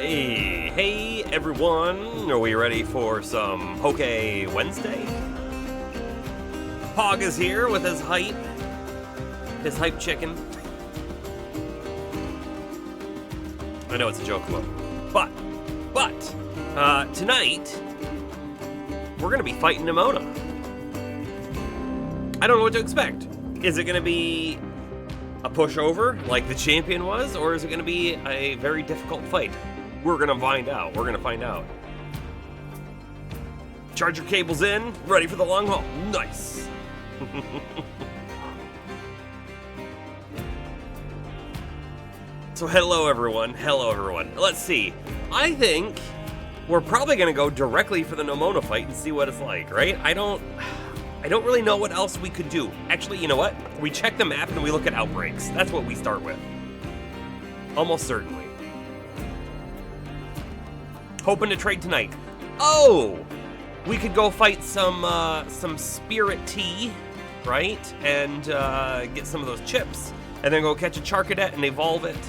Hey everyone! Are we ready for some Poke Wednesday? Pog is here with his hype chicken. I know it's a joke club, but tonight we're gonna be fighting Nemona. I don't know what to expect. Is it gonna be a pushover like the champion was, or is it gonna be a very difficult fight? We're gonna find out. We're gonna find out. Charge your cables in, ready for the long haul. Nice. So hello everyone. Let's see. I think we're probably gonna go directly for the Nemona fight and see what it's like, right? I don't really know what else we could do. Actually, you know what? We check the map and we look at outbreaks. That's what we start with. Almost certainly. Hoping to trade tonight. Oh! We could go fight some Spirit Tea, right? And get some of those chips. And then go catch a Charcadet and evolve it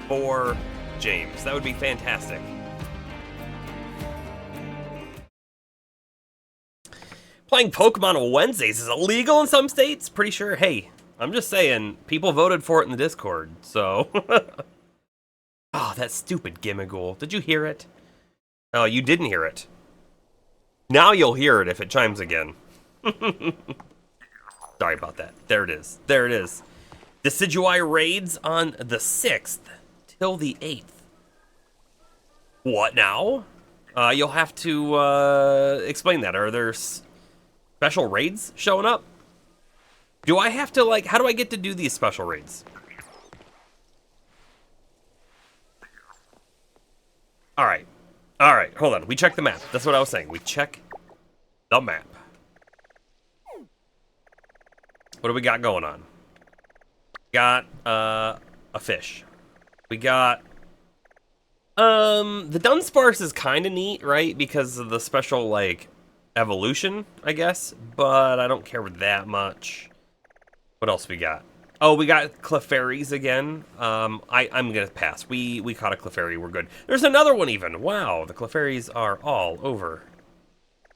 for James. That would be fantastic. Playing Pokemon on Wednesdays is illegal in some states? Pretty sure. Hey, I'm just saying, people voted for it in the Discord, so... Oh, that stupid Gimmighoul. Did you hear it? Oh, you didn't hear it. Now you'll hear it if it chimes again. Sorry about that. There it is. There it is. Decidueye raids on the 6th till the 8th. What now? You'll have to explain that. Are there special raids showing up? Do I have to, like, how do I get to do these special raids? Alright, hold on. We check the map. That's what I was saying. We check the map. What do we got going on? Got, a fish. We got, the Dunsparce is kind of neat, right? Because of the special, like, evolution, I guess. But I don't care that much. What else we got? Oh, we got Clefairies again. I'm gonna pass. We caught a Clefairy. We're good. There's another one even. Wow, the Clefairies are all over.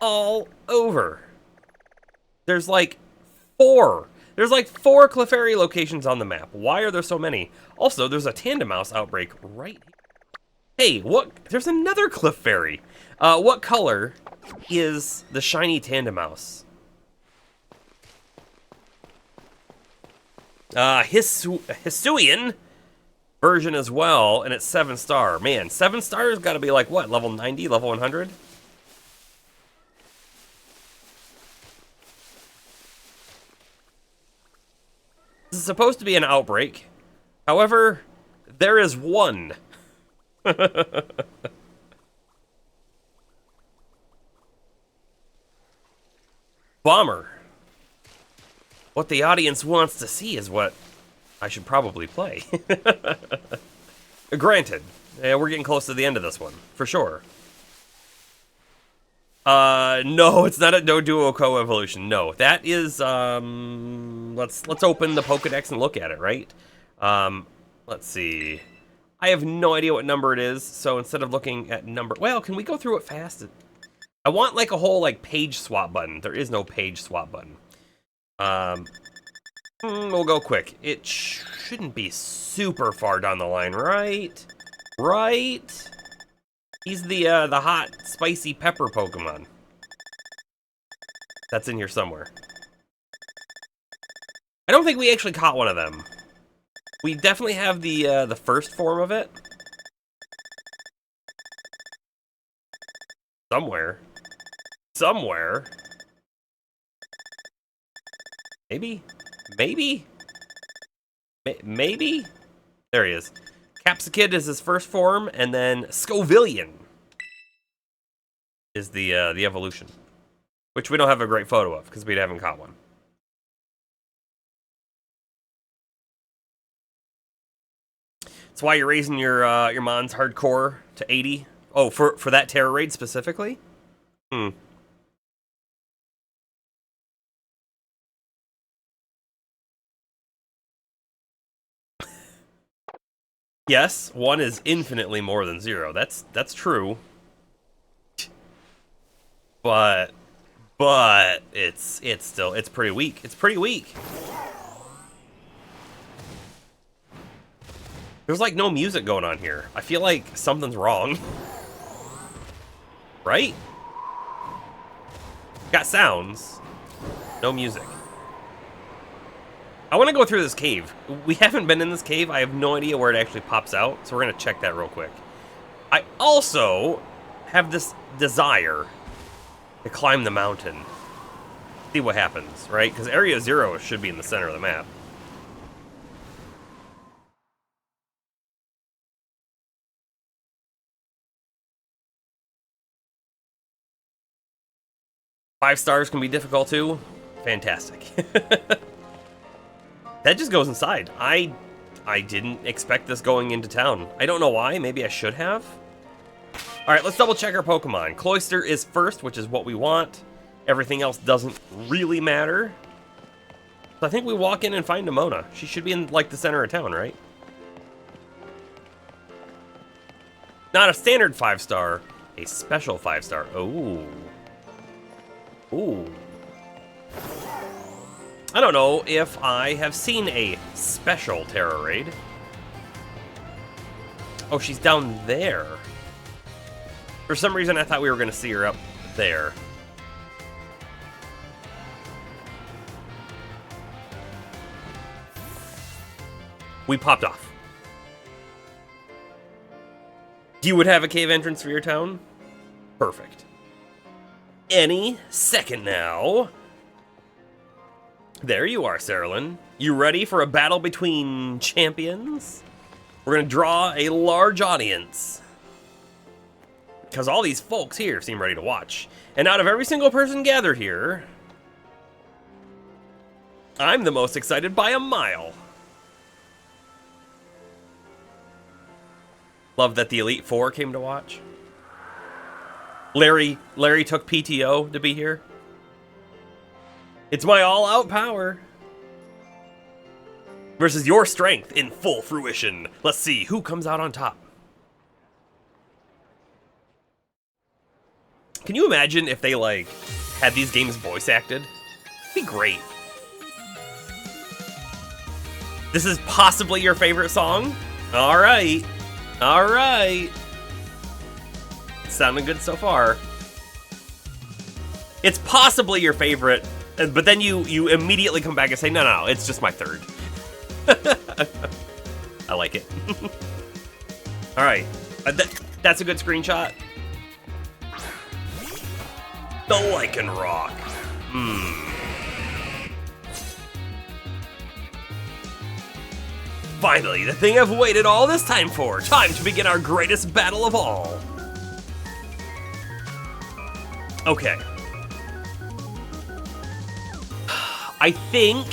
All over. There's like 4. There's like 4 Clefairy locations on the map. Why are there so many? Also, there's a Tandemaus outbreak right here. Hey, what? There's another Clefairy. What color is the shiny Tandemaus? Hisuian version as well, and it's 7-star. Man, 7 stars got to be like what? Level 90, level 100? This is supposed to be an outbreak. However, there is one. Bomber. What the audience wants to see is what I should probably play. Granted, we're getting close to the end of this one, for sure. No, it's not a Doduo co-evolution. No, that is, let's open the Pokedex and look at it, right? Let's see. I have no idea what number it is, so instead of looking at number, well, can we go through it fast? I want like a whole like page swap button. There is no page swap button. We'll go quick. It shouldn't be super far down the line, right? Right? He's the hot, spicy pepper Pokemon. That's in here somewhere. I don't think we actually caught one of them. We definitely have the first form of it. Somewhere. Somewhere. Maybe? Maybe? Maybe? There he is. Capsicid is his first form, and then Scovillian is the evolution. Which we don't have a great photo of, because we haven't caught one. That's why you're raising your Mons hardcore to 80? Oh, for that Terror Raid specifically? Hmm. Yes, 1 is infinitely more than 0. That's true. But it's still pretty weak. It's pretty weak. There's like no music going on here. I feel like something's wrong. Right? Got sounds. No music. I want to go through this cave. We haven't been in this cave. I have no idea where it actually pops out, so we're going to check that real quick. I also have this desire to climb the mountain. See what happens, right? Because Area 0 should be in the center of the map. Five stars can be difficult too. Fantastic. That just goes inside. I didn't expect this going into town. I don't know why. Maybe I should have. All right, let's double check our Pokemon. Cloyster is first, which is what we want. Everything else doesn't really matter. So I think we walk in and find Nemona. She should be in like the center of town, right? Not a standard 5-star, a special 5-star. Oh. Ooh. I don't know if I have seen a special Terra Raid. Oh, she's down there. For some reason, I thought we were going to see her up there. We popped off. You would have a cave entrance for your town? Perfect. Any second now. There you are, Saralyn. You ready for a battle between champions? We're going to draw a large audience. Because all these folks here seem ready to watch. And out of every single person gathered here, I'm the most excited by a mile. Love that the Elite Four came to watch. Larry took PTO to be here. It's my all-out power versus your strength in full fruition. Let's see who comes out on top. Can you imagine if they, like, had these games voice acted? It'd be great. This is possibly your favorite song? All right. All right. Sounding good so far. It's possibly your favorite, but then you immediately come back and say, no, it's just my third. I like it. All right. That's a good screenshot. The Lycanroc. Finally, the thing I've waited all this time for. Time to begin our greatest battle of all. Okay. I think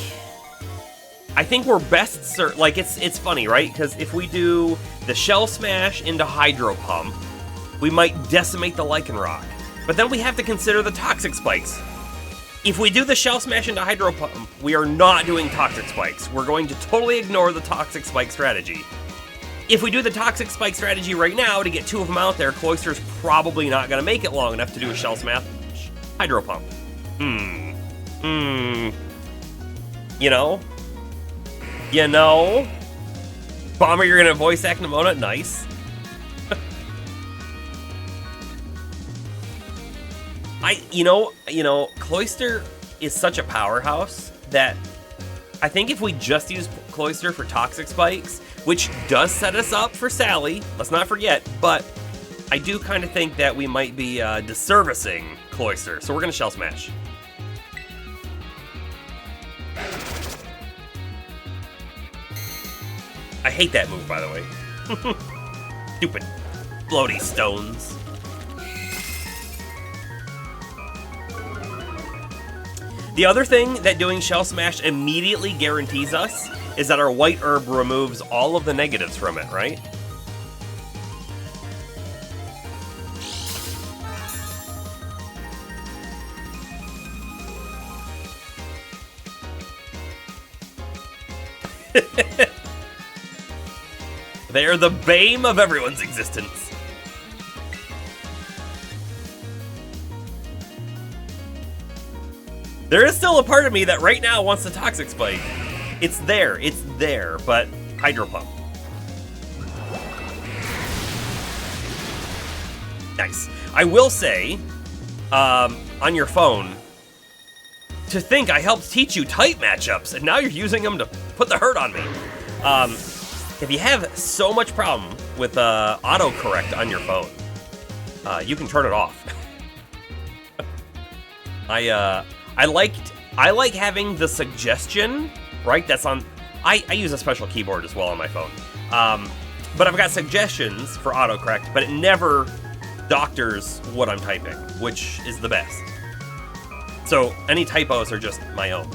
we're best like it's funny, right? Because if we do the Shell Smash into Hydro Pump, we might decimate the Lycanroc. But then we have to consider the Toxic Spikes. If we do the Shell Smash into Hydro Pump, we are not doing Toxic Spikes. We're going to totally ignore the Toxic Spike strategy. If we do the Toxic Spike strategy right now to get 2 of them out there, Cloyster's probably not going to make it long enough to do a Shell Smash Hydro Pump. You know? Bomber, you're going to voice act Nemona? Nice. Cloyster is such a powerhouse that I think if we just use Cloyster for Toxic Spikes, which does set us up for Sally, let's not forget, but I do kind of think that we might be disservicing Cloyster, so we're going to Shell Smash. I hate that move, by the way. Stupid floaty stones. The other thing that doing Shell Smash immediately guarantees us is that our White Herb removes all of the negatives from it, right? They are the bane of everyone's existence. There is still a part of me that right now wants the Toxic Spike. It's there, but Hydro Pump. Nice. I will say, on your phone, to think I helped teach you type matchups, and now you're using them to put the hurt on me. If you have so much problem with autocorrect on your phone, you can turn it off. I like having the suggestion, right? That's on. I use a special keyboard as well on my phone, but I've got suggestions for autocorrect, but it never doctors what I'm typing, which is the best. So any typos are just my own,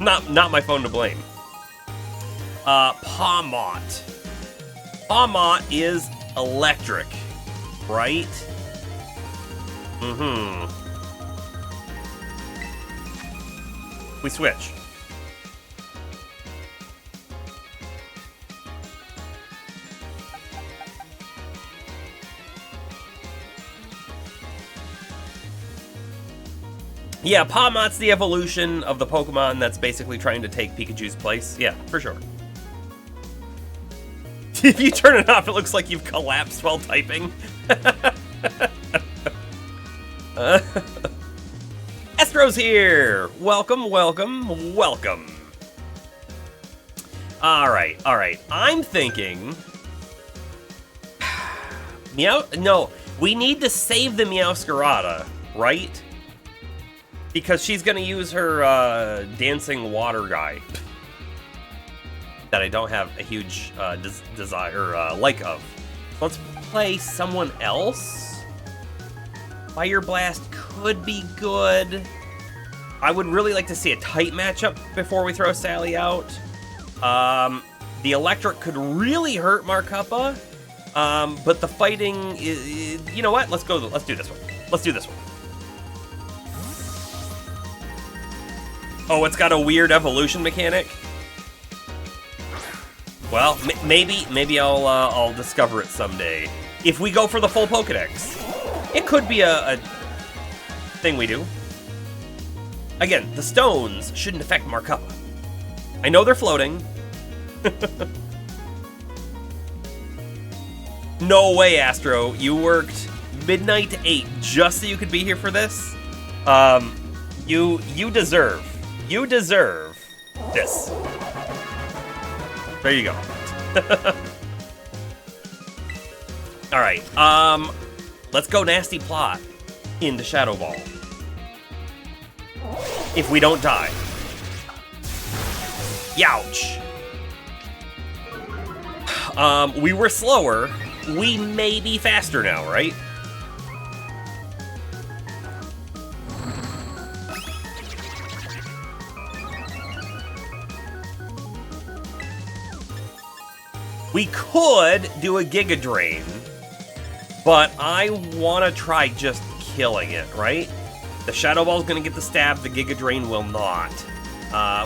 not my phone to blame. Pawmot. Pawmot is electric, right? Mm-hmm. We switch. Yeah, Pawmot's the evolution of the Pokemon that's basically trying to take Pikachu's place. Yeah, for sure. If you turn it off, it looks like you've collapsed while typing. Astro's here! Welcome, welcome, welcome. Alright. I'm thinking... No, we need to save the Meowscarada, right? Because she's gonna use her dancing water guy. That I don't have a huge desire, like of. Let's play someone else. Fire Blast could be good. I would really like to see a tight matchup before we throw Sally out. The Electric could really hurt Markupa, but the fighting is, you know what? Let's do this one. Let's do this one. Oh, it's got a weird evolution mechanic. Well, maybe I'll discover it someday. If we go for the full Pokedex, it could be a thing we do. Again, the stones shouldn't affect Markupa. I know they're floating. No way, Astro. You worked midnight to 8 just so you could be here for this. You deserve this. There you go. All right. Let's go Nasty Plot into Shadow Ball. If we don't die. Youch. We were slower. We may be faster now, right? We could do a Giga Drain, but I want to try just killing it, right? The Shadow Ball's going to get the stab, the Giga Drain will not.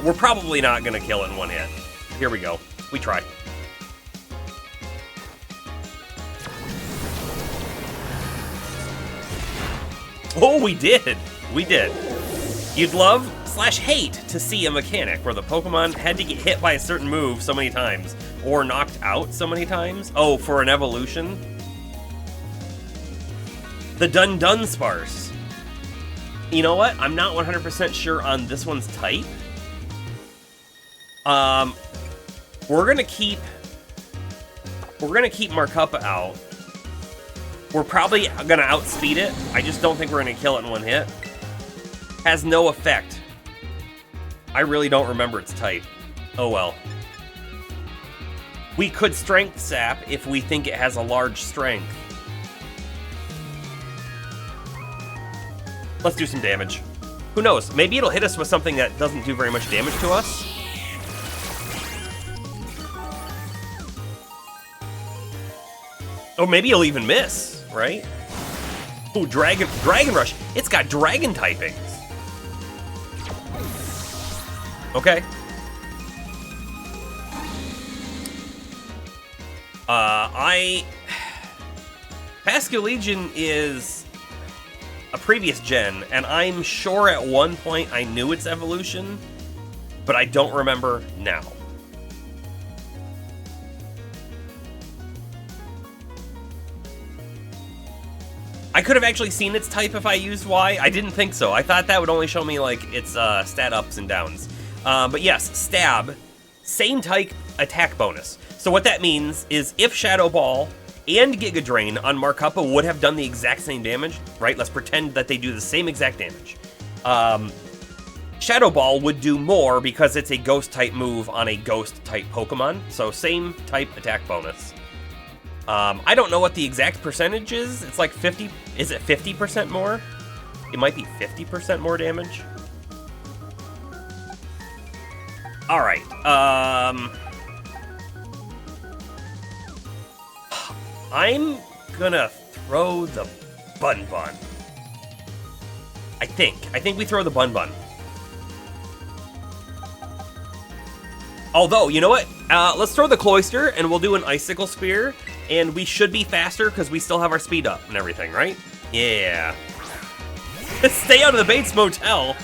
We're probably not going to kill it in one hit. Here we go. We try. Oh, we did! We did. You'd love/hate to see a mechanic where the Pokemon had to get hit by a certain move so many times, or knocked out so many times. Oh, for an evolution? The Dunsparce. You know what? I'm not 100% sure on this one's type. We're gonna keep Markupa out. We're probably gonna outspeed it. I just don't think we're gonna kill it in one hit. Has no effect. I really don't remember its type. Oh well. We could Strength Sap if we think it has a large strength. Let's do some damage. Who knows? Maybe it'll hit us with something that doesn't do very much damage to us. Or maybe it'll even miss, right? Ooh, Dragon Rush. It's got Dragon typings. Okay. Pascal Legion is a previous gen, and I'm sure at one point I knew its evolution, but I don't remember now. I could have actually seen its type if I used Y. I didn't think so. I thought that would only show me, like, its stat ups and downs. But yes, Stab, same type attack bonus. So what that means is if Shadow Ball and Giga Drain on Markupa would have done the exact same damage, right? Let's pretend that they do the same exact damage. Shadow Ball would do more because it's a Ghost-type move on a Ghost-type Pokemon. So same type attack bonus. I don't know what the exact percentage is. It's like 50. Is it 50% more? It might be 50% more damage. All right. I'm gonna throw the Bun Bun. I think we throw the Bun Bun. Although, you know what? Let's throw the Cloyster, and we'll do an Icicle Spear, and we should be faster because we still have our speed up and everything, right? Yeah. Stay out of the Bates Motel.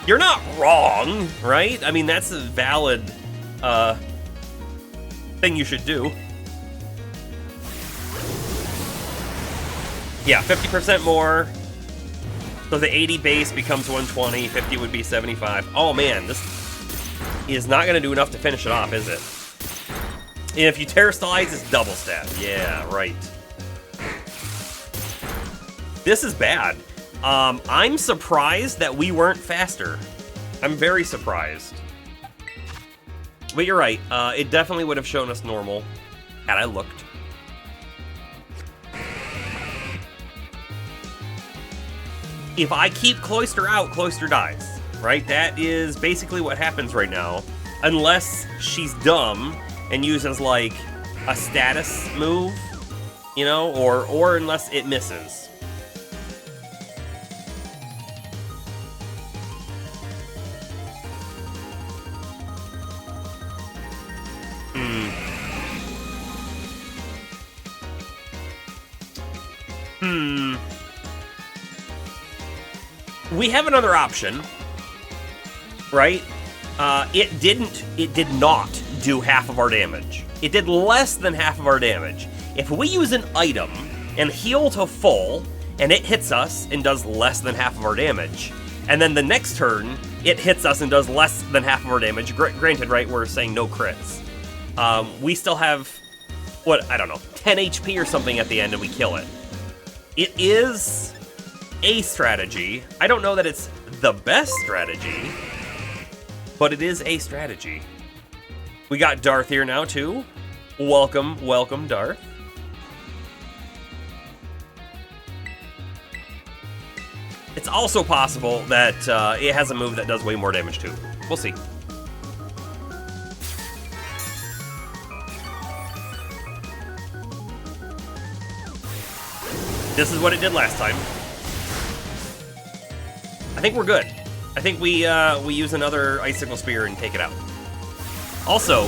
You're not wrong, right? I mean, that's a valid thing you should do. Yeah, 50% more. So the 80 base becomes 120, 50 would be 75. Oh man, this is not going to do enough to finish it off, is it? And if you Terrastallize, it's double stab. Yeah, right. This is bad. I'm surprised that we weren't faster. I'm very surprised. But you're right. It definitely would have shown us normal had I looked. If I keep Cloyster out, Cloyster dies, right? That is basically what happens right now. Unless she's dumb and uses, like, a status move, you know? Or unless it misses. We have another option, right? It did not do half of our damage. It did less than half of our damage. If we use an item and heal to full, and it hits us and does less than half of our damage, and then the next turn, it hits us and does less than half of our damage, granted, right, we're saying no crits. We still have, what, I don't know, 10 HP or something at the end and we kill it. It is a strategy. I don't know that it's the best strategy, but it is a strategy. We got Darth here now, too. Welcome, welcome, Darth. It's also possible that it has a move that does way more damage, too. We'll see. This is what it did last time. I think we're good. I think we use another Icicle Spear and take it out. Also,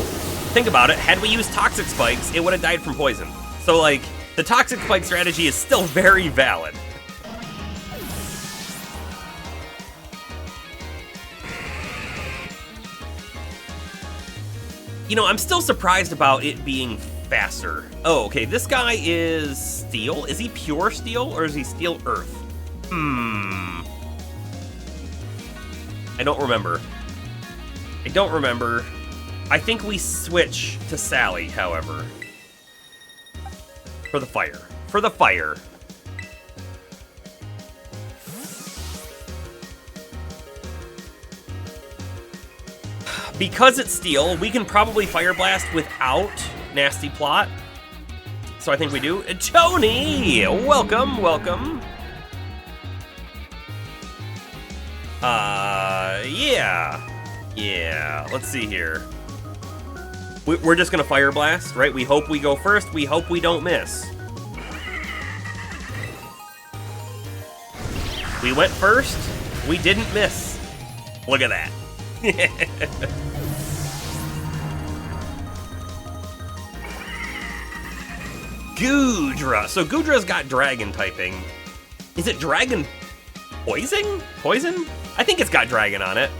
think about it. Had we used Toxic Spikes, it would have died from poison. So, like, the Toxic Spike strategy is still very valid. You know, I'm still surprised about it being faster. Oh, okay, this guy is Steel. Is he pure Steel, or is he Steel Earth? I don't remember. I think we switch to Sally, however. For the fire. Because it's Steel, we can probably Fire Blast without Nasty Plot. So I think we do. Tony! Welcome, welcome. Yeah. Let's see here. We're just gonna Fire Blast, right? We hope we go first. We hope we don't miss. We went first. We didn't miss. Look at that. Goodra. So Goodra's got dragon typing. Is it dragon poison? Poison? I think it's got dragon on it.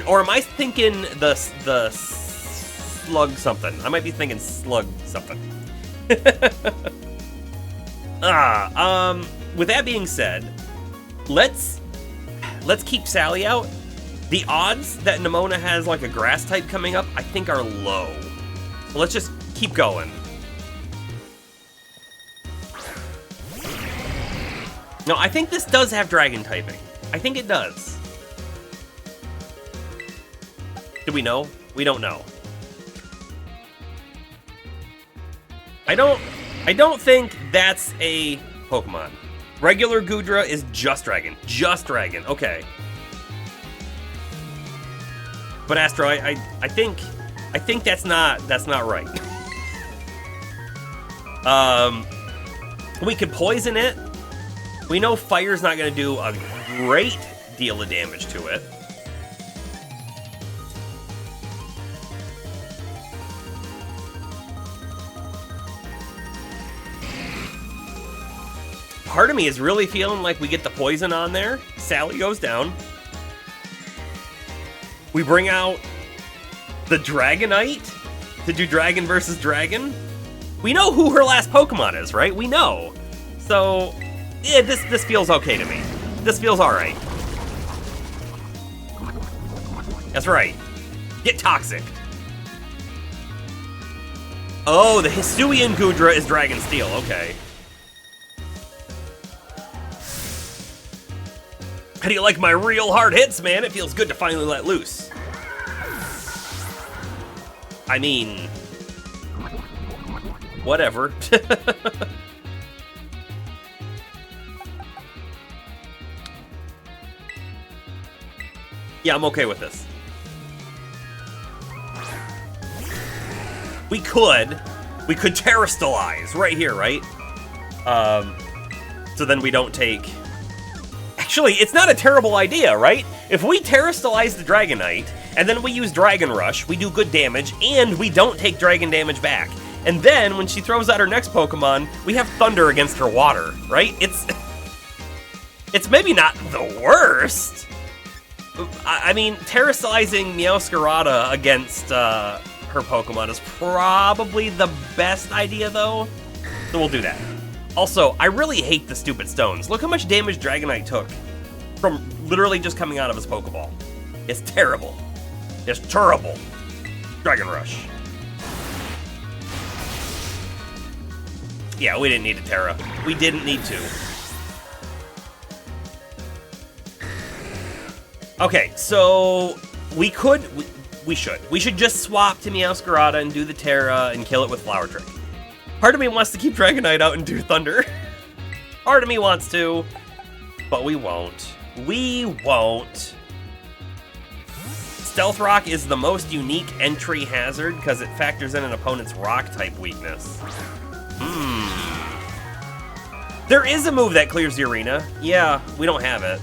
Or am I thinking the slug something? I might be thinking slug something. With that being said, let's keep Sally out. The odds that Nemona has like a grass type coming up, I think are low. So let's just keep going. No, I think this does have dragon typing. I think it does. Do we know? We don't know. I don't think that's a Pokemon. Regular Goodra is just dragon. Just dragon. Okay. But Astro, I think that's not right. We could poison it. We know fire's not going to do a great deal of damage to it. Part of me is really feeling like we get the poison on there. Sally goes down. We bring out the Dragonite to do dragon versus dragon. We know who her last Pokemon is, right? We know. So, yeah, this feels okay to me. This feels alright. That's right. Get toxic. Oh, the Hisuian Goodra is Dragon Steel. Okay. How do you like my real hard hits, man? It feels good to finally let loose. I mean, whatever. Yeah, I'm okay with this. We could Terrastalize right here, right? So then we don't take... Actually, it's not a terrible idea, right? If we Terrastalize the Dragonite, and then we use Dragon Rush, we do good damage, and we don't take dragon damage back. And then, when she throws out her next Pokemon, we have Thunder against her water, right? It's maybe not the worst. I mean, Terrastalizing Meowscarada against her Pokemon is probably the best idea, though. So we'll do that. Also, I really hate the stupid stones. Look how much damage Dragonite took from literally just coming out of his Pokeball. It's terrible. It's terrible. Dragon Rush. Yeah, we didn't need to Terra. We didn't need to. Okay, so we should just swap to Meowscarada and do the Terra and kill it with Flower Trick. Part of me wants to keep Dragonite out and do Thunder. Part of me wants to, but we won't. We won't. Stealth Rock is the most unique entry hazard because it factors in an opponent's Rock-type weakness. There is a move that clears the arena. Yeah, we don't have it.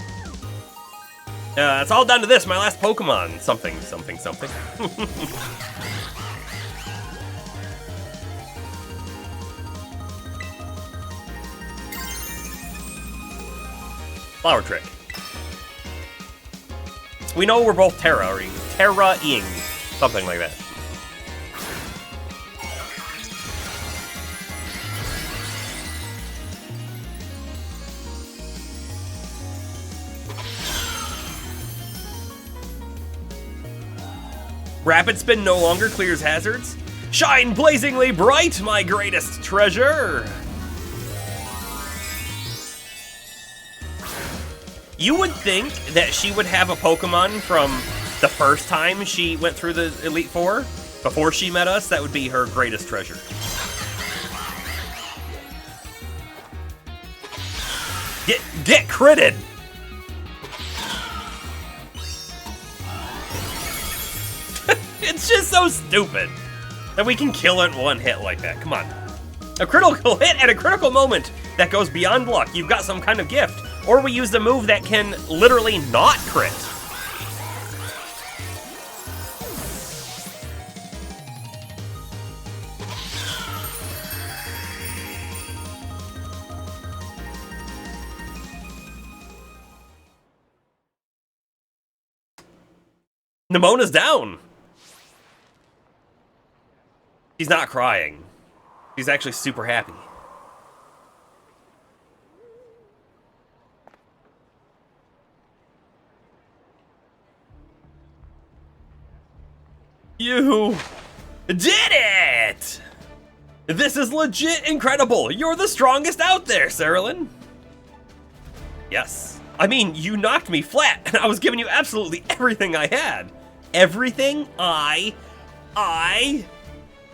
It's all down to this, my last Pokemon. Something, something, something. Flower Trick. We know we're both Terra-ing. Something like that. Rapid Spin no longer clears hazards. Shine blazingly bright, my greatest treasure! You would think that she would have a Pokemon from the first time she went through the Elite Four, before she met us. That would be her greatest treasure. Get critted! It's just so stupid that we can kill it in one hit like that. Come on. A critical hit at a critical moment that goes beyond luck. You've got some kind of gift. Or we use a move that can literally not crit. Nemona's down. She's not crying. She's actually super happy. You did it! This is legit incredible. You're the strongest out there, Sarilyn. Yes. I mean, you knocked me flat, and I was giving you absolutely everything I had. Everything ha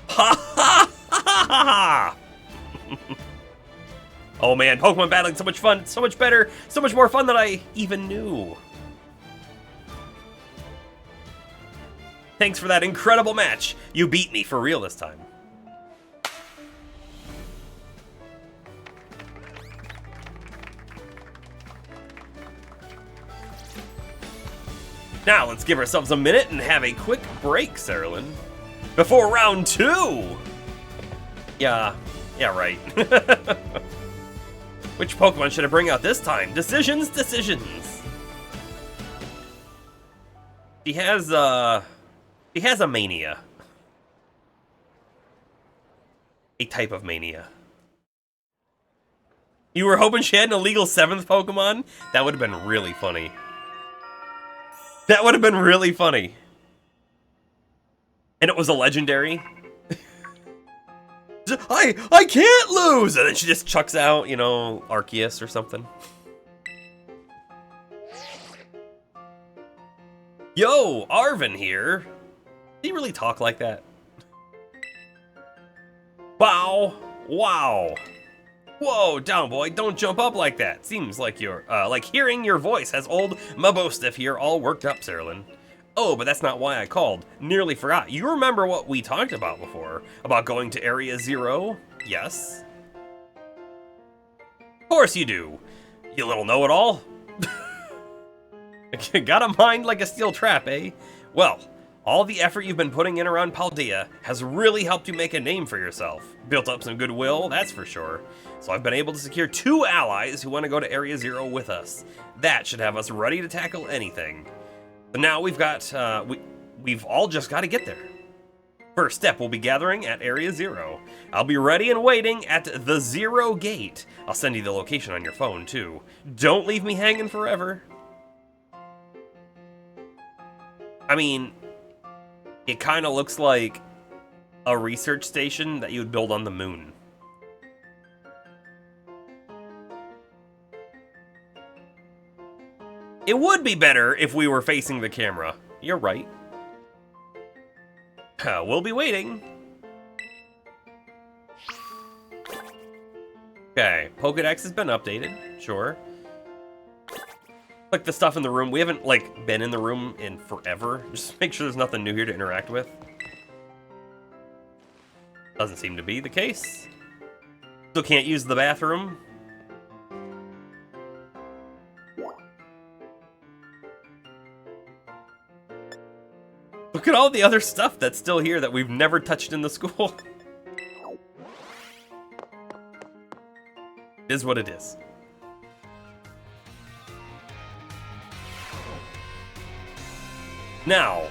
ha ha ha. Oh man, Pokemon battling so much fun, so much better, so much more fun than I even knew. Thanks for that incredible match. You beat me for real this time. Now let's give ourselves a minute and have a quick break, Sarilyn. Before round 2! Yeah, right. Which Pokemon should I bring out this time? Decisions. He has a mania. A type of mania. You were hoping she had an illegal 7th Pokemon? That would have been really funny. That would have been really funny. And it was a legendary. I can't lose! And then she just chucks out, you know, Arceus or something. Yo, Arvin here. Did he really talk like that? Wow. Whoa, down boy, don't jump up like that. Seems like you're, like hearing your voice has old Mabostiff here all worked up, Sarilyn. Oh, but that's not why I called. Nearly forgot. You remember what we talked about before? About going to Area 0? Yes? Of course you do. You little know-it-all. Got a mind like a steel trap, eh? Well, all the effort you've been putting in around Paldea has really helped you make a name for yourself. Built up some goodwill, that's for sure. So I've been able to secure 2 allies who want to go to Area 0 with us. That should have us ready to tackle anything. But now we've got, we've all just got to get there. First step, we'll be gathering at Area 0. I'll be ready and waiting at the 0 gate. I'll send you the location on your phone, too. Don't leave me hanging forever. I mean, it kind of looks like a research station that you would build on the moon. It would be better if we were facing the camera. You're right. We'll be waiting. Okay, Pokedex has been updated. Sure. Like the stuff in the room. We haven't, like, been in the room in forever. Just make sure there's nothing new here to interact with. Doesn't seem to be the case. Still can't use the bathroom. Look at all the other stuff that's still here that we've never touched in the school. It is what it is. Now,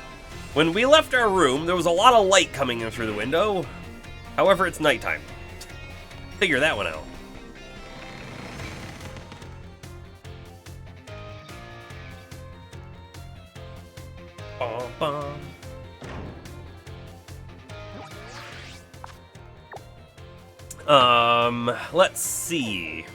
when we left our room, there was a lot of light coming in through the window. However, it's nighttime. Figure that one out. Bum, bum. Let's see.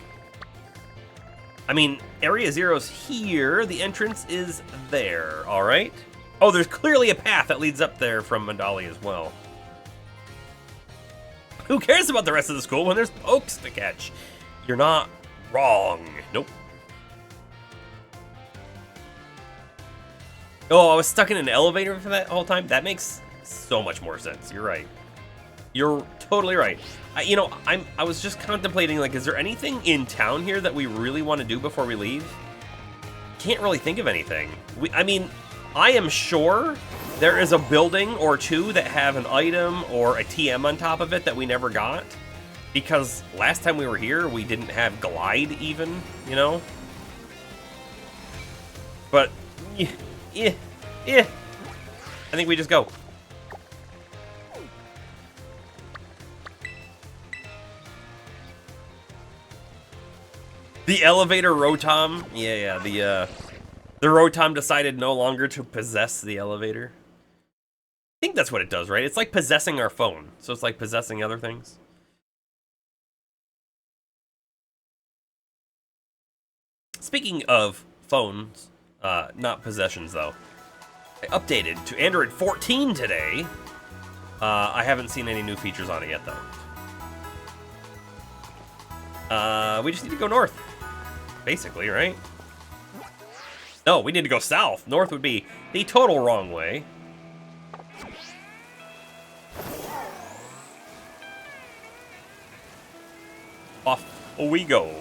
I mean, Area 0's here. The entrance is there, all right? Oh, there's clearly a path that leads up there from Mandali as well. Who cares about the rest of the school when there's pokes to catch? You're not wrong. Nope. Oh, I was stuck in an elevator for that whole time? That makes so much more sense. You're right. You're totally right. You know, I was just contemplating, like, is there anything in town here that we really want to do before we leave? Can't really think of anything. I mean, I am sure there is a building or two that have an item or a TM on top of it that we never got. Because last time we were here, we didn't have Glide even, you know? But, I think we just go. The elevator Rotom. Yeah, the Rotom decided no longer to possess the elevator. I think that's what it does, right? It's like possessing our phone. So it's like possessing other things. Speaking of phones, not possessions though. I updated to Android 14 today. I haven't seen any new features on it yet though. We just need to go north. Basically, right? No, we need to go south. North would be the total wrong way. Off we go.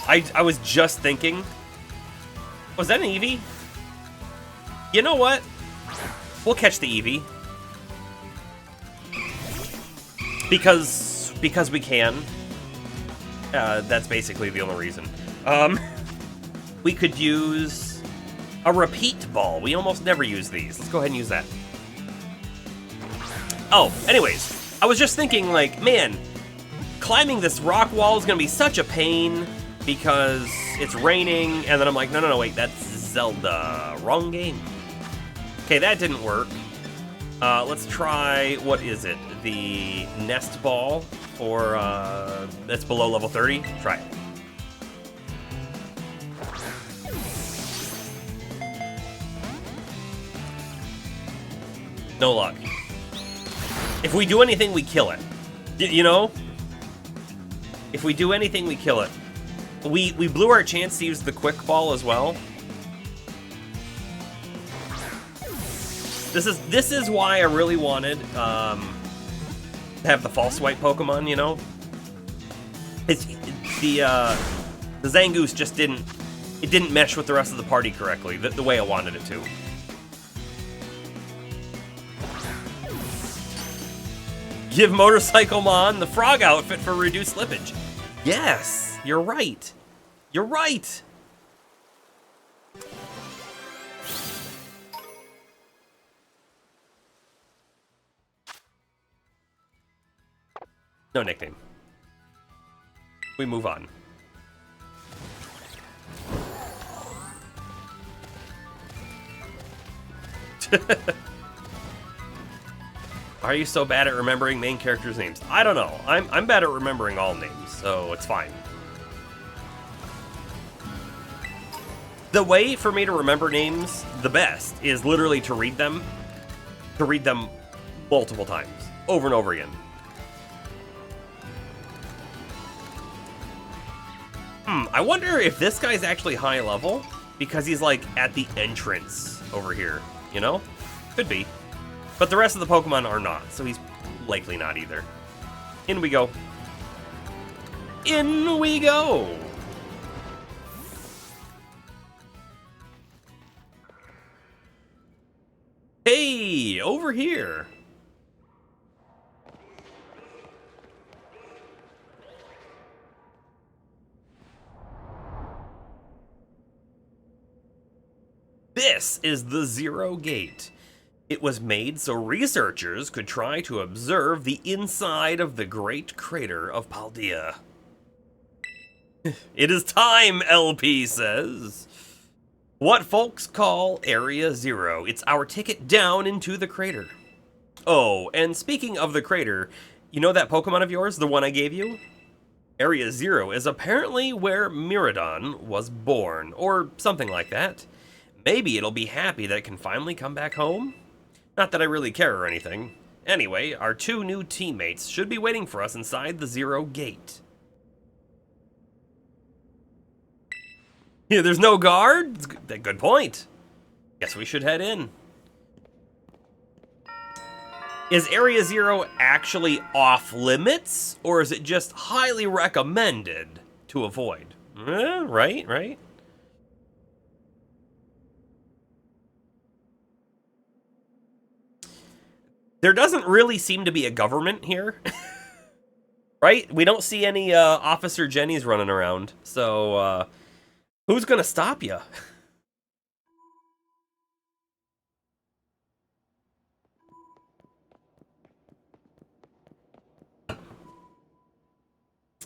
I was just thinking, was that an Eevee? You know what? We'll catch the Eevee. Because we can. That's basically the only reason. We could use a repeat ball. We almost never use these. Let's go ahead and use that. Oh, anyways, I was just thinking, like, man, climbing this rock wall is gonna be such a pain because it's raining, and then I'm like, no, wait, that's Zelda. Wrong game. Okay, that didn't work. Let's try, what is it? The nest ball, or that's below level 30. Try it. No luck. If we do anything, we kill it. You know? If we do anything, we kill it. We blew our chance to use the quick ball as well. This is why I really wanted to have the false swipe Pokemon, you know? The Zangoose just didn't mesh with the rest of the party correctly, the way I wanted it to. Give Motorcycle Mon the frog outfit for reduced slippage. Yes, you're right. You're right. No nickname. We move on. Why are you so bad at remembering main characters' names? I don't know. I'm bad at remembering all names, so it's fine. The way for me to remember names the best is literally to read them multiple times, over and over again. I wonder if this guy's actually high level, because he's like at the entrance over here, you know? Could be. But the rest of the Pokemon are not, so he's likely not either. In we go. In we go! Hey, over here! This is the Zero Gate. It was made so researchers could try to observe the inside of the great crater of Paldea. It is time, LP says. What folks call Area Zero. It's our ticket down into the crater. Oh, and speaking of the crater, you know that Pokemon of yours, the one I gave you? Area Zero is apparently where Miraidon was born, or something like that. Maybe it'll be happy that it can finally come back home? Not that I really care or anything. Anyway, our two new teammates should be waiting for us inside the Zero Gate. Yeah, there's no guard? Good point. Guess we should head in. Is Area Zero actually off limits, or is it just highly recommended to avoid? Right? There doesn't really seem to be a government here. Right? We don't see any Officer Jennies running around. So, Who's gonna stop you?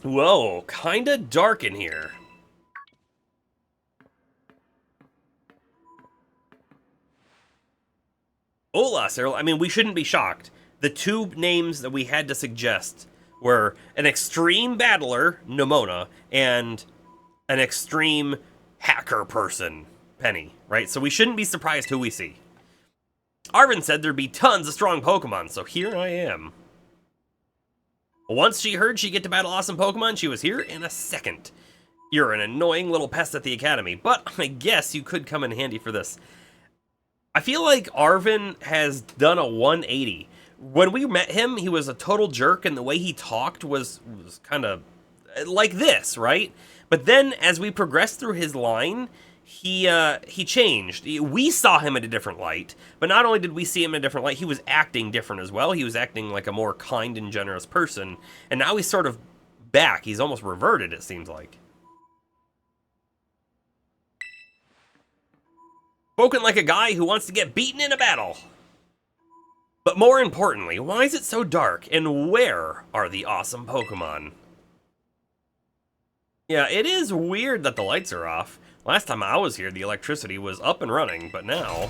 Whoa, kinda dark in here. Hola, Cyril. I mean, we shouldn't be shocked. The two names that we had to suggest were an extreme battler, Nemona, and an extreme hacker person, Penny, right? So we shouldn't be surprised who we see. Arvin said there'd be tons of strong Pokemon, so here I am. Once she heard she'd get to battle awesome Pokemon, she was here in a second. You're an annoying little pest at the academy, but I guess you could come in handy for this. I feel like Arvin has done a 180. When we met him, he was a total jerk, and the way he talked was kind of like this, right? But then, as we progressed through his line, he changed. We saw him in a different light, but not only did we see him in a different light, he was acting different as well. He was acting like a more kind and generous person, and now he's sort of back. He's almost reverted, it seems like. Spoken like a guy who wants to get beaten in a battle. But more importantly, why is it so dark, and where are the awesome Pokemon? Yeah, it is weird that the lights are off. Last time I was here, the electricity was up and running, but now...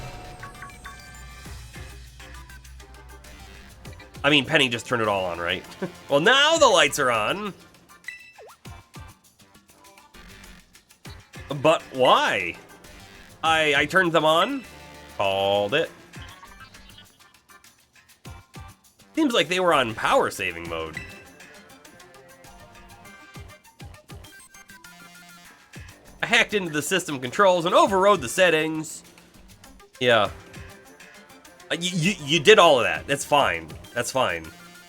I mean, Penny just turned it all on, right? Well, now the lights are on. But why? I turned them on. Called it. Seems like they were on power saving mode. I hacked into the system controls and overrode the settings. Yeah. You did all of that. That's fine. That's fine.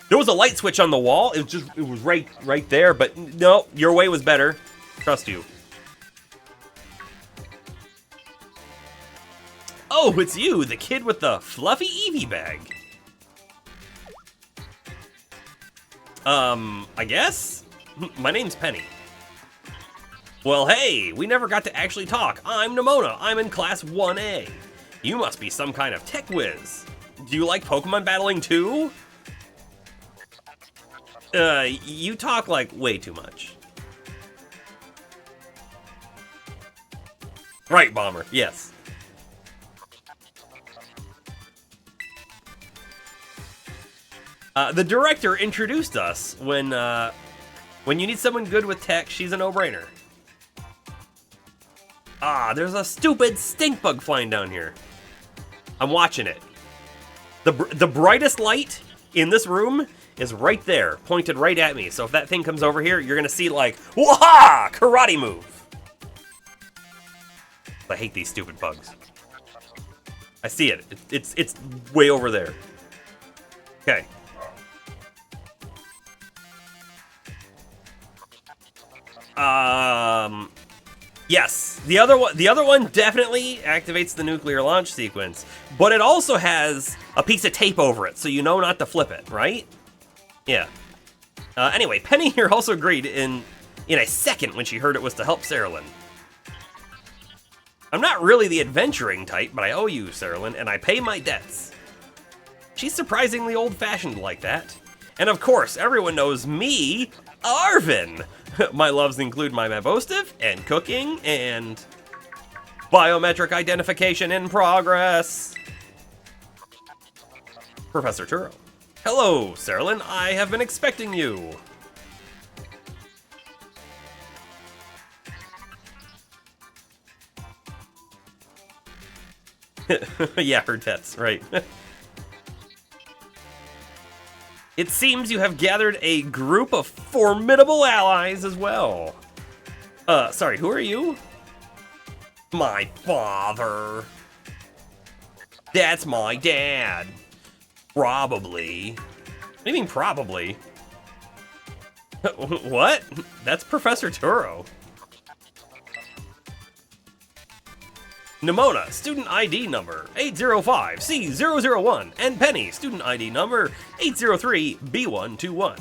There was a light switch on the wall. It was right there, but no, your way was better. Trust you. Oh, it's you, the kid with the fluffy Eevee bag. I guess? My name's Penny. Well, hey, we never got to actually talk. I'm Nemona. I'm in class 1A. You must be some kind of tech whiz. Do you like Pokemon battling too? You talk like way too much. Right, Bomber, yes. The director introduced us when you need someone good with tech, she's a no-brainer. Ah, there's a stupid stink bug flying down here. I'm watching it. The brightest light in this room is right there, pointed right at me. So if that thing comes over here, you're gonna see like, wah-ha! Karate move. I hate these stupid bugs. I see it. It's way over there. Okay. Yes, the other one definitely activates the nuclear launch sequence, but it also has a piece of tape over it, so you know not to flip it, right? Yeah. Anyway, Penny here also agreed in a second when she heard it was to help Cerulean. I'm not really the adventuring type, but I owe you, Cerulean, and I pay my debts. She's surprisingly old-fashioned like that. And of course, everyone knows me, Arvin. My loves include my Mabostive, and cooking, and biometric identification in progress. Professor Turo. Hello, Cerulean. I have been expecting you. Yeah, her debts, right. It seems you have gathered a group of formidable allies as well. Sorry, who are you? My father. That's my dad. Probably. What do you mean, probably? What? That's Professor Turo. Nemona, student ID number 805C001, and Penny, student ID number 803B121.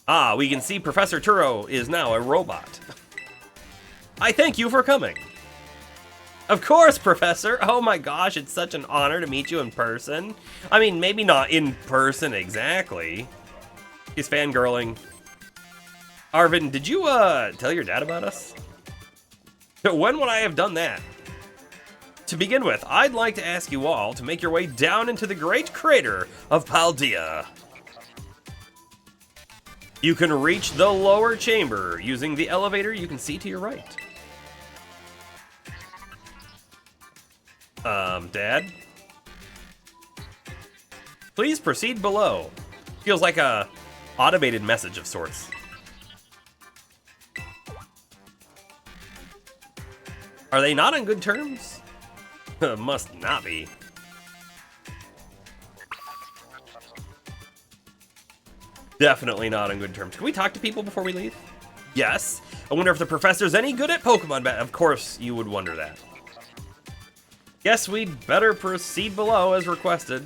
Ah, we can see Professor Turo is now a robot. I thank you for coming. Of course, Professor. Oh my gosh, it's such an honor to meet you in person. I mean, maybe not in person exactly. He's fangirling. Arvin, did you tell your dad about us? When would I have done that? To begin with, I'd like to ask you all to make your way down into the great crater of Paldea. You can reach the lower chamber using the elevator you can see to your right. Dad? Please proceed below. Feels like a automated message of sorts. Are they not on good terms? Must not be. Definitely not on good terms. Can we talk to people before we leave? Yes. I wonder if the professor's any good at Pokemon. Of course, you would wonder that. Guess we'd better proceed below as requested.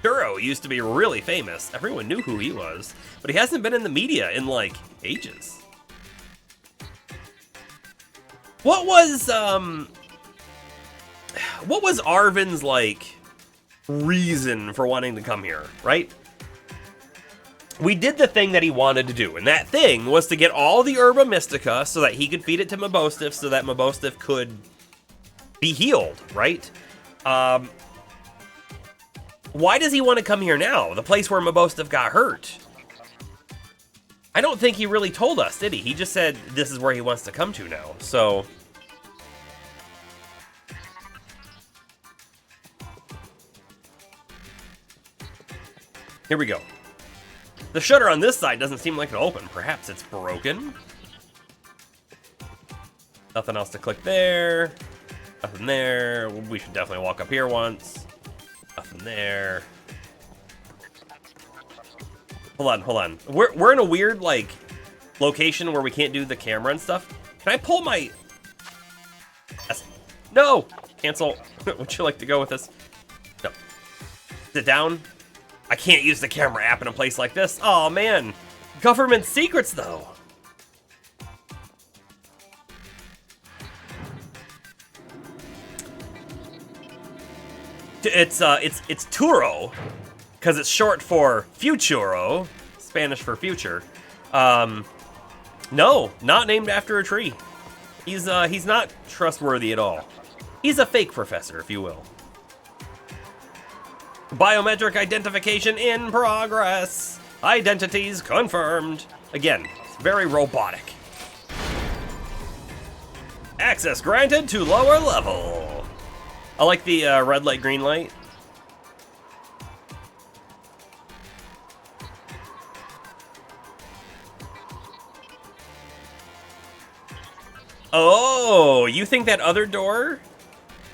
Kuro used to be really famous. Everyone knew who he was, but he hasn't been in the media in, like, ages. What was Arvin's, like, reason for wanting to come here, right? We did the thing that he wanted to do, and that thing was to get all the Herba Mystica so that he could feed it to Mabosstiff so that Mabosstiff could be healed, right? Why does he want to come here now? The place where Mabosstiff got hurt. I don't think he really told us, did he? He just said this is where he wants to come to now, so... Here we go. The shutter on this side doesn't seem like it'll open. Perhaps it's broken. Nothing else to click there. Nothing there. We should definitely walk up here once. Nothing there. Hold on. We're in a weird, like, location where we can't do the camera and stuff. Can I pull my... No! Cancel. Would you like to go with this? No. Sit down. I can't use the camera app in a place like this. Oh, man. Government secrets, though. It's Turo, because it's short for Futuro, Spanish for future. No, not named after a tree. He's not trustworthy at all. He's a fake professor, if you will. Biometric identification in progress. Identities confirmed. Again, it's very robotic. Access granted to lower level. I like the red light, green light. Oh, you think that other door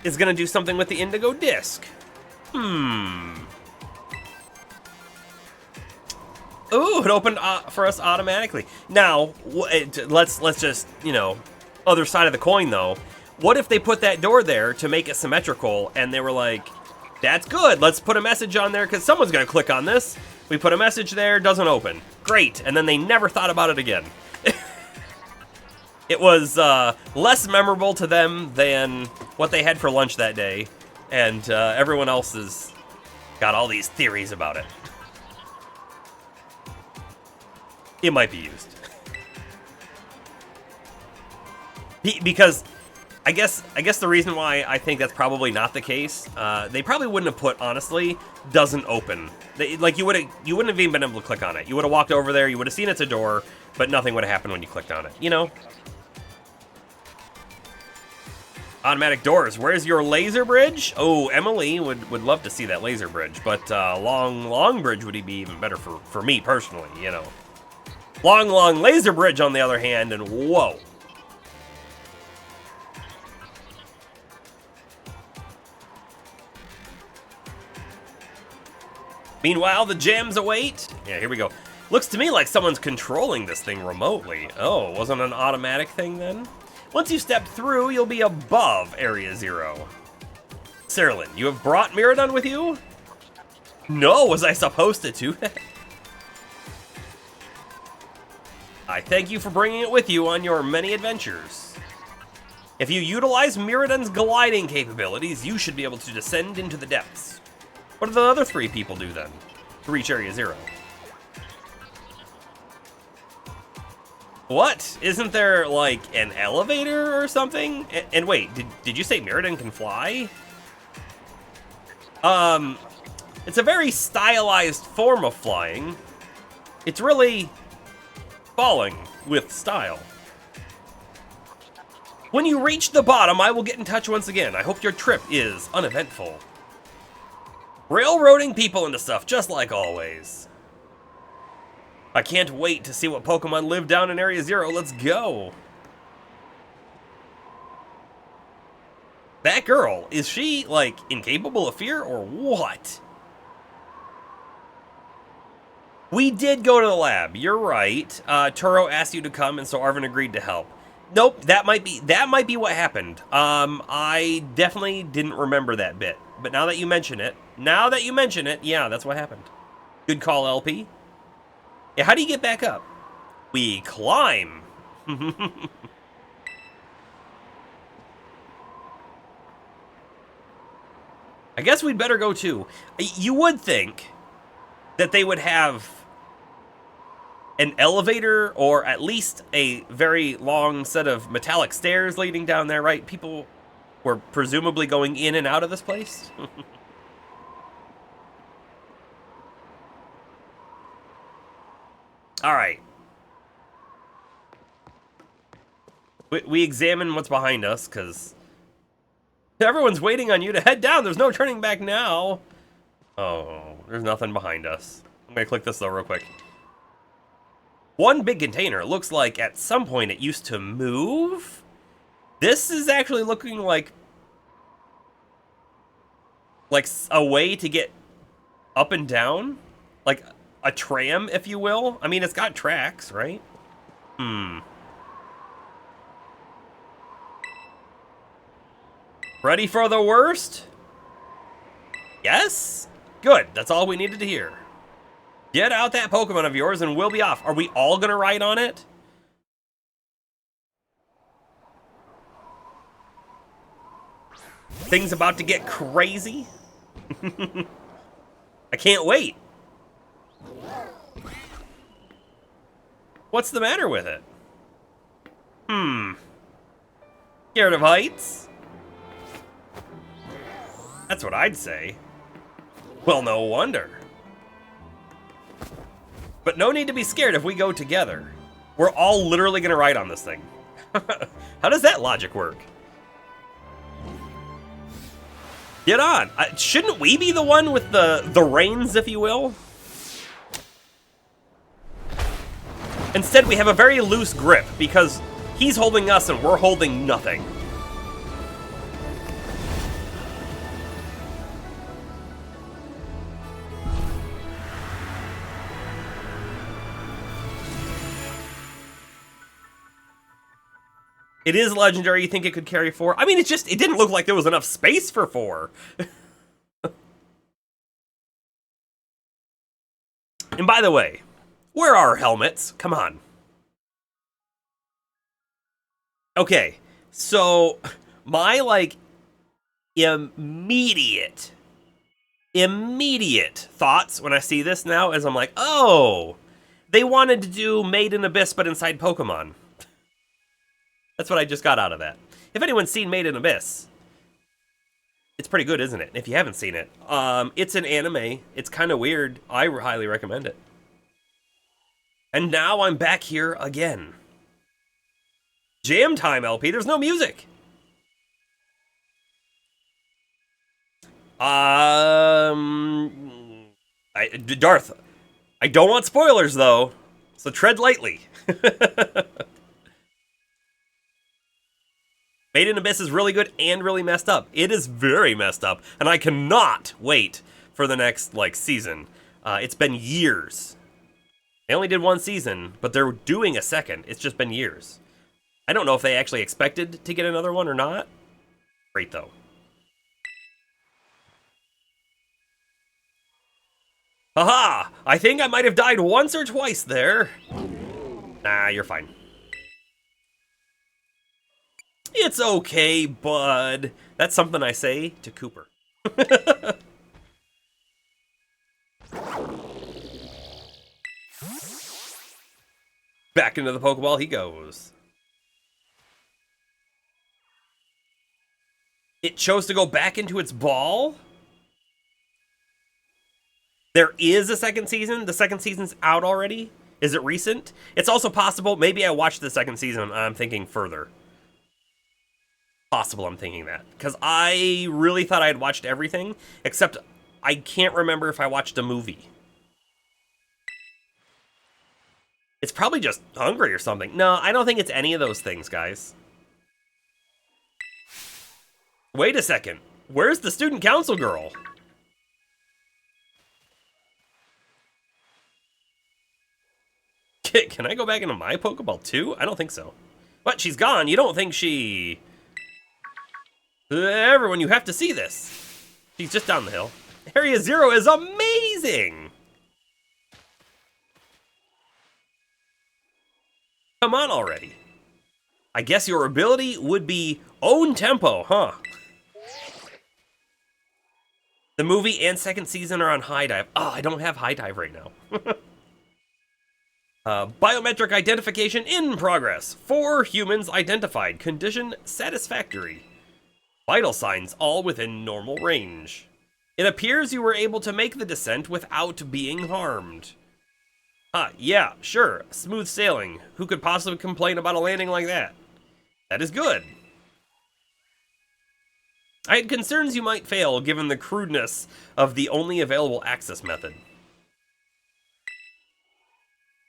is gonna do something with the indigo disc? Ooh, it opened for us automatically. Now, let's just, you know, other side of the coin though. What if they put that door there to make it symmetrical and they were like, that's good, let's put a message on there because someone's gonna click on this. We put a message there, doesn't open. Great, and then they never thought about it again. It was less memorable to them than what they had for lunch that day. And everyone else has got all these theories about it. It might be used. Because I guess the reason why I think that's probably not the case, they probably wouldn't have put, honestly, doesn't open. Like, you wouldn't have even been able to click on it. You would have walked over there, you would have seen it's a door, but nothing would have happened when you clicked on it, you know? Automatic doors. Where's your laser bridge? Oh, Emily would love to see that laser bridge, but long bridge would be even better for me personally, you know. Long laser bridge on the other hand, and whoa. Meanwhile, the gems await. Yeah, here we go. Looks to me like someone's controlling this thing remotely. Oh, wasn't an automatic thing then? Once you step through, you'll be above Area 0. Cerulean, you have brought Miraidon with you? No, was I supposed to do that? I thank you for bringing it with you on your many adventures. If you utilize Miraidon's gliding capabilities, you should be able to descend into the depths. What do the other 3 people do then to reach Area 0? What? Isn't there, like, an elevator or something? And wait, did you say Miraidon can fly? It's a very stylized form of flying. It's really falling with style. When you reach the bottom, I will get in touch once again. I hope your trip is uneventful. Railroading people into stuff, just like always. I can't wait to see what Pokemon live down in Area 0. Let's go. That girl, is she, like, incapable of fear or what? We did go to the lab. You're right. Turo asked you to come, and so Arvin agreed to help. Nope, that might be what happened. I definitely didn't remember that bit. But now that you mention it, yeah, that's what happened. Good call, LP. Yeah, how do you get back up? We climb. I guess we'd better go too. You would think that they would have an elevator or at least a very long set of metallic stairs leading down there, right? People were presumably going in and out of this place. All right. We examine what's behind us because everyone's waiting on you to head down. There's no turning back now. Oh, there's nothing behind us. I'm going to click this though real quick. One big container. It looks like at some point it used to move. This is actually looking like a way to get up and down. Like a tram, if you will. I mean, it's got tracks, right? Ready for the worst? Yes? Good. That's all we needed to hear. Get out that Pokemon of yours and we'll be off. Are we all gonna ride on it? Things about to get crazy? I can't wait. What's the matter with it? Scared of heights? That's what I'd say. Well, no wonder. But no need to be scared if we go together. We're all literally gonna ride on this thing. How does that logic work? Get on. Shouldn't we be the one with the reins, if you will? Instead, we have a very loose grip because he's holding us and we're holding nothing. It is legendary. You think it could carry 4? I mean, it didn't look like there was enough space for 4. And by the way, where are our helmets? Come on. Okay, so my, like, immediate thoughts when I see this now is I'm like, oh, they wanted to do Made in Abyss but inside Pokemon. That's what I just got out of that. If anyone's seen Made in Abyss, it's pretty good, isn't it? If you haven't seen it, it's an anime. It's kind of weird. I highly recommend it. And now I'm back here again. Jam time, LP. There's no music. Darth, I don't want spoilers though, so tread lightly. Made in Abyss is really good and really messed up. It is very messed up, and I cannot wait for the next, like, season. It's been years. They only did 1 season, but they're doing a second. It's just been years. I don't know if they actually expected to get another one or not. Great, though. Haha! I think I might have died once or twice there. Nah, you're fine. It's okay, bud. That's something I say to Cooper. Back into the Pokeball he goes. It chose to go back into its ball? There is a second season? The second season's out already? Is it recent? It's also possible, maybe I watched the second season and I'm thinking further. Possible I'm thinking that. Because I really thought I had watched everything, except I can't remember if I watched a movie. It's probably just hungry or something. No, I don't think it's any of those things, guys. Wait a second. Where's the student council girl? Can I go back into my Pokeball too? I don't think so. What? She's gone? You don't think she... Everyone, you have to see this. She's just down the hill. Area 0 is amazing! Come on already. I guess your ability would be own tempo, huh? The movie and second season are on high dive. Oh, I don't have high dive right now. Biometric identification in progress. 4 humans identified. Condition satisfactory. Vital signs all within normal range. It appears you were able to make the descent without being harmed. Yeah, sure. Smooth sailing. Who could possibly complain about a landing like that? That is good. I had concerns you might fail given the crudeness of the only available access method.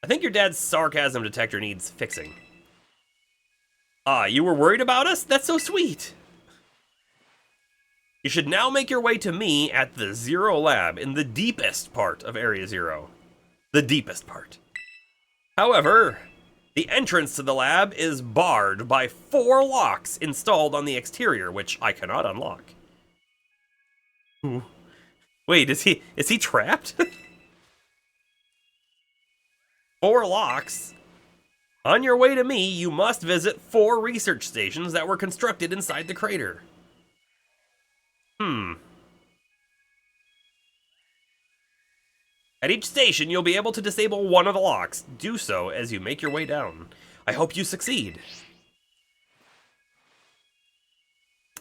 I think your dad's sarcasm detector needs fixing. You were worried about us? That's so sweet. You should now make your way to me at the Zero Lab in the deepest part of Area 0. The deepest part. However, the entrance to the lab is barred by 4 locks installed on the exterior, which I cannot unlock. Ooh. Wait, is he trapped? 4 locks? On your way to me, you must visit 4 research stations that were constructed inside the crater. At each station, you'll be able to disable one of the locks. Do so as you make your way down. I hope you succeed.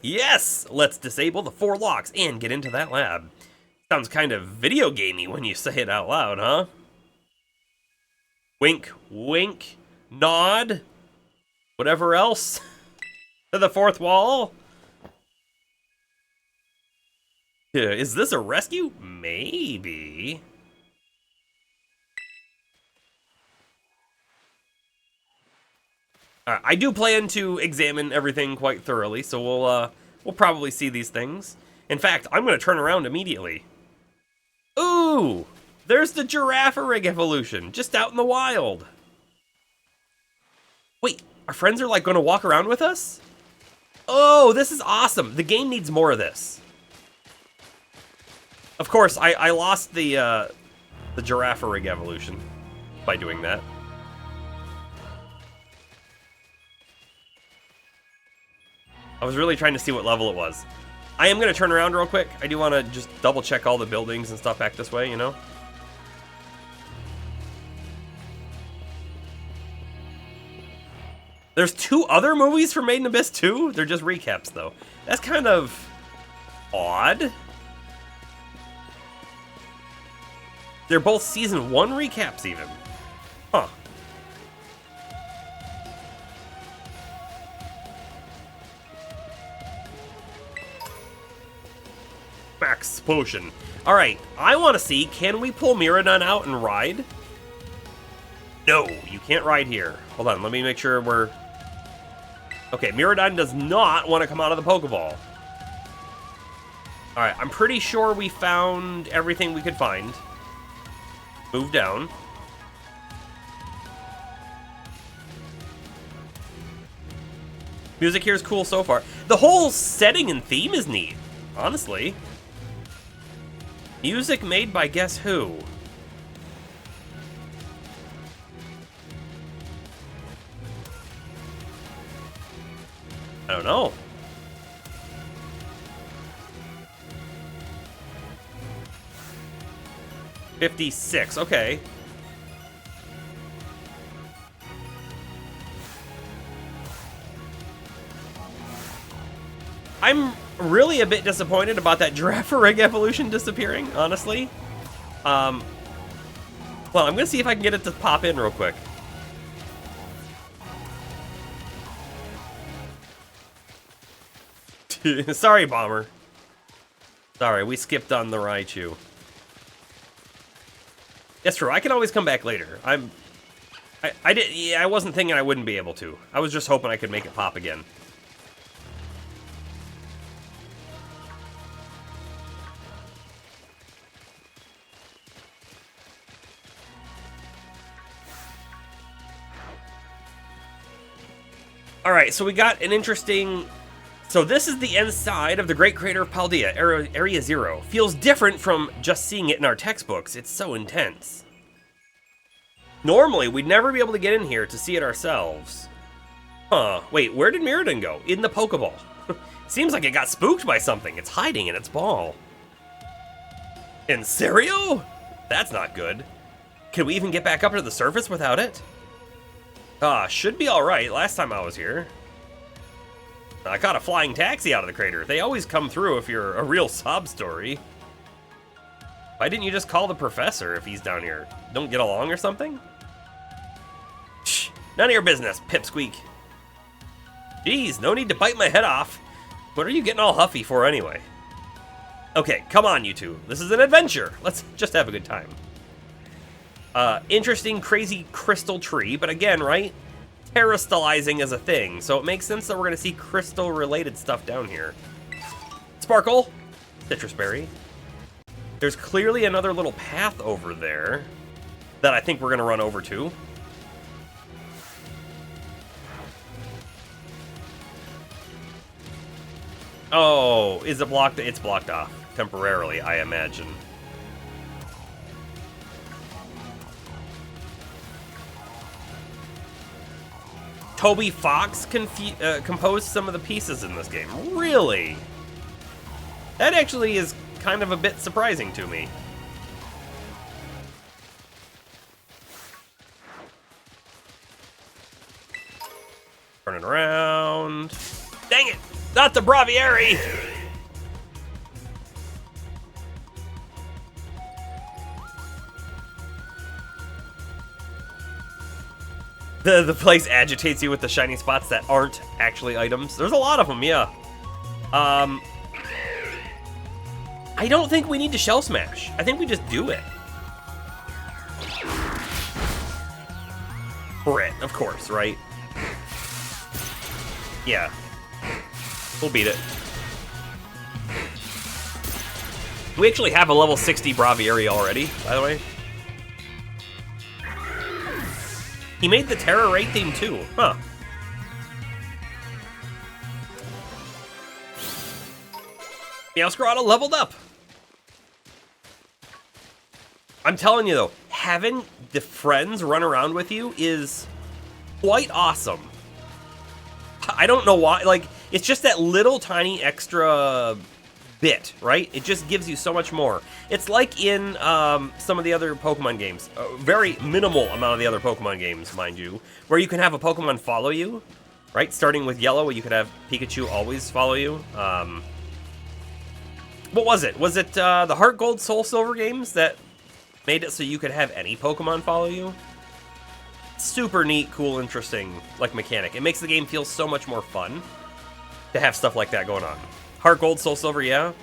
Yes! Let's disable the 4 locks and get into that lab. Sounds kind of video gamey when you say it out loud, huh? Wink, wink, nod, whatever else. To the 4th wall. Is this a rescue? Maybe. I do plan to examine everything quite thoroughly, so we'll probably see these things. In fact, I'm going to turn around immediately. Ooh! There's the Girafarig evolution, just out in the wild. Wait, our friends are like going to walk around with us? Oh, this is awesome. The game needs more of this. Of course, I lost the Girafarig evolution by doing that. I was really trying to see what level it was. I am going to turn around real quick. I do want to just double check all the buildings and stuff back this way, you know? There's 2 other movies for Made in Abyss 2? They're just recaps, though. That's kind of odd. They're both Season 1 recaps, even. Huh. Max Potion. Alright, I want to see, can we pull Miraidon out and ride? No, you can't ride here. Hold on, let me make sure we're... Okay, Miraidon does not want to come out of the Pokeball. Alright, I'm pretty sure we found everything we could find. Move down. Music here is cool so far. The whole setting and theme is neat, honestly. Music made by guess who? I don't know. $56, okay. I'm really a bit disappointed about that giraffe rig evolution disappearing, honestly. Well, I'm gonna see if I can get it to pop in real quick. Sorry, Bomber. Sorry, we skipped on the Raichu. That's true. I can always come back later. I wasn't thinking I wouldn't be able to. I was just hoping I could make it pop again. All right, so we got an interesting. So this is the inside of the Great Crater of Paldea, Area 0. Feels different from just seeing it in our textbooks. It's so intense. Normally, we'd never be able to get in here to see it ourselves. Huh, wait, where did Mirrodin go? In the Pokeball. Seems like it got spooked by something. It's hiding in its ball. In serio? That's not good. Can we even get back up to the surface without it? Should be alright. Last time I was here, I caught a flying taxi out of the crater. They always come through if you're a real sob story. Why didn't you just call the professor if he's down here? Don't get along or something? Shh, none of your business, pipsqueak. Jeez, no need to bite my head off. What are you getting all huffy for anyway? Okay, come on, you two. This is an adventure. Let's just have a good time. Interesting, crazy crystal tree, but again, right? Terastallizing is a thing, so it makes sense that we're going to see crystal-related stuff down here. Sparkle! Citrus berry. There's clearly another little path over there that I think we're going to run over to. Oh, is it blocked? It's blocked off temporarily, I imagine. Toby Fox composed some of the pieces in this game. Really? That actually is kind of a bit surprising to me. Turning around. Dang it! Not the Braviary! The place agitates you with the shiny spots that aren't actually items. There's a lot of them, yeah. I don't think we need to Shell Smash. I think we just do it. Crit, of course, right? Yeah. We'll beat it. We actually have a level 60 Braviary already, by the way. He made the Terra Raid theme too, huh? Meowscarada leveled up. I'm telling you though, having the friends run around with you is quite awesome. I don't know why, like, it's just that little tiny extra bit, right? It just gives you so much more. It's like in some of the other Pokemon games, a very minimal amount of the other Pokemon games, mind you, where you can have a Pokemon follow you, right? Starting with Yellow, where you could have Pikachu always follow you. What was it? Was it the Heart Gold Soul Silver games that made it so you could have any Pokemon follow you? Super neat, cool, interesting, like, mechanic. It makes the game feel so much more fun to have stuff like that going on. Heart Gold, Soul Silver, yeah.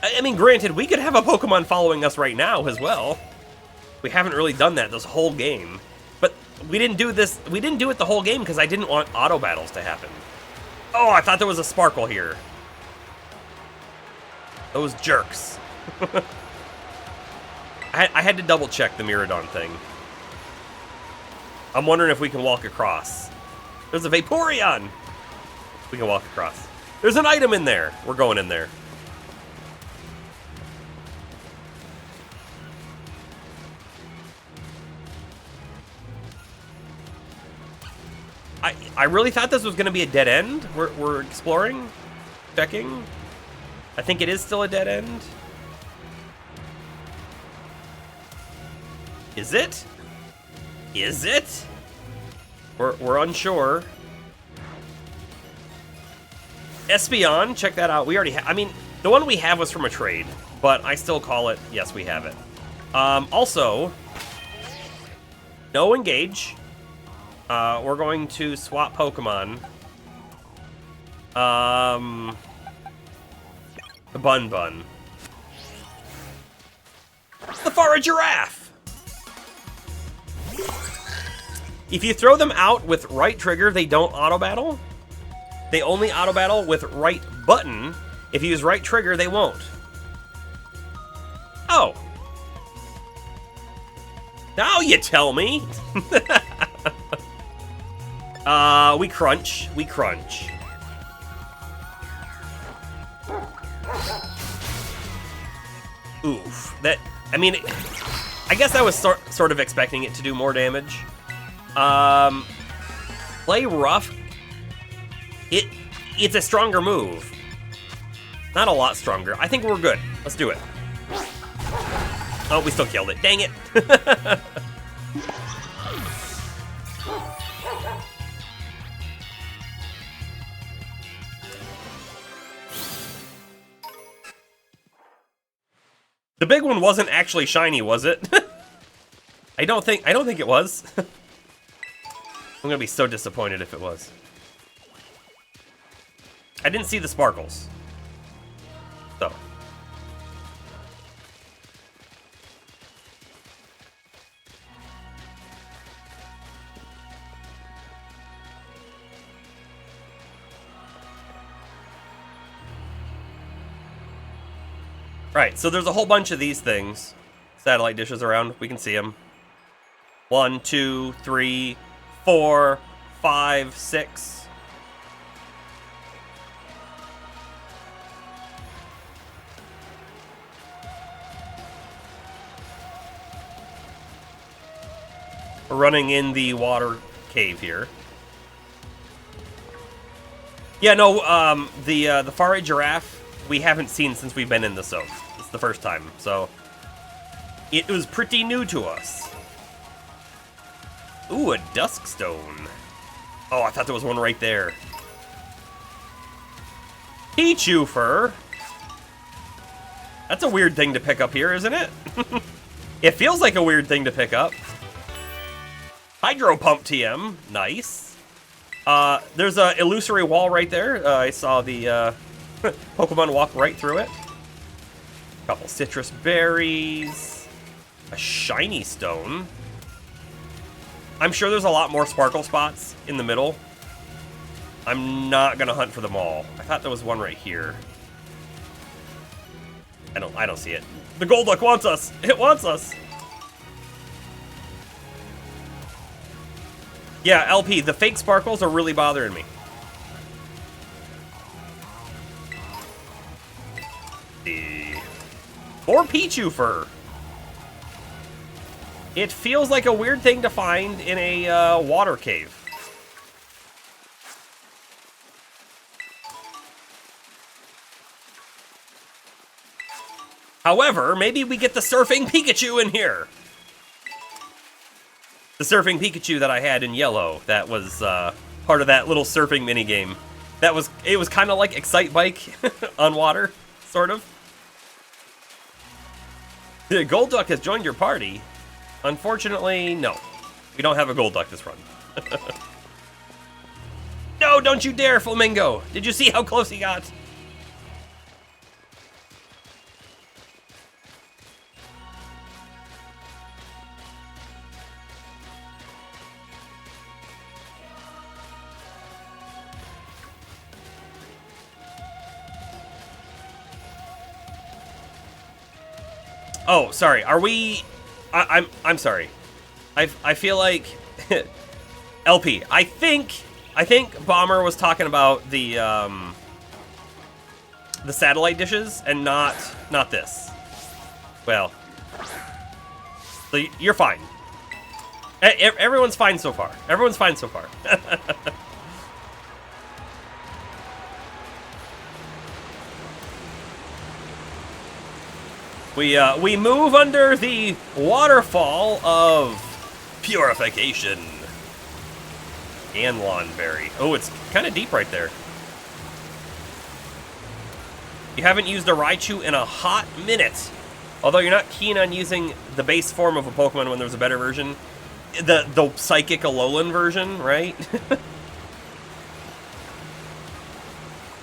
I mean, granted, we could have a Pokemon following us right now as well. We haven't really done that this whole game. But we didn't do this, we didn't do it the whole game because I didn't want auto battles to happen. Oh, I thought there was a Sparkle here. Those jerks. I had to double check the Mirrodon thing. I'm wondering if we can walk across. There's a Vaporeon! We can walk across. There's an item in there. We're going in there. I really thought this was going to be a dead end. We're exploring, checking. I think it is still a dead end. Is it? Is it? We're unsure. Espion, check that out. We already have. I mean, the one we have was from a trade, but I still call it. Yes, we have it. Also, no engage. We're going to swap Pokemon. The Bun. The Fara Giraffe! If you throw them out with right trigger, they don't auto-battle. They only auto-battle with right button. If you use right trigger, they won't. Oh. Now you tell me. We crunch. We crunch. Oof. That, I mean, I guess I was sort of expecting it to do more damage. Play rough. It's a stronger move. Not a lot stronger. I think we're good. Let's do it. Oh, we still killed it. Dang it. The big one wasn't actually shiny, was it? I don't think it was. I'm gonna be so disappointed if it was. I didn't see the sparkles. So. Right, so there's a whole bunch of these things. Satellite dishes around. We can see them. 1, 2, 3, 4, 5, 6. We're running in the water cave here. Yeah, no, the Fara Giraffe we haven't seen since we've been in the zone. It's the first time, so it was pretty new to us. Ooh, a dusk stone. Oh, I thought there was one right there. Pichu fur. That's a weird thing to pick up here, isn't it? It feels like a weird thing to pick up. Hydro Pump TM, nice. There's a illusory wall right there. I saw the Pokemon walk right through it. Couple citrus berries. A shiny stone. I'm sure there's a lot more sparkle spots in the middle. I'm not gonna hunt for them all. I thought there was one right here. I don't see it. The Golduck wants us! It wants us! Yeah, LP, the fake sparkles are really bothering me. Or Pichu fur. It feels like a weird thing to find in a water cave. However, maybe we get the surfing Pikachu in here. The surfing Pikachu that I had in yellow, that was part of that little surfing minigame. It was kind of like Excite Bike on water, sort of. The Golduck has joined your party. Unfortunately, no. We don't have a Golduck this run. No, don't you dare, Flamingo! Did you see how close he got? Oh, sorry. Are we? I'm sorry. I feel like LP. I think Bomber was talking about the satellite dishes and not this. Well, so you're fine. Everyone's fine so far. Everyone's fine so far. We move under the waterfall of purification. Anlon berry. Oh, it's kind of deep right there. You haven't used a Raichu in a hot minute. Although you're not keen on using the base form of a Pokemon when there's a better version. The Psychic Alolan version, right?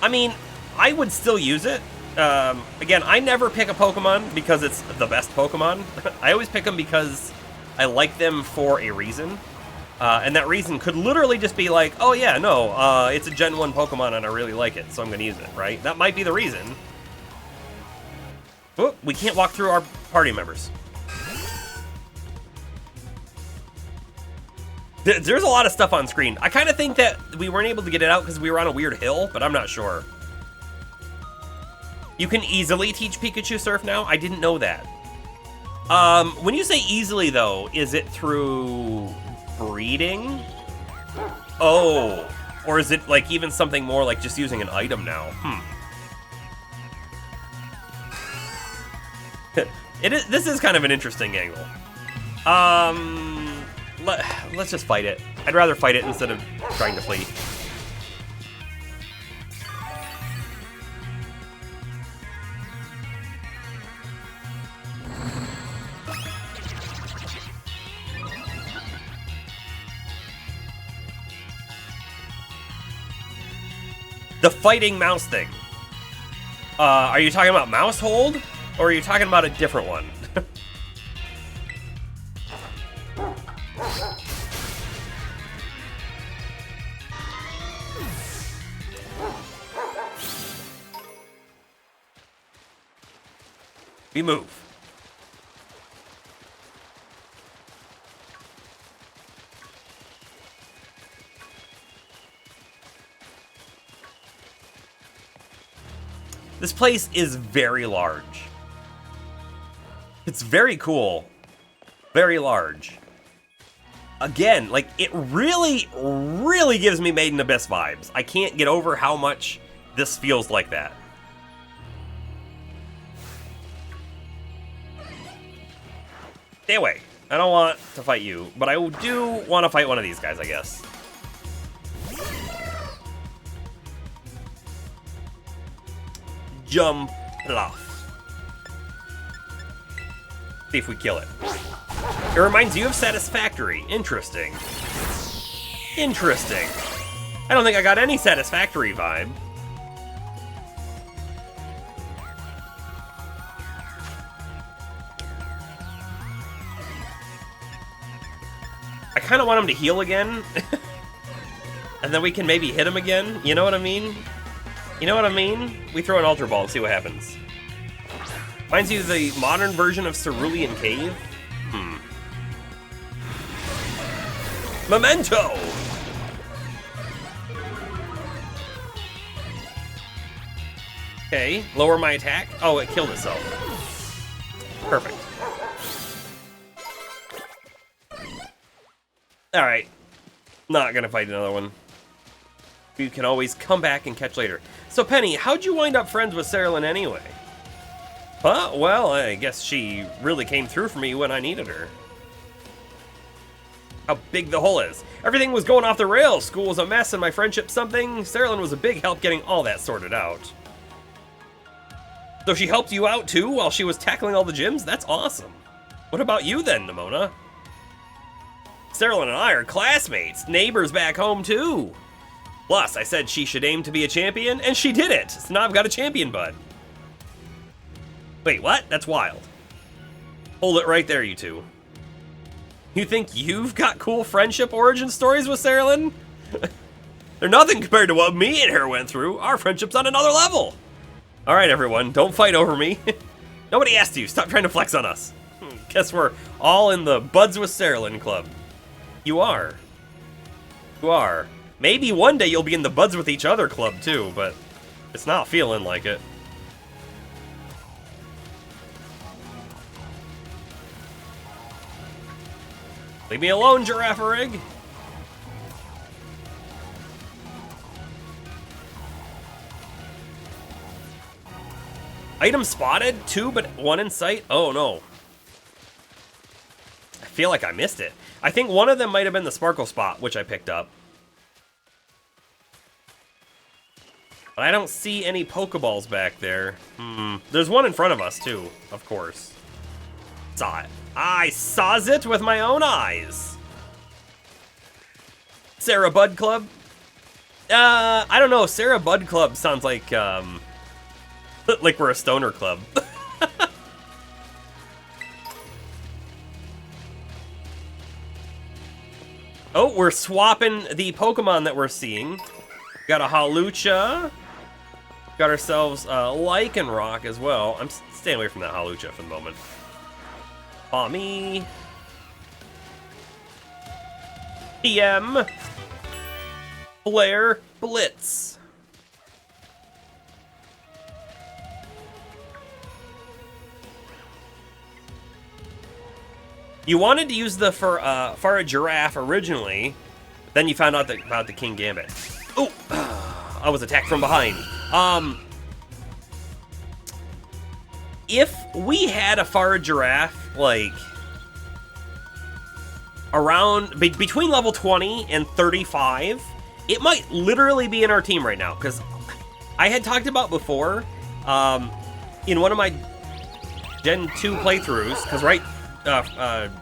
I mean, I would still use it. Again, I never pick a Pokemon because it's the best Pokemon. I always pick them because I like them for a reason. And that reason could literally just be like, oh yeah, no, it's a Gen 1 Pokemon and I really like it, so I'm going to use it, right? That might be the reason. Oh, we can't walk through our party members. There's a lot of stuff on screen. I kind of think that we weren't able to get it out because we were on a weird hill, but I'm not sure. You can easily teach Pikachu Surf now? I didn't know that. When you say easily, though, is it through breeding? Oh, or is it like even something more like just using an item now? This is kind of an interesting angle. Let's just fight it. I'd rather fight it instead of trying to flee. The fighting mouse thing. Are you talking about mouse hold? Or are you talking about a different one? We move. This place is very large. It's very cool. Very large. Again, like, it really, really gives me Maiden Abyss vibes. I can't get over how much this feels like that. Stay away. I don't want to fight you, but I do want to fight one of these guys, I guess. Jump off. See if we kill it. It reminds you of Satisfactory. Interesting. Interesting. I don't think I got any Satisfactory vibe. I kind of want him to heal again. And then we can maybe hit him again. You know what I mean? You know what I mean? We throw an Ultra Ball and see what happens. Reminds you of the modern version of Cerulean Cave? Memento! Okay, lower my attack. Oh, it killed itself. Perfect. Alright. Not gonna fight another one. You can always come back and catch later. So, Penny, how'd you wind up friends with Sarah Lynn anyway? Huh? Well, I guess she really came through for me when I needed her. How big the hole is. Everything was going off the rails. School was a mess and my friendship something. Sarah Lynn was a big help getting all that sorted out. So she helped you out too while she was tackling all the gyms? That's awesome. What about you then, Nemona? Sarah Lynn and I are classmates, neighbors back home too. Plus, I said she should aim to be a champion, and she did it. So now I've got a champion bud. Wait, what? That's wild. Hold it right there, you two. You think you've got cool friendship origin stories with Sarah Lynn? They're nothing compared to what me and her went through. Our friendship's on another level. All right, everyone, don't fight over me. Nobody asked you. Stop trying to flex on us. Guess we're all in the Buds with Sarah Lynn club. You are. You are. Maybe one day you'll be in the Buds with each other club too, but it's not feeling like it. Leave me alone, Giraffe Rig. Item spotted, 2 but 1 in sight. Oh no. I feel like I missed it. I think one of them might have been the sparkle spot, which I picked up. But I don't see any Pokeballs back there. There's one in front of us, too, of course. Saw it. I saw it with my own eyes. Sarah Bud Club? I don't know. Sarah Bud Club sounds like we're a stoner club. Oh, we're swapping the Pokemon that we're seeing. Got a Hawlucha. Got ourselves a Lycanroc as well. I'm staying away from that Hawlucha for the moment. Aw, me. PM. Flare. Blitz. You wanted to use the for a Giraffe originally, then you found out about the King Gambit. Oh, I was attacked from behind. If we had a Fara Giraffe, like, around, between level 20 and 35, it might literally be in our team right now, because I had talked about before, in one of my Gen 2 playthroughs, because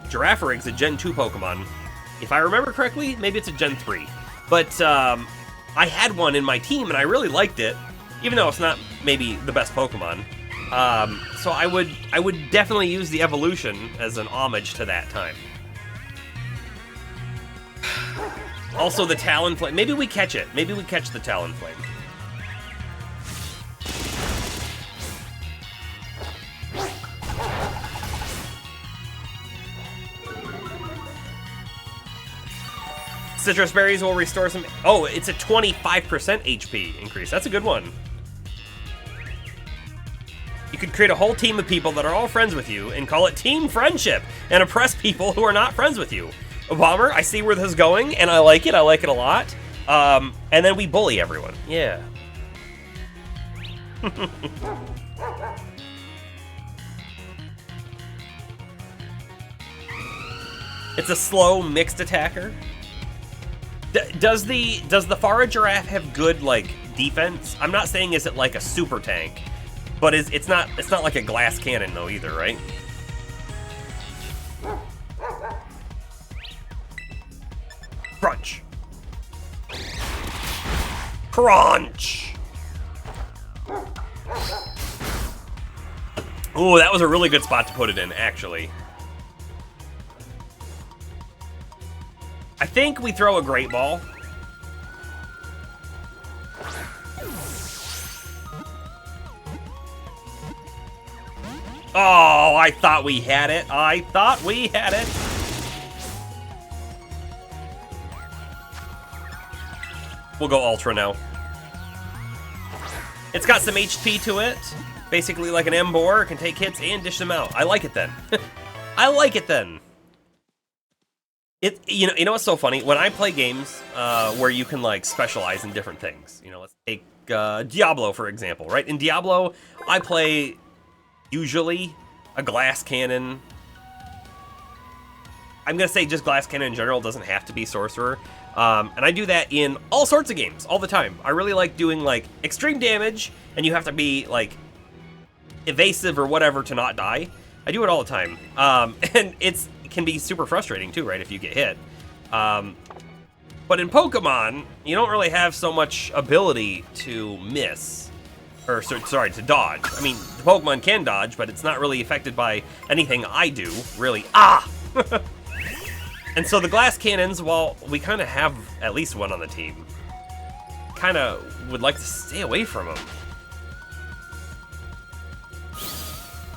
Giraffe Rig's a Gen 2 Pokemon. If I remember correctly, maybe it's a Gen 3. But, I had one in my team, and I really liked it, even though it's not maybe the best Pokemon. So I would definitely use the evolution as an homage to that time. Also, the Talonflame. Maybe we catch it. Maybe we catch the Talonflame. Citrus berries will restore some... Oh, it's a 25% HP increase. That's a good one. You could create a whole team of people that are all friends with you and call it Team Friendship and oppress people who are not friends with you. Bomber, I see where this is going, and I like it. I like it a lot. And then we bully everyone. Yeah. It's a slow mixed attacker. Does the Fara Giraffe have good, like, defense? I'm not saying is it like a super tank, but it's not like a glass cannon though either, right? Crunch. Crunch. Ooh, that was a really good spot to put it in, actually. I think we throw a Great Ball. Oh, I thought we had it. I thought we had it. We'll go Ultra now. It's got some HP to it. Basically like an Emboar. It can take hits and dish them out. I like it then. I like it then. You know what's so funny? When I play games where you can like specialize in different things, you know, let's take Diablo for example, right? In Diablo, I play usually a glass cannon. I'm gonna say just glass cannon in general, doesn't have to be sorcerer, and I do that in all sorts of games all the time. I really like doing like extreme damage, and you have to be like evasive or whatever to not die. I do it all the time, and it can be super frustrating too, right, if you get hit. But in Pokemon, you don't really have so much ability to miss, or sorry, to dodge. I mean, the Pokemon can dodge, but it's not really affected by anything I do, really. Ah! And so the glass cannons, while we kind of have at least one on the team, kind of would like to stay away from them.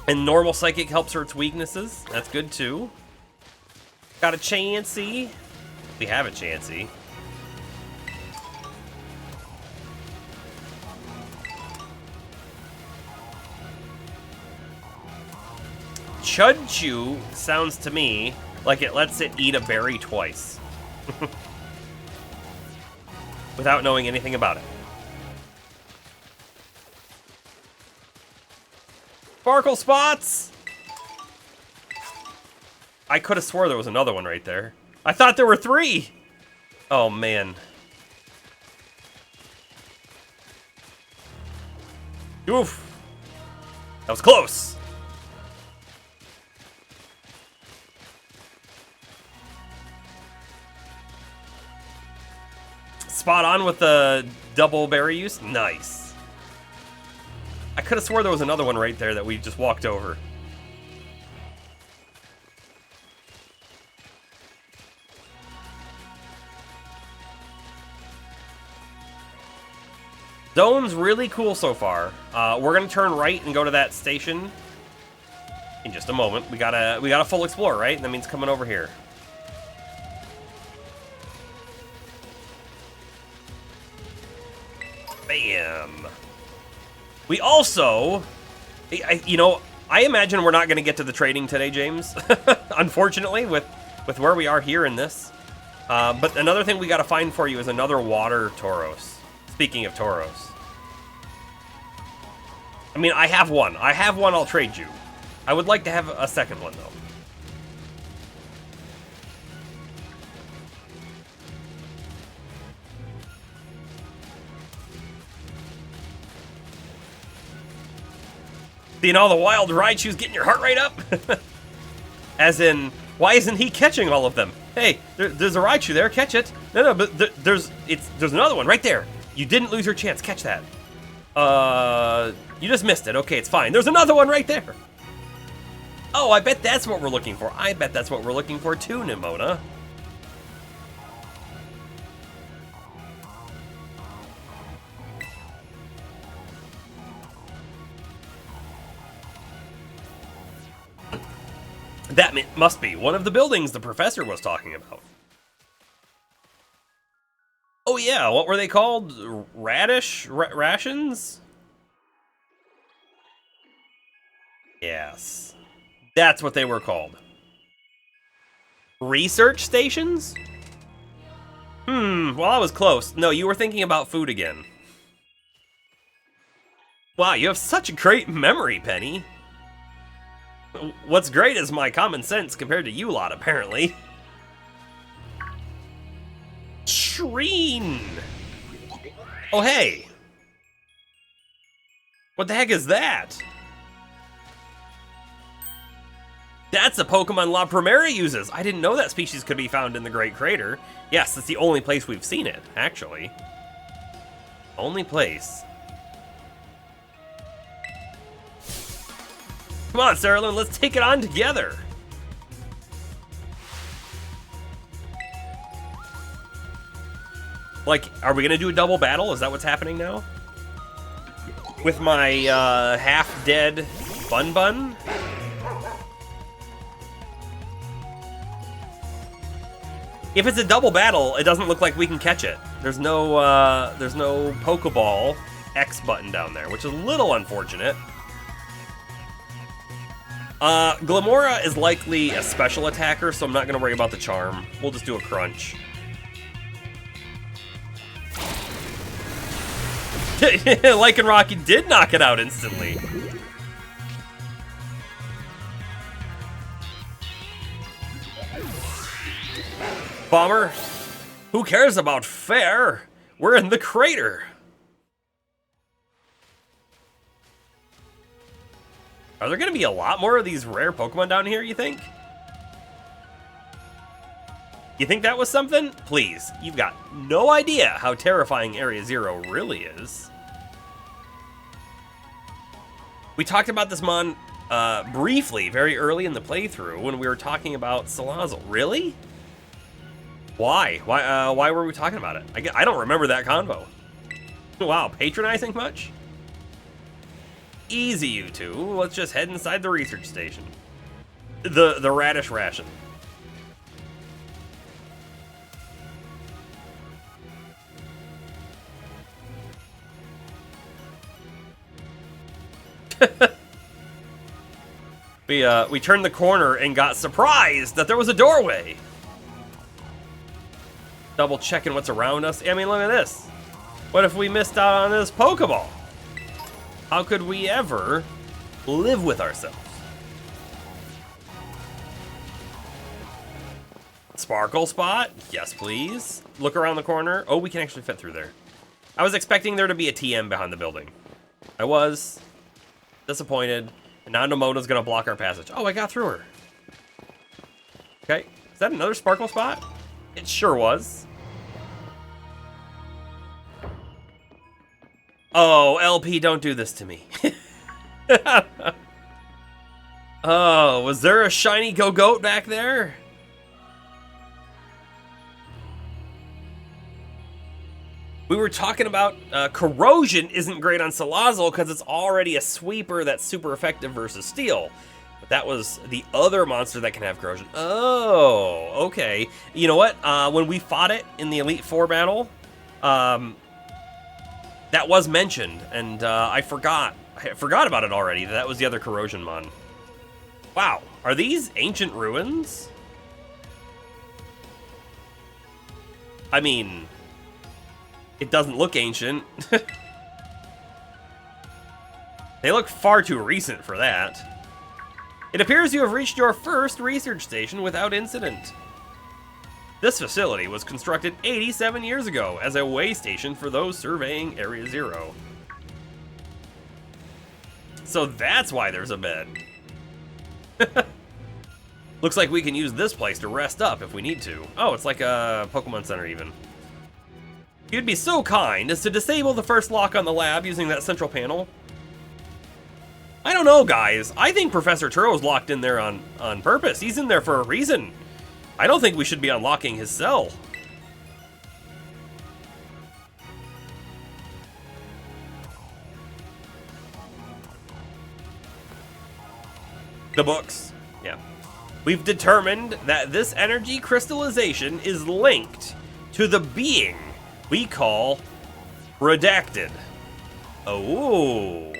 And normal Psychic helps her its weaknesses. That's good too. Got a Chansey. We have a Chansey. Chudchu sounds to me Like, it lets it eat a berry twice. Without knowing anything about it. Sparkle spots! I could have swore there was another one right there. I thought there were 3! Oh, man. Oof. That was close. Spot on with the double berry use. Nice. I could have swore there was another one right there that we just walked over. Zone's really cool so far. We're gonna turn right and go to that station in just a moment. We got a full explore, right? That means coming over here. Bam. We also, I imagine we're not gonna get to the trading today, James. Unfortunately, with where we are here in this. But another thing we got to find for you is another water Tauros. Speaking of Tauros. I mean, I have one. I'll trade you. I would like to have a second one, though. Seeing all the wild Raichu's getting your heart rate up? As in, why isn't he catching all of them? Hey, there's a Raichu there, catch it. No, but there's another one right there. You didn't lose your chance, catch that. You just missed it. Okay, it's fine. There's another one right there. Oh, I bet that's what we're looking for. I bet that's what we're looking for too, Nemona. That must be one of the buildings the professor was talking about. Oh yeah, what were they called? Rations? Yes. That's what they were called. Research stations? Well, I was close. No, you were thinking about food again. Wow, you have such a great memory, Penny. What's great is my common sense compared to you lot, apparently. Shreen! Oh, hey! What the heck is that? That's a Pokemon La Primera uses! I didn't know that species could be found in the Great Crater. Yes, that's the only place we've seen it, actually. Only place. Come on, Sarah, let's take it on together. Like, are we gonna do a double battle? Is that what's happening now? With my half-dead Bun? If it's a double battle, it doesn't look like we can catch it. There's no Pokeball X button down there, which is a little unfortunate. Glamora is likely a special attacker, so I'm not gonna worry about the charm. We'll just do a crunch. Lycanroc did knock it out instantly. Bomber, who cares about fair? We're in the crater. Are there going to be a lot more of these rare Pokemon down here, you think? You think that was something? Please, you've got no idea how terrifying Area Zero really is. We talked about this mon briefly, very early in the playthrough, when we were talking about Salazzle. Really? Why? Why were we talking about it? I don't remember that convo. Wow, patronizing much? Easy, you two. Let's just head inside the research station. The radish ration. We turned the corner and got surprised that there was a doorway. Double checking what's around us. I mean, look at this. What if we missed out on this Pokeball? How could we ever live with ourselves? Sparkle spot? Yes, please. Look around the corner. Oh, we can actually fit through there. I was expecting there to be a TM behind the building. I was disappointed. And now Nemona's gonna block our passage. Oh, I got through her. Okay. Is that another sparkle spot? It sure was. Oh, LP, don't do this to me. Oh, was there a shiny Go-Goat back there? We were talking about corrosion isn't great on Salazzle because it's already a sweeper that's super effective versus steel. But that was the other monster that can have corrosion. Oh, okay. You know what? When we fought it in the Elite Four battle, that was mentioned, and I forgot about it already. That was the other corrosion mon. Wow, are these ancient ruins? I mean, it doesn't look ancient. They look far too recent for that. It appears you have reached your first research station without incident. This facility was constructed 87 years ago as a way station for those surveying Area Zero. So that's why there's a bed. Looks like we can use this place to rest up if we need to. Oh, it's like a Pokemon Center even. You'd be so kind as to disable the first lock on the lab using that central panel. I don't know, guys. I think Professor Turo's locked in there on purpose. He's in there for a reason. I don't think we should be unlocking his cell. The books. Yeah. We've determined that this energy crystallization is linked to the being we call Redacted. Oh.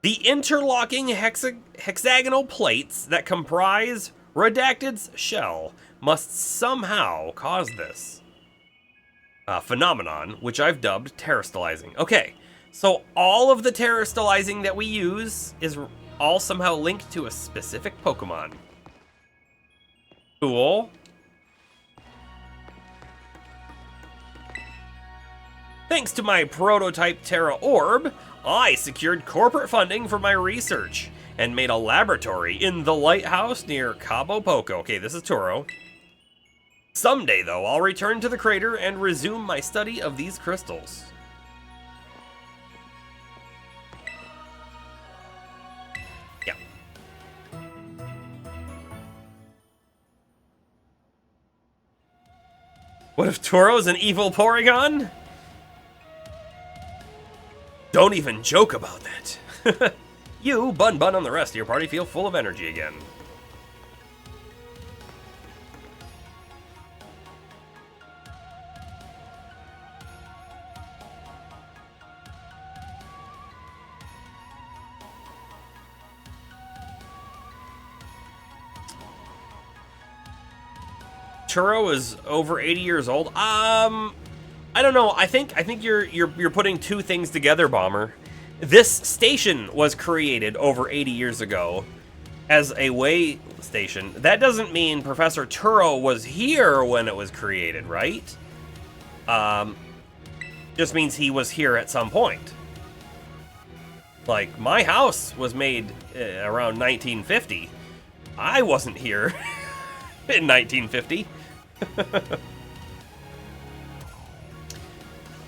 The interlocking hexagonal plates that comprise Redacted's shell must somehow cause this phenomenon, which I've dubbed terrestrializing. Okay, so all of the terrestrializing that we use is all somehow linked to a specific Pokemon. Cool. Thanks to my prototype Terra Orb, I secured corporate funding for my research and made a laboratory in the lighthouse near Cabo Poco. Okay, this is Turo. Someday, though, I'll return to the crater and resume my study of these crystals. Yeah. What if Turo's an evil Porygon? Don't even joke about that. You, Bun, and the rest of your party feel full of energy again. Turo is over 80 years old. I don't know. I think you're putting two things together, Bomber. This station was created over 80 years ago as a way station. That doesn't mean Professor Turo was here when it was created, right? Just means he was here at some point. Like, my house was made around 1950. I wasn't here in 1950.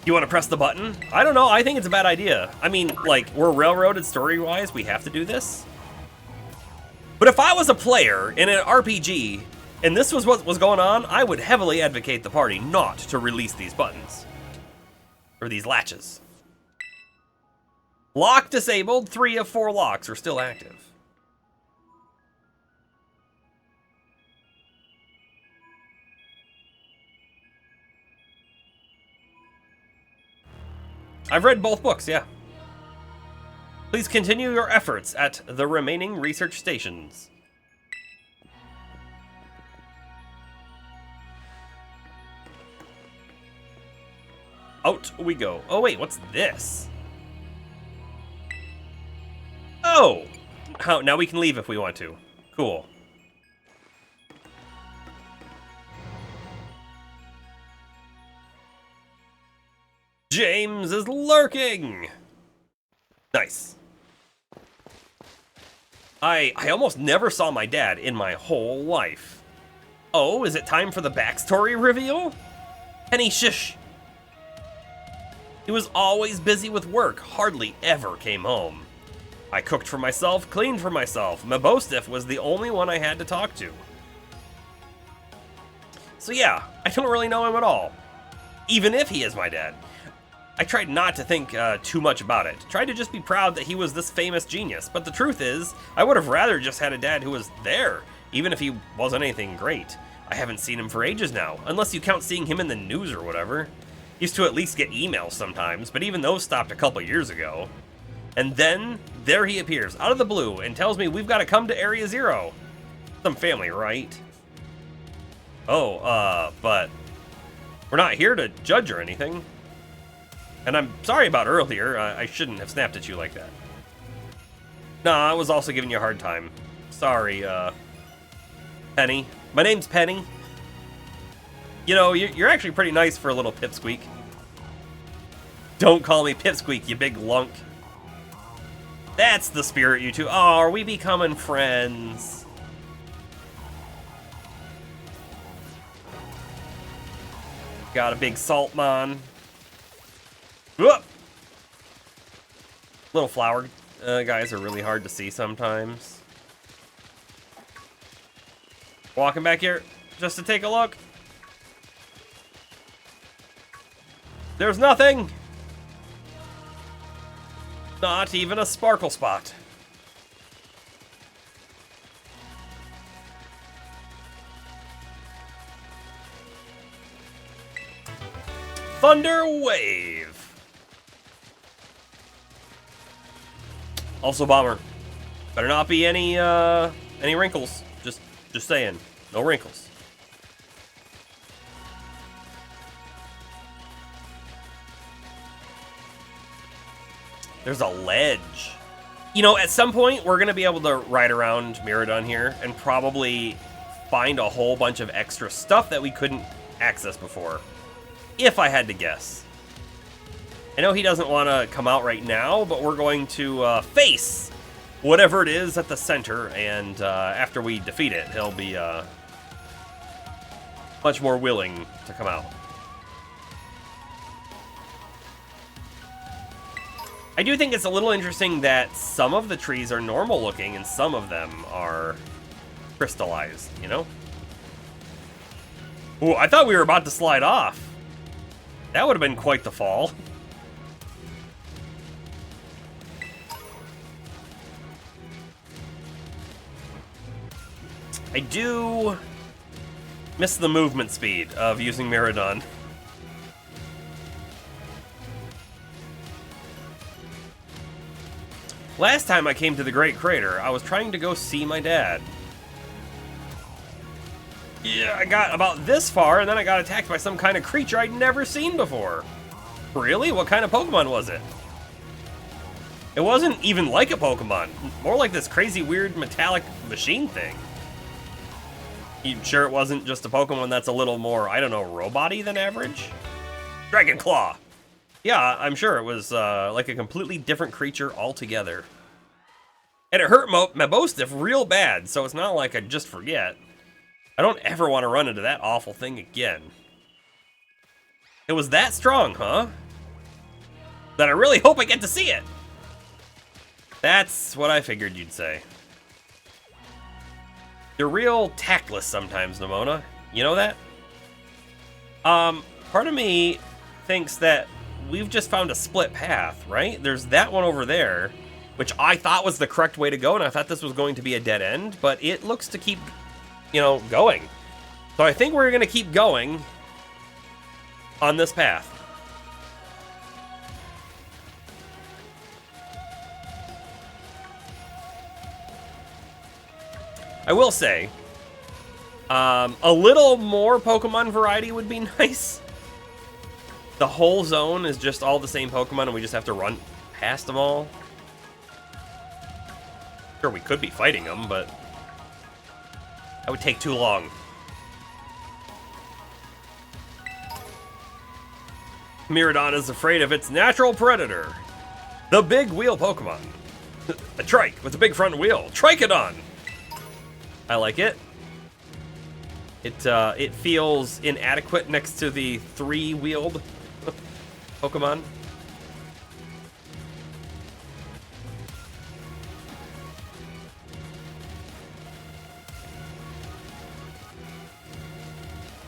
You want to press the button? I don't know. I think it's a bad idea. I mean, like, we're railroaded story-wise. We have to do this. But if I was a player in an RPG, and this was what was going on, I would heavily advocate the party not to release these buttons. Or these latches. Lock disabled. 3 of 4 locks are still active. I've read both books, yeah. Please continue your efforts at the remaining research stations. Out we go. Oh wait, what's this? Oh! How, now we can leave if we want to. Cool. James is lurking! Nice. I almost never saw my dad in my whole life. Oh, is it time for the backstory reveal? Penny, shush! He was always busy with work, hardly ever came home. I cooked for myself, cleaned for myself. Mabostif was the only one I had to talk to. So yeah, I don't really know him at all. Even if he is my dad. I tried not to think too much about it. Tried to just be proud that he was this famous genius. But the truth is, I would have rather just had a dad who was there, even if he wasn't anything great. I haven't seen him for ages now, unless you count seeing him in the news or whatever. Used to at least get emails sometimes, but even those stopped a couple years ago. And then, there he appears, out of the blue, and tells me we've got to come to Area Zero. Some family, right? Oh, but we're not here to judge or anything. And I'm sorry about earlier, I shouldn't have snapped at you like that. Nah, I was also giving you a hard time. Sorry, Penny. My name's Penny. You know, you're actually pretty nice for a little pipsqueak. Don't call me pipsqueak, you big lunk. That's the spirit, you two. Oh, are we becoming friends? Got a big salt mon. Whoop! Little flower guys are really hard to see sometimes. Walking back here just to take a look. There's nothing! Not even a sparkle spot. Thunder Wave. Also bomber. Better not be any wrinkles. Just saying. No wrinkles. There's a ledge. You know, at some point, we're going to be able to ride around Miradon here and probably find a whole bunch of extra stuff that we couldn't access before. If I had to guess. I know he doesn't want to come out right now, but we're going to face whatever it is at the center, and after we defeat it, he'll be much more willing to come out. I do think it's a little interesting that some of the trees are normal looking and some of them are crystallized, you know? Ooh, I thought we were about to slide off. That would have been quite the fall. I do miss the movement speed of using Miradon. Last time I came to the Great Crater, I was trying to go see my dad. Yeah, I got about this far, and then I got attacked by some kind of creature I'd never seen before. Really? What kind of Pokemon was it? It wasn't even like a Pokemon. More like this crazy, weird, metallic machine thing. You sure it wasn't just a Pokemon that's a little more, I don't know, robot-y than average? Dragon Claw! Yeah, I'm sure it was like a completely different creature altogether. And it hurt Mabostif real bad, so it's not like I'd just forget. I don't ever want to run into that awful thing again. It was that strong, huh? That I really hope I get to see it! That's what I figured you'd say. You're real tactless sometimes, Nemona. You know that? Part of me thinks that we've just found a split path, right? There's that one over there, which I thought was the correct way to go, and I thought this was going to be a dead end, but it looks to keep, you know, going. So I think we're going to keep going on this path. I will say, a little more Pokemon variety would be nice. The whole zone is just all the same Pokemon and we just have to run past them all. Sure, we could be fighting them, but that would take too long. Miraidon is afraid of its natural predator, the big wheel Pokemon. A trike with a big front wheel. Trichodon! I like it. It feels inadequate next to the three-wheeled Pokemon.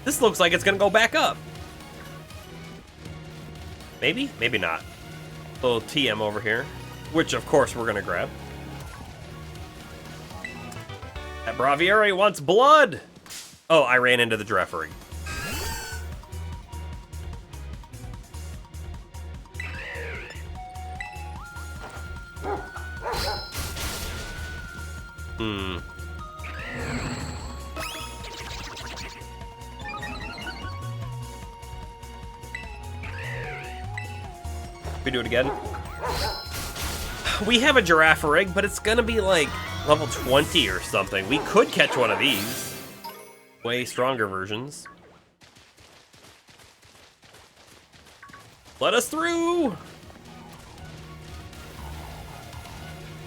This looks like it's gonna go back up. Maybe? Maybe not. Little TM over here, which of course we're gonna grab. That Braviary wants blood! Oh, I ran into the Giraffari. We do it again. We have a Giraffari, but it's gonna be like level 20 or something. We could catch one of these. Way stronger versions. Let us through!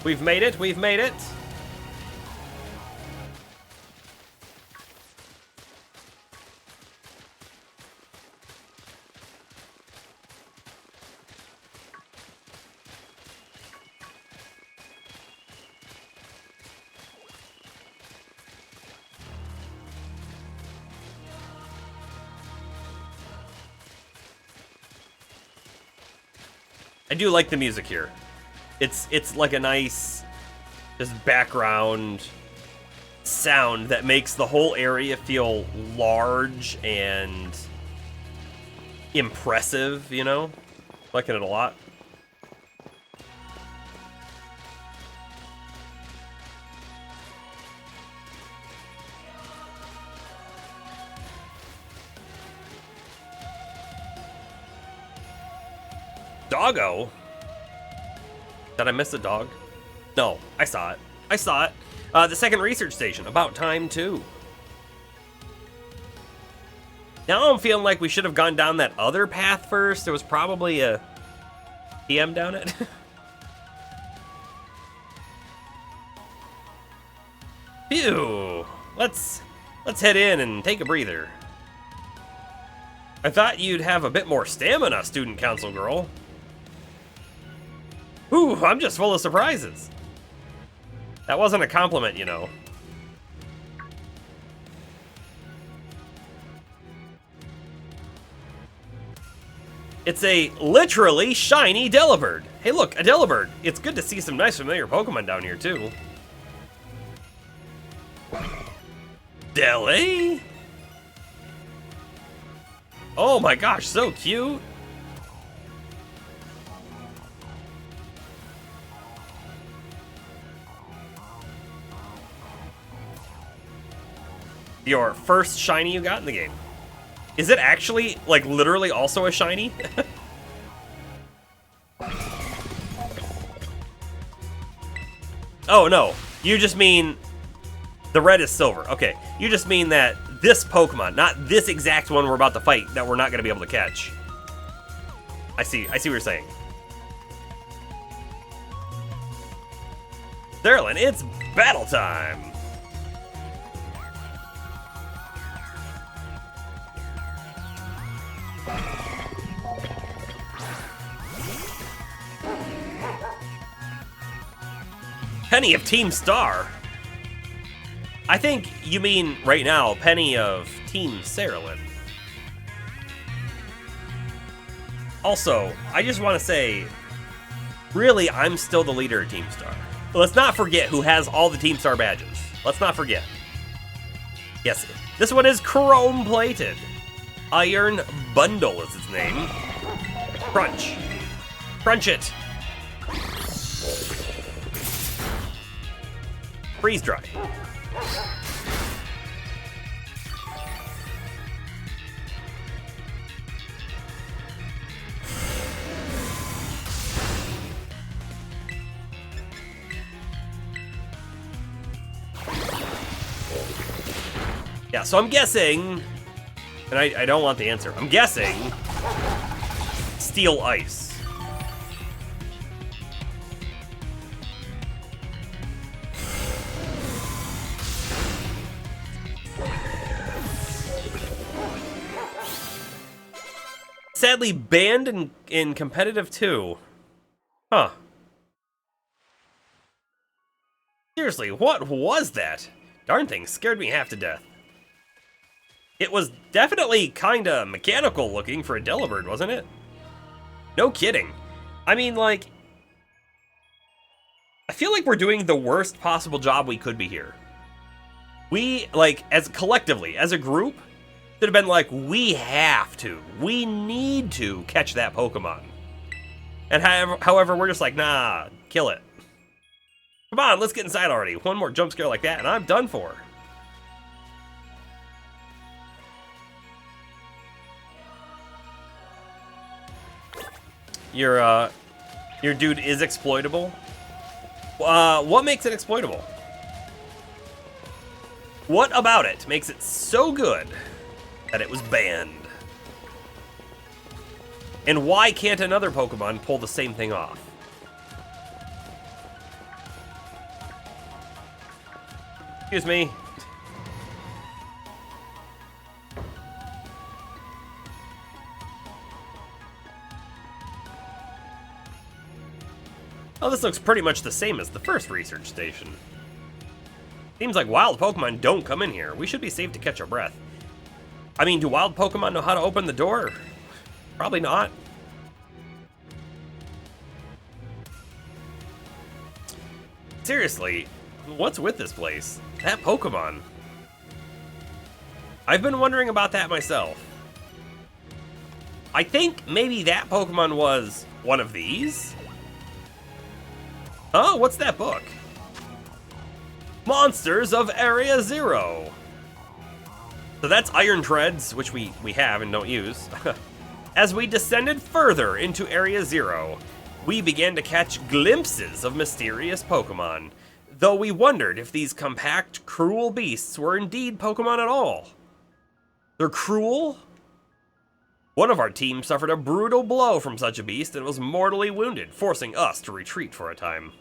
We've made it, we've made it. I do like the music here. It's like a nice just background sound that makes the whole area feel large and impressive, you know? Liking it a lot. Doggo? Did I miss a dog? No, I saw it. I saw it. The second research station. About time, too. Now I'm feeling like we should have gone down that other path first. There was probably a TM down it. Phew. Let's head in and take a breather. I thought you'd have a bit more stamina, student council girl. Ooh, I'm just full of surprises. That wasn't a compliment, you know. It's a literally shiny Delibird. Hey look, a Delibird. It's good to see some nice familiar Pokemon down here too. Deli? Oh my gosh, so cute. Your first shiny you got in the game. Is it actually, like, literally also a shiny? Oh, no. You just mean the red is silver. Okay. You just mean that this Pokemon, not this exact one we're about to fight, that we're not going to be able to catch. I see what you're saying. Sterling, it's battle time. Penny of Team Star. I think you mean right now Penny of Team Cerulean. Also, I just want to say, really, I'm still the leader of Team Star. But let's not forget who has all the Team Star badges. Let's not forget. Yes, this one is chrome-plated. Iron Bundle is its name. Crunch. Crunch it. Freeze dry. Yeah, so I'm guessing, and I don't want the answer, I'm guessing Steel Ice. Sadly banned in competitive 2. Huh. Seriously, what was that? Darn thing scared me half to death. It was definitely kinda mechanical looking for a Delibird, wasn't it? No kidding. I mean, like, I feel like we're doing the worst possible job we could be here. We, like, as collectively, as a group, should have been like, we need to catch that Pokemon. And however, we're just like, nah, kill it. Come on, let's get inside already. One more jump scare like that, and I'm done for. Your dude is exploitable? What makes it exploitable? What about it makes it so good that it was banned? And why can't another Pokemon pull the same thing off? Excuse me. Oh, this looks pretty much the same as the first research station. Seems like wild Pokemon don't come in here. We should be safe to catch our breath. I mean, do wild Pokemon know how to open the door? Probably not. Seriously, what's with this place? That Pokemon. I've been wondering about that myself. I think maybe that Pokemon was one of these? Oh, what's that book? Monsters of Area Zero. So that's Iron Treads, which we have and don't use. As we descended further into Area Zero, we began to catch glimpses of mysterious Pokemon, though we wondered if these compact, cruel beasts were indeed Pokemon at all. They're cruel? One of our team suffered a brutal blow from such a beast and was mortally wounded, forcing us to retreat for a time.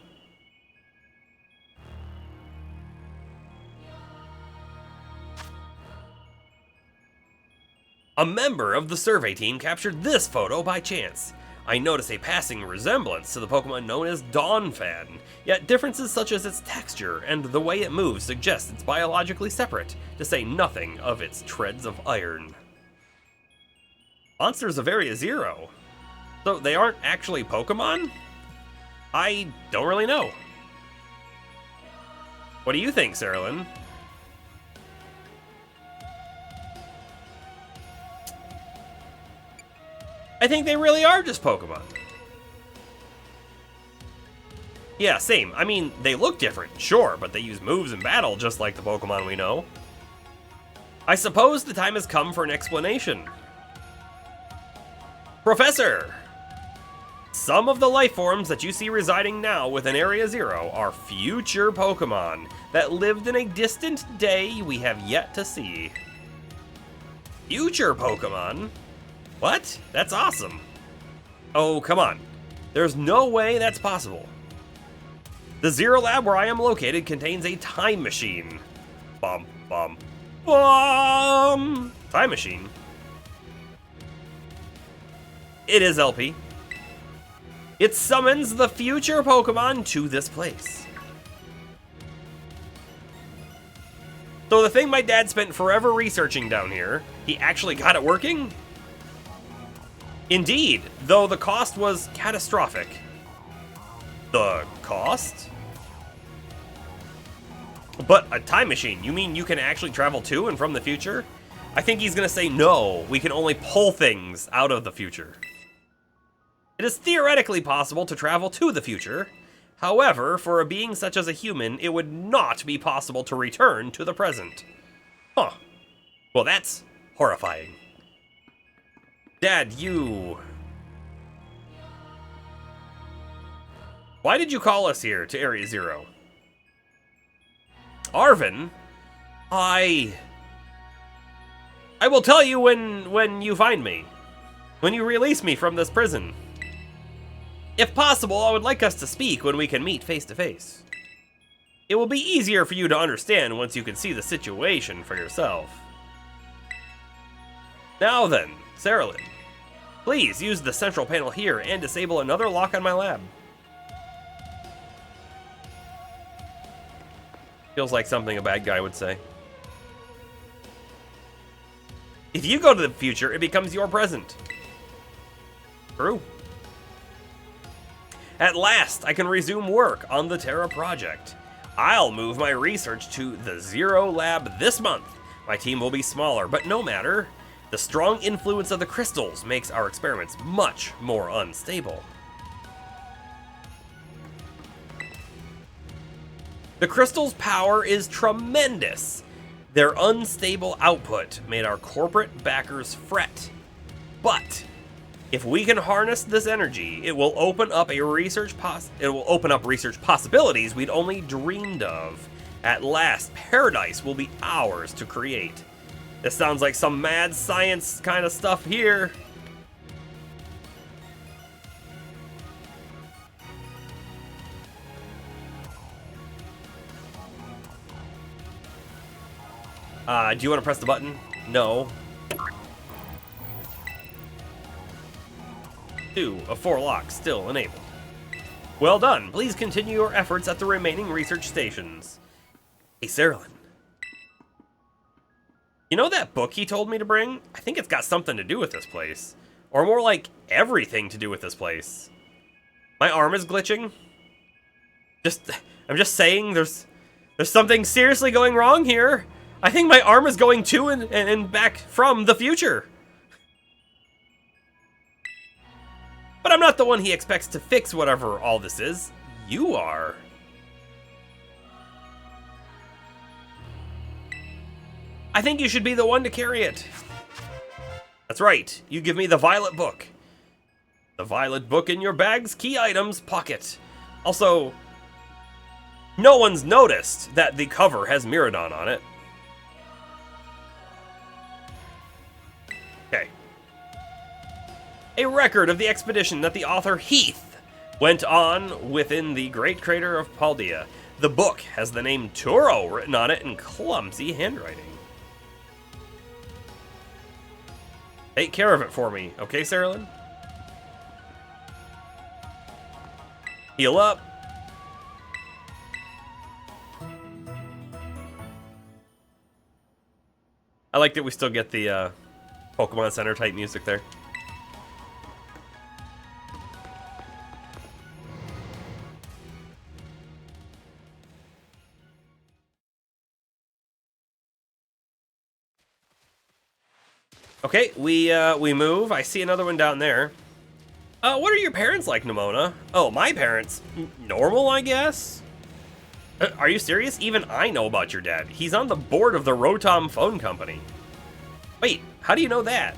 A member of the survey team captured this photo by chance. I notice a passing resemblance to the Pokemon known as Donphan, yet differences such as its texture and the way it moves suggest it's biologically separate, to say nothing of its treads of iron. Monsters of Area Zero? So they aren't actually Pokemon? I don't really know. What do you think, Serlin? I think they really are just Pokemon. Yeah, same. I mean, they look different, sure, but they use moves in battle just like the Pokemon we know. I suppose the time has come for an explanation. Professor! Some of the life forms that you see residing now within Area Zero are future Pokemon that lived in a distant day we have yet to see. Future Pokemon? What? That's awesome. Oh, come on. There's no way that's possible. The Zero Lab where I am located contains a time machine. Bum, bum, bum! Time machine? It is LP. It summons the future Pokemon to this place. So the thing my dad spent forever researching down here, he actually got it working? Indeed, though the cost was catastrophic. The cost? But a time machine, you mean you can actually travel to and from the future? I think he's gonna say no, we can only pull things out of the future. It is theoretically possible to travel to the future. However, for a being such as a human, it would not be possible to return to the present. Huh. Well, that's horrifying. Dad, you... Why did you call us here to Area Zero? Arvin? I will tell you when you find me. When you release me from this prison. If possible, I would like us to speak when we can meet face to face. It will be easier for you to understand once you can see the situation for yourself. Now then, Saralyn, please use the central panel here and disable another lock on my lab. Feels like something a bad guy would say. If you go to the future, it becomes your present. True. At last, I can resume work on the Terra project. I'll move my research to the Zero Lab this month. My team will be smaller, but no matter. The strong influence of the crystals makes our experiments much more unstable. The crystal's power is tremendous. Their unstable output made our corporate backers fret. But if we can harness this energy, it will open up research possibilities we'd only dreamed of. At last, paradise will be ours to create. This sounds like some mad science kind of stuff here. Do you want to press the button? No. 2 of 4 locks still enabled. Well done. Please continue your efforts at the remaining research stations. Hey, Saralyn. You know that book he told me to bring? I think it's got something to do with this place. Or more like everything to do with this place. My arm is glitching. I'm just saying there's something seriously going wrong here. I think my arm is going to and back from the future. But I'm not the one he expects to fix whatever all this is. You are. I think you should be the one to carry it. That's right. You give me the violet book. The violet book in your bag's key items pocket. Also, no one's noticed that the cover has Miradon on it. Okay. A record of the expedition that the author Heath went on within the Great Crater of Paldea. The book has the name Turo written on it in clumsy handwriting. Take care of it for me, okay, Saralyn? Heal up. I like that we still get the Pokemon Center type music there. Okay, we move. I see another one down there. What are your parents like, Nemona? Oh, my parents? Normal, I guess? Are you serious? Even I know about your dad. He's on the board of the Rotom Phone Company. Wait, how do you know that?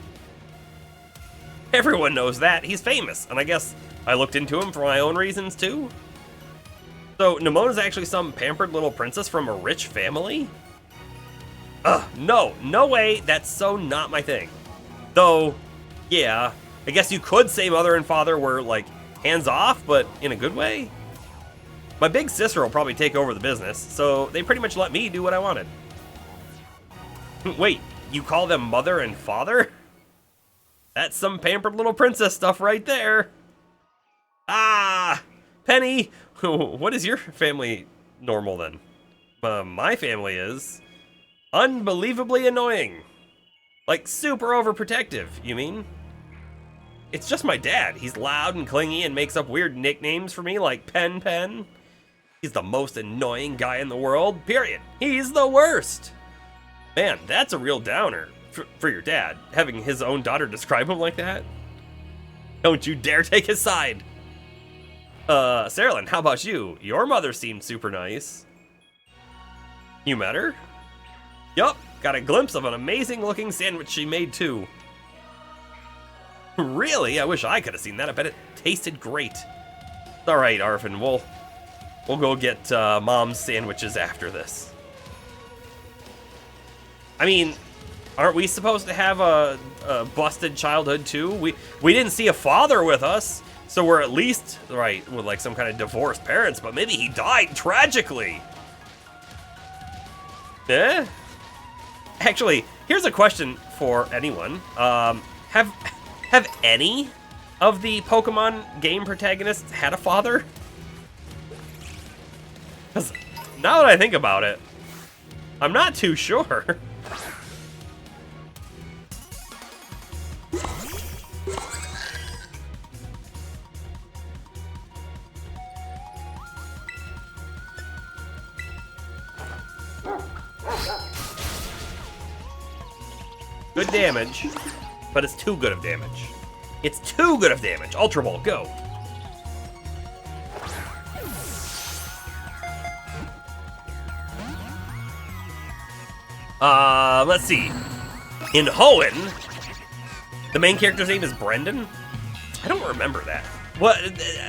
Everyone knows that. He's famous, and I guess I looked into him for my own reasons, too. So, Nemona's actually some pampered little princess from a rich family? No way. That's so not my thing. Though, yeah, I guess you could say mother and father were, like, hands off, but in a good way. My big sister will probably take over the business, so they pretty much let me do what I wanted. Wait, you call them mother and father? That's some pampered little princess stuff right there. Ah, Penny, what is your family normal then? My family is unbelievably annoying. Like super overprotective, you mean? It's just my dad. He's loud and clingy and makes up weird nicknames for me like Pen Pen. He's the most annoying guy in the world, period. He's the worst. Man, that's a real downer for your dad, having his own daughter describe him like that. Don't you dare take his side. Saralyn, how about you? Your mother seemed super nice. You met her? Yup, got a glimpse of an amazing looking sandwich she made too. Really? I wish I could have seen that. I bet it tasted great. Alright, Arfin, we'll go get Mom's sandwiches after this. I mean, aren't we supposed to have a busted childhood too? We didn't see a father with us, so we're at least, right, with like some kind of divorced parents, but maybe he died tragically. Eh? Actually, here's a question for anyone. Have any of the Pokemon game protagonists had a father? Because now that I think about it, I'm not too sure. Good damage, but it's too good of damage. It's too good of damage. Ultra Ball, go. Let's see. In Hoenn, the main character's name is Brendan? I don't remember that. What?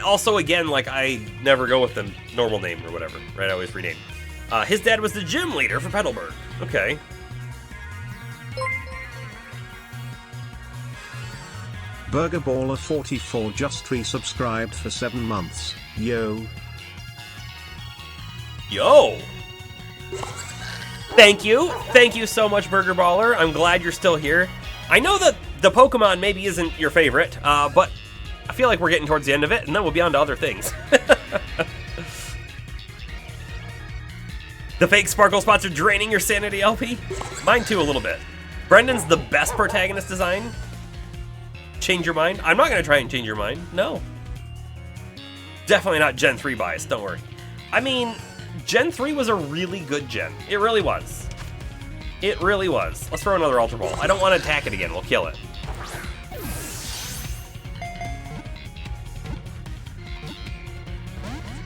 Also, again, like, I never go with the normal name or whatever, right? I always rename. His dad was the gym leader for Petalburg. Okay. BurgerBaller44 just resubscribed for 7 months. Yo. Yo! Thank you. Thank you so much, Burger Baller. I'm glad you're still here. I know that the Pokemon maybe isn't your favorite, but I feel like we're getting towards the end of it, and then we'll be on to other things. The fake sparkle spots are draining your sanity, LP? Mine too, a little bit. Brendan's the best protagonist design. Change your mind? I'm not going to try and change your mind. No. Definitely not Gen 3 bias, don't worry. I mean, Gen 3 was a really good gen. It really was. It really was. Let's throw another Ultra Ball. I don't want to attack it again. We'll kill it.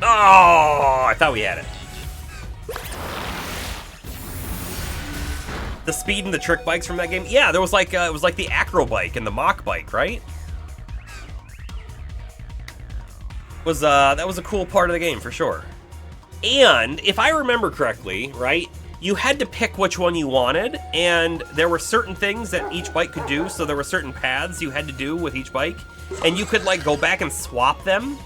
Oh, I thought we had it. The speed and the trick bikes from that game. Yeah, there was like it was like the acro bike and the mock bike, right? That was a cool part of the game for sure. And if I remember correctly, right, you had to pick which one you wanted, and there were certain things that each bike could do, so there were certain paths you had to do with each bike, and you could like go back and swap them.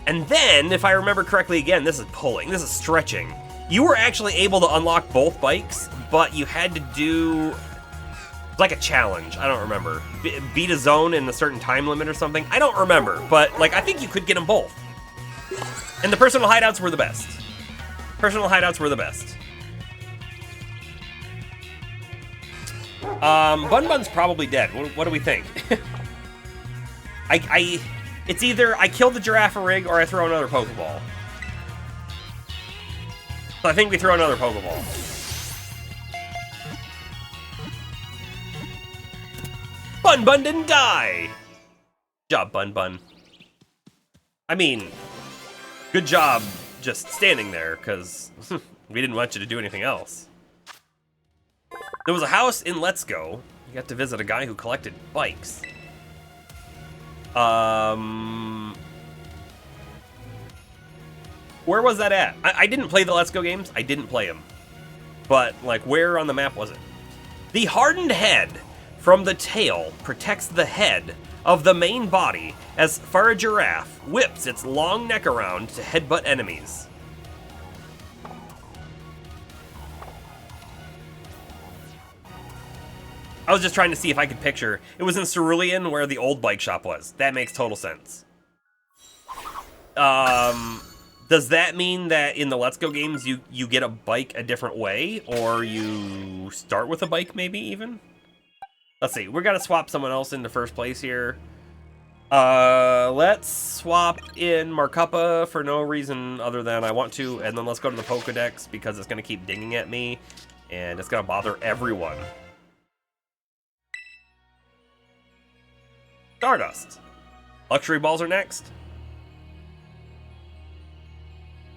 And then, if I remember correctly, again, this is pulling, this is stretching. You were actually able to unlock both bikes, but you had to do like a challenge. I don't remember. Beat a zone in a certain time limit or something. I don't remember, but like I think you could get them both. And the personal hideouts were the best. Personal hideouts were the best. Bun Bun's probably dead. What do we think? It's either I kill the Giraffe-a-Rig or I throw another Pokeball. So I think we throw another Pokeball. Bun Bun didn't die! Good job, Bun Bun. I mean, good job just standing there, because we didn't want you to do anything else. There was a house in Let's Go. You got to visit a guy who collected bikes. Where was that at? I didn't play the Let's Go games. I didn't play them. But, like, where on the map was it? The hardened head from the tail protects the head of the main body as far a giraffe whips its long neck around to headbutt enemies. I was just trying to see if I could picture. It was in Cerulean where the old bike shop was. That makes total sense. Does that mean that in the Let's Go games you get a bike a different way? Or you start with a bike maybe even? Let's see, we're gonna swap someone else into first place here. Let's swap in Markupa for no reason other than I want to, and then let's go to the Pokedex because it's gonna keep dinging at me, and it's gonna bother everyone. Stardust. Luxury balls are next.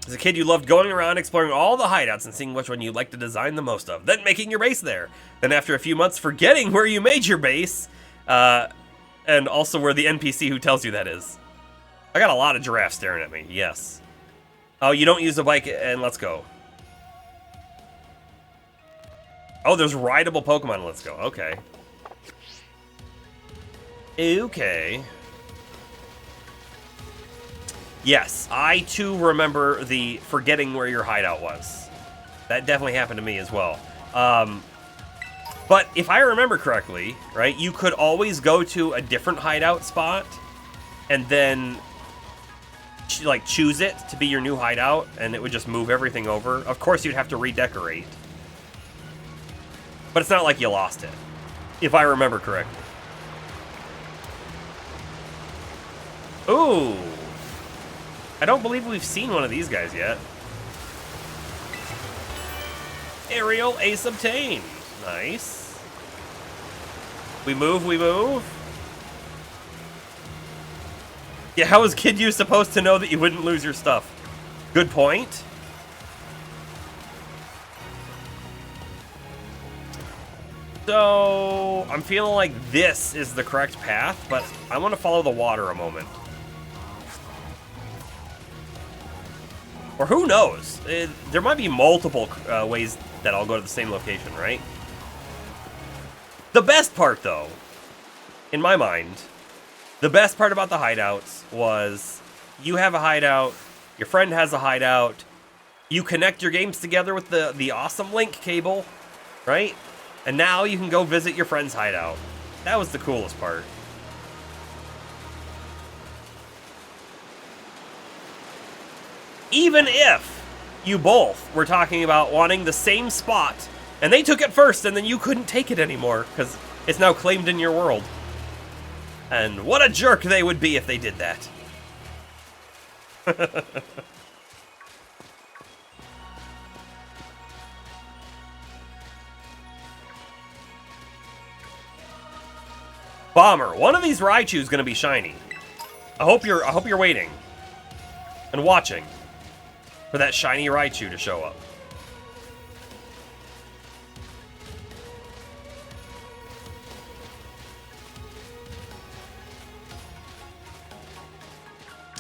As a kid, you loved going around exploring all the hideouts and seeing which one you'd like to design the most of, then making your base there. Then after a few months, forgetting where you made your base, and also where the NPC who tells you that is. I got a lot of giraffes staring at me, yes. Oh, you don't use a bike, and let's go. Oh, there's rideable Pokemon in Let's Go, okay. Okay. Yes, I too remember the forgetting where your hideout was. That definitely happened to me as well. But if I remember correctly, right, you could always go to a different hideout spot and then like choose it to be your new hideout, and it would just move everything over. Of course, you'd have to redecorate. But it's not like you lost it, if I remember correctly. Ooh. I don't believe we've seen one of these guys yet. Aerial Ace obtained. Nice. We move, we move. Yeah, how was Kid You supposed to know that you wouldn't lose your stuff? Good point. So, I'm feeling like this is the correct path, but I want to follow the water a moment. Or who knows? There might be multiple ways that I'll go to the same location, right? The best part, though, in my mind, the best part about the hideouts was you have a hideout, your friend has a hideout, you connect your games together with the awesome link cable, right? And now you can go visit your friend's hideout. That was the coolest part. Even if you both were talking about wanting the same spot, and they took it first, and then you couldn't take it anymore, because it's now claimed in your world. And what a jerk they would be if they did that. Bomber, one of these Raichu is going to be shiny. I hope you're waiting and watching for that shiny Raichu to show up.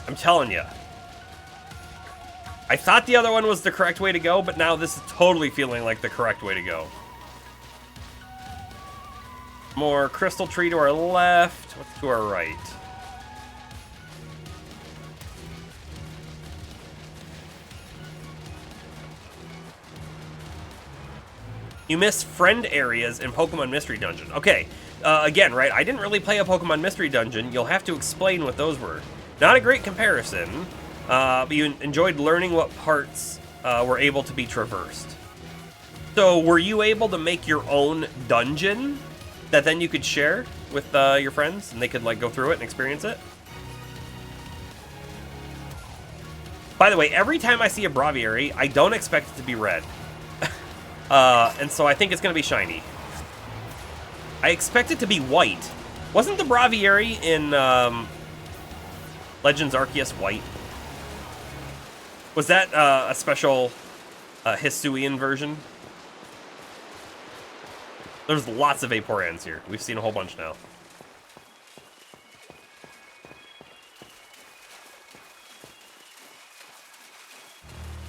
I'm telling you. I thought the other one was the correct way to go, but now this is totally feeling like the correct way to go. More crystal tree to our left. What's to our right? You miss friend areas in Pokemon Mystery Dungeon. Okay, again, right, I didn't really play a Pokemon Mystery Dungeon. You'll have to explain what those were. Not a great comparison, but you enjoyed learning what parts were able to be traversed. So, were you able to make your own dungeon that then you could share with your friends, and they could like go through it and experience it? By the way, every time I see a Braviary, I don't expect it to be red. And so I think it's going to be shiny. I expect it to be white. Wasn't the Braviary in Legends Arceus white? Was that a special Hisuian version? There's lots of Vaporeons here. We've seen a whole bunch now.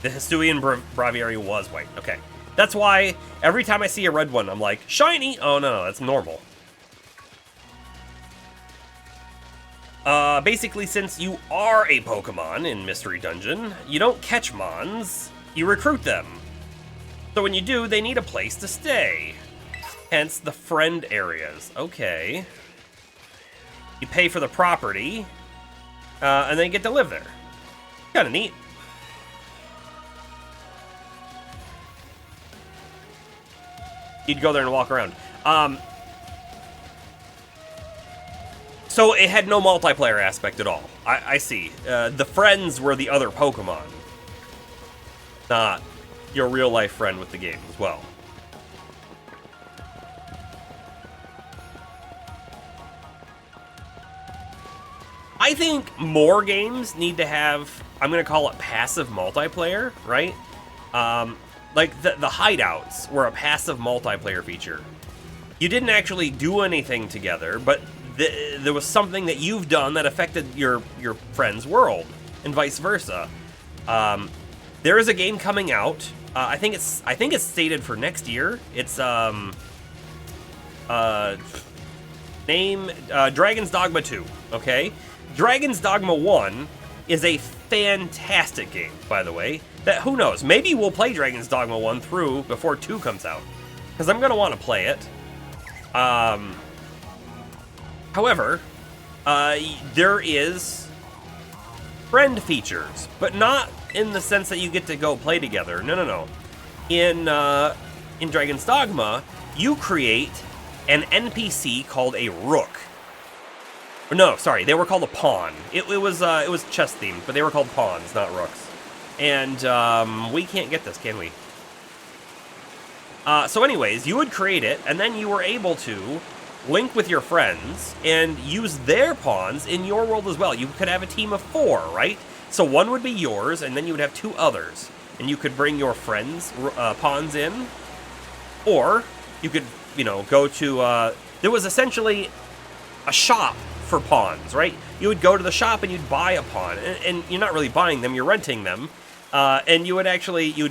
The Hisuian Braviary was white. Okay. That's why every time I see a red one, I'm like, shiny! Oh, no, that's normal. Basically, since you are a Pokemon in Mystery Dungeon, you don't catch Mons, you recruit them. So when you do, they need a place to stay. Hence the friend areas. Okay. You pay for the property, and then you get to live there. Kinda neat. You'd go there and walk around. So it had no multiplayer aspect at all. I see. The friends were the other Pokemon, not your real-life friend with the game as well. I I think more games need to have, I'm going to call it passive multiplayer, right? Like the hideouts were a passive multiplayer feature. You didn't actually do anything together, but there was something that you've done that affected your friend's world, and vice versa. There is a game coming out. I think it's stated for next year. It's Dragon's Dogma 2. Okay, Dragon's Dogma 1 is a fantastic game, by the way. That, who knows? Maybe we'll play Dragon's Dogma 1 through before 2 comes out, because I'm gonna want to play it. However, there is friend features, but not in the sense that you get to go play together. No. In Dragon's Dogma, you create an NPC called a rook. No, sorry, they were called a pawn. It was chess themed, but they were called pawns, not rooks. And we can't get this, can we? So anyways, you would create it, and then you were able to link with your friends and use their pawns in your world as well. You could have a team of 4, right? So one would be yours, and then you would have 2 others. And you could bring your friends' pawns in, or you could, go to, there was essentially a shop for pawns, right? You would go to the shop and you'd buy a pawn, and you're not really buying them, you're renting them. And you would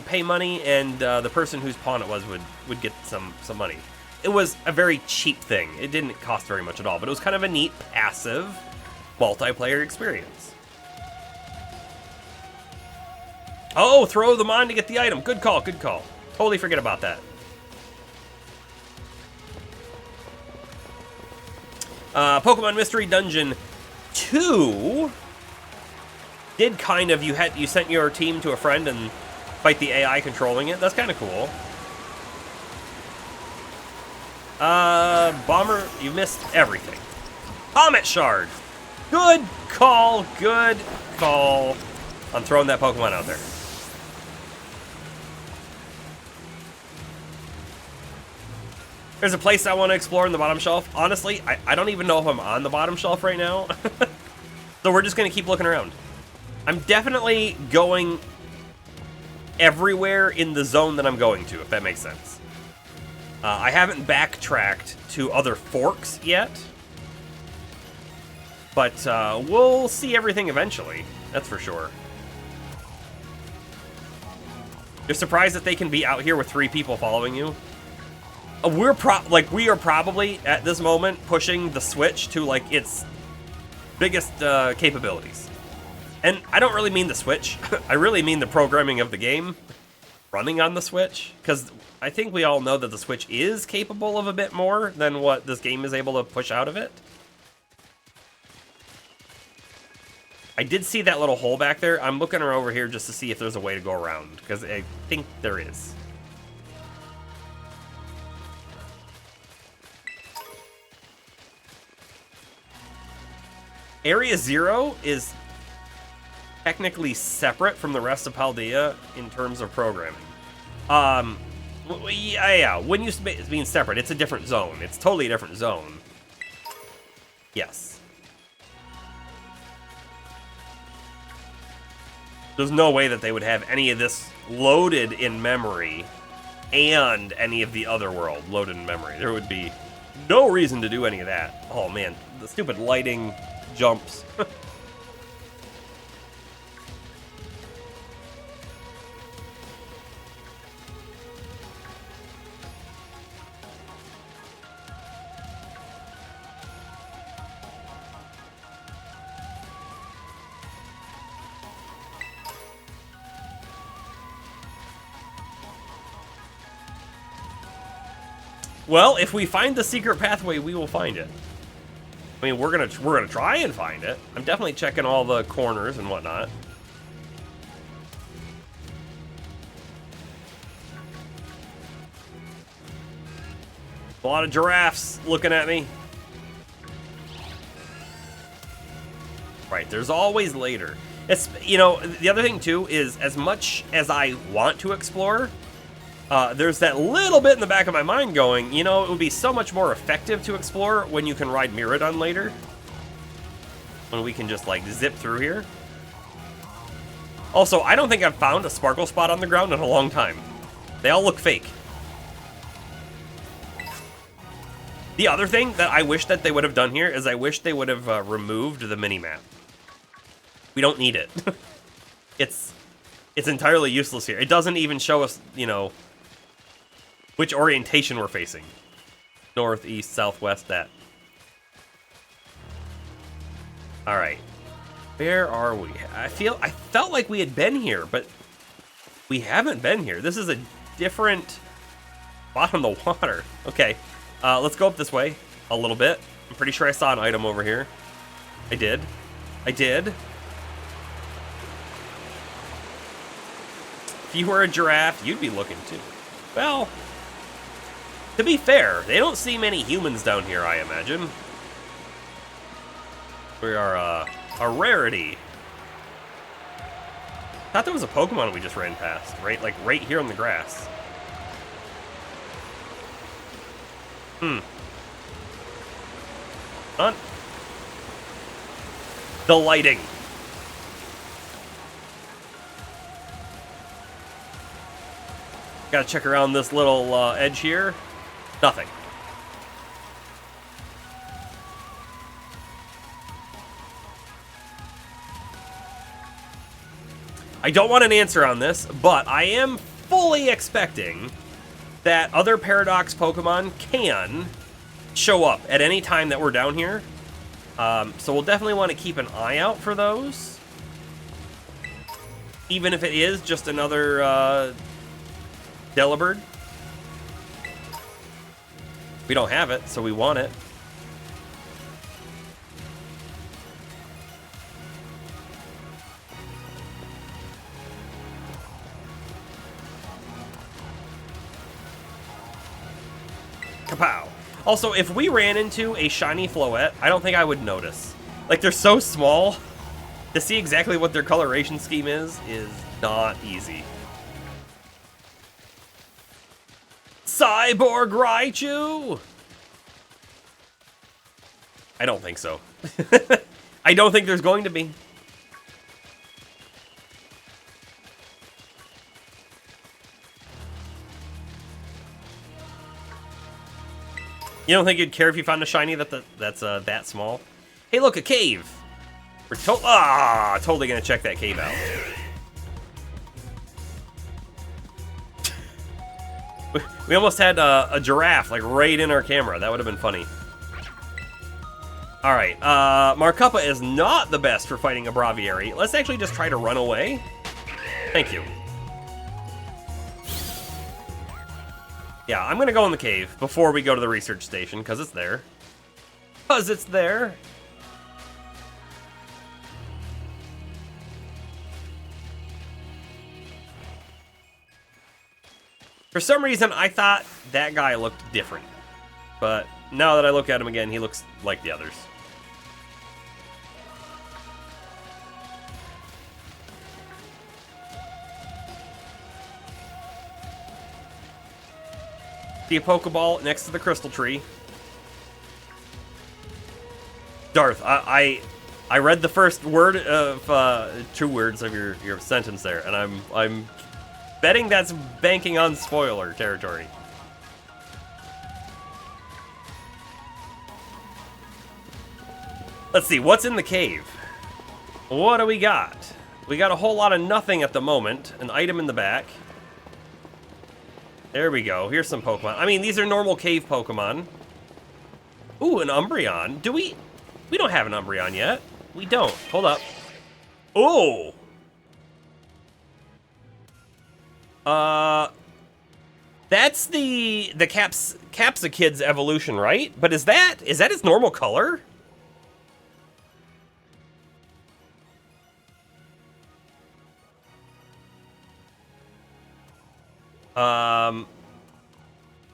pay money, and the person whose pawn it was would get some money. It was a very cheap thing. It didn't cost very much at all, but it was kind of a neat, passive, multiplayer experience. Oh, throw them on to get the item. Good call, good call. Totally forget about that. Pokemon Mystery Dungeon 2 did kind of, you sent your team to a friend and fight the AI controlling it. That's kind of cool. Bomber, you missed everything. Comet Shard. Good call, good call. I'm throwing that Pokemon out there. There's a place I want to explore in the bottom shelf. Honestly, I don't even know if I'm on the bottom shelf right now. So we're just going to keep looking around. I'm definitely going everywhere in the zone that I'm going to, if that makes sense. I haven't backtracked to other forks yet. But we'll see everything eventually. That's for sure. You're surprised that they can be out here with 3 people following you? We are probably at this moment pushing the Switch to like its biggest capabilities. And I don't really mean the Switch. I really mean the programming of the game running on the Switch, because I think we all know that the Switch is capable of a bit more than what this game is able to push out of it. I did see that little hole back there. I'm looking her over here just to see if there's a way to go around, because I think there is. Area 0 is technically separate from the rest of Paldea in terms of programming. Yeah, when you mean separate, it's a different zone. It's totally a different zone. Yes. There's no way that they would have any of this loaded in memory and any of the other world loaded in memory. There would be no reason to do any of that. Oh man, the stupid lighting jumps. Well, if we find the secret pathway, we will find it. I mean, we're gonna try and find it. I'm definitely checking all the corners and whatnot. A lot of giraffes looking at me. Right, there's always later. It's, you know, the other thing too is, as much as I want to explore, there's that little bit in the back of my mind going, you know, it would be so much more effective to explore when you can ride Mirrodon later. when we can just, like, zip through here. Also, I don't think I've found a sparkle spot on the ground in a long time. They all look fake. The other thing that I wish that they would have done here is I wish they would have removed the mini-map. We don't need it. It's entirely useless here. It doesn't even show us, you know, which orientation we're facing. North, east, southwest, that. Alright. Where are we? I felt like we had been here, but we haven't been here. This is a different bottom of the water. Okay. Let's go up this way a little bit. I'm pretty sure I saw an item over here. I did. If you were a giraffe, you'd be looking too. Well, to be fair, they don't see many humans down here, I imagine. We are a rarity. Thought there was a Pokemon we just ran past, right? Like right here on the grass. Huh? The lighting. Gotta check around this little edge here. Nothing. I don't want an answer on this, but I am fully expecting that other Paradox Pokemon can show up at any time that we're down here. So we'll definitely want to keep an eye out for those. Even if it is just another Delibird. We don't have it, so we want it. Kapow. Also, if we ran into a shiny Floette, I don't think I would notice. Like, they're so small, to see exactly what their coloration scheme is not easy. Cyborg Raichu! I don't think so. I don't think there's going to be. You don't think you'd care if you found a shiny that's that small? Hey, look, a cave! We're totally gonna check that cave out. We almost had a giraffe, like, right in our camera. That would have been funny. Alright, Markupa is not the best for fighting a Braviary. Let's actually just try to run away. Thank you. Yeah, I'm gonna go in the cave before we go to the research station, because it's there. Because it's there. For some reason, I thought that guy looked different. But now that I look at him again, he looks like the others. See a Pokeball next to the crystal tree. Darth, I read the first word of 2 words of your sentence there, and I'm betting that's banking on spoiler territory. Let's see, what's in the cave? What do we got? We got a whole lot of nothing at the moment. An item in the back. There we go. Here's some Pokemon. I mean, these are normal cave Pokemon. Ooh, an Umbreon. Do we... We don't have an Umbreon yet. We don't. Hold up. Oh! That's the Capsakid's evolution, right? But is that its normal color?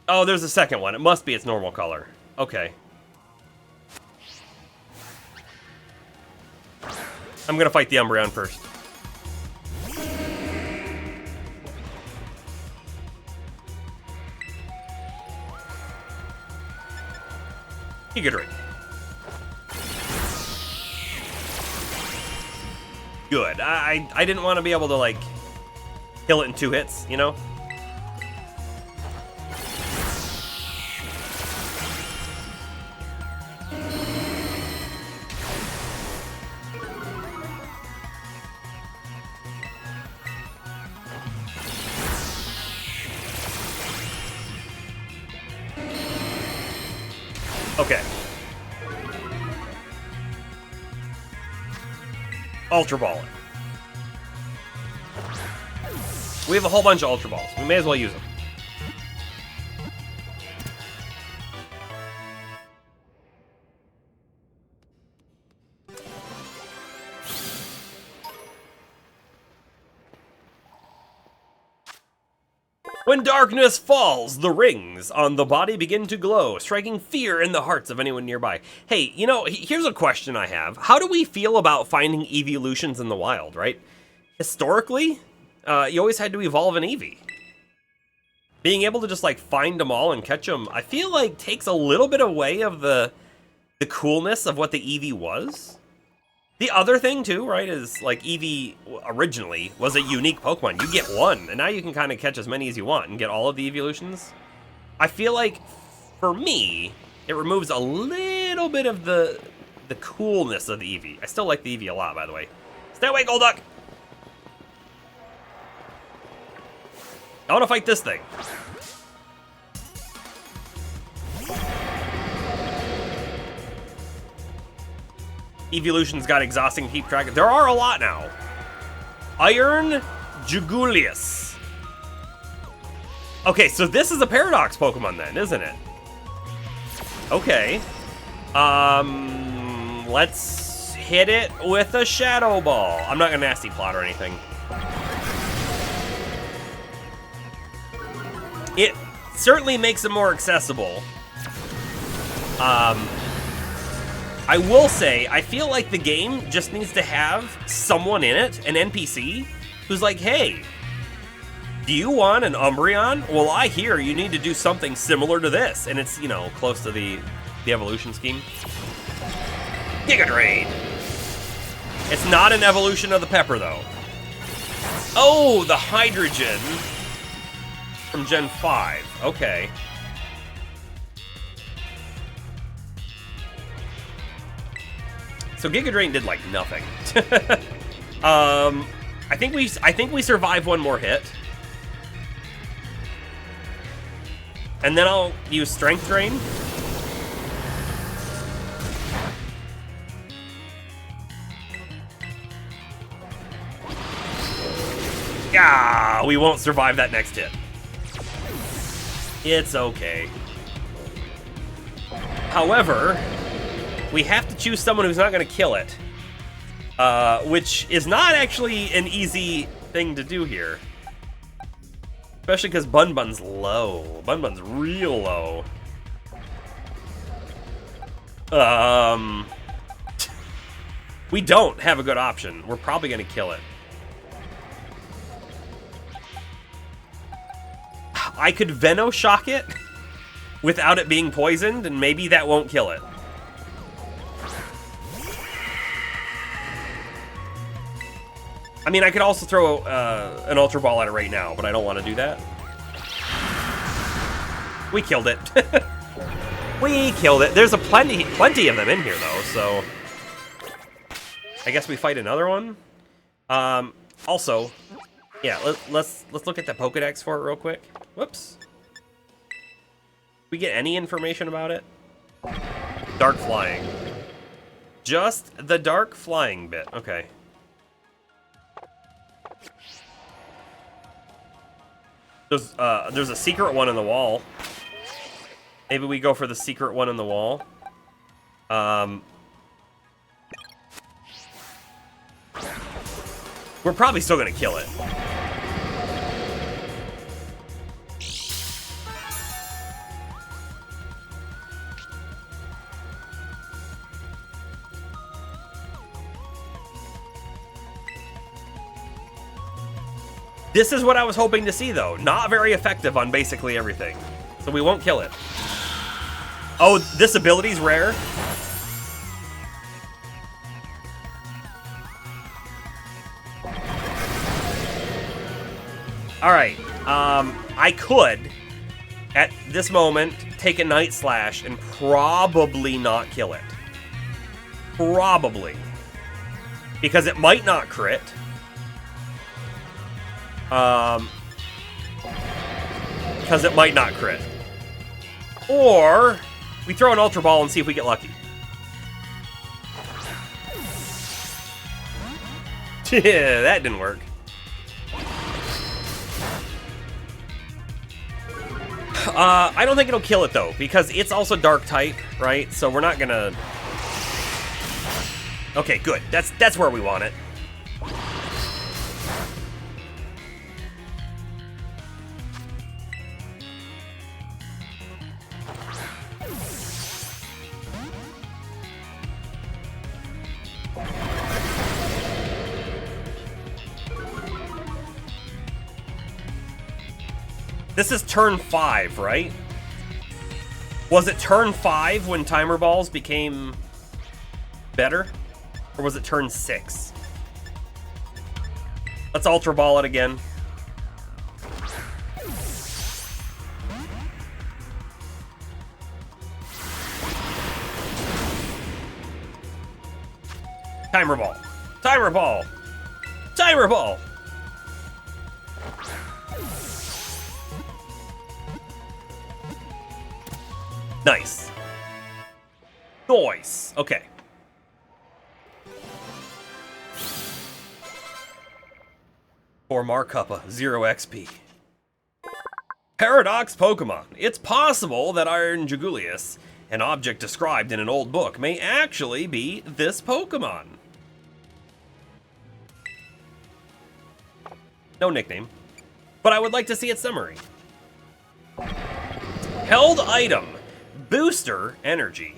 Oh, there's a second one. It must be its normal color. Okay. I'm gonna fight the Umbreon first. You get rid. good. I didn't want to be able to, like, kill it in 2 hits, you know? Okay. Ultra Ball it. We have a whole bunch of Ultra Balls. We may as well use them. When darkness falls, the rings on the body begin to glow, striking fear in the hearts of anyone nearby. Hey, you know, here's a question I have. How do we feel about finding evolutions in the wild, right? Historically, you always had to evolve an Eevee. Being able to just, like, find them all and catch them, I feel like takes a little bit away of the coolness of what the Eevee was. The other thing, too, right, is, like, Eevee originally was a unique Pokemon. You get one, and now you can kind of catch as many as you want and get all of the evolutions. I feel like, for me, it removes a little bit of the coolness of the Eevee. I still like the Eevee a lot, by the way. Stay away, Golduck! I want to fight this thing. Evolutions got exhausting to keep track of. There are a lot now. Iron Jugulius. Okay, so this is a Paradox Pokemon then, isn't it? Okay. Let's hit it with a Shadow Ball. I'm not gonna Nasty Plot or anything. It certainly makes it more accessible. I will say, I feel like the game just needs to have someone in it, an NPC, who's like, hey, do you want an Umbreon? Well, I hear you need to do something similar to this. And it's, you know, close to the evolution scheme. Giga Drain! It's not an evolution of the Pepper, though. Oh, the Hydrogen from Gen 5. Okay. So Giga Drain did like nothing. I think we survive one more hit. And then I'll use Strength Drain. Yeah, we won't survive that next hit. It's okay. However, we have to choose someone who's not going to kill it. Which is not actually an easy thing to do here. Especially because Bun Bun's low. Bun Bun's real low. We don't have a good option. We're probably going to kill it. I could Venoshock it without it being poisoned, and maybe that won't kill it. I mean, I could also throw an Ultra Ball at it right now, but I don't want to do that. We killed it. We killed it. There's plenty of them in here, though, so I guess we fight another one. Also, yeah, let's look at the Pokedex for it real quick. Whoops. We get any information about it? Dark Flying. Just the Dark Flying bit. Okay. There's a secret one in the wall. Maybe we go for the secret one in the wall. We're probably still gonna kill it. This is what I was hoping to see, though. Not very effective on basically everything. So we won't kill it. Oh, this ability's rare? Alright, I could, at this moment, take a Night Slash and probably not kill it. Probably. Because it might not crit. Because it might not crit. Or, we throw an Ultra Ball and see if we get lucky. Yeah, that didn't work. I don't think it'll kill it, though, because it's also Dark type, right? So we're not gonna... Okay, good. That's where we want it. This is turn 5, right? Was it turn 5 when Timer Balls became better? Or was it turn 6? Let's Ultra Ball it again. Timer Ball. Timer Ball. Timer Ball. Nice. Nice. Okay. For Markuppa, 0 XP. Paradox Pokemon. It's possible that Iron Jugulius, an object described in an old book, may actually be this Pokemon. No nickname. But I would like to see its summary. Held item. Booster energy.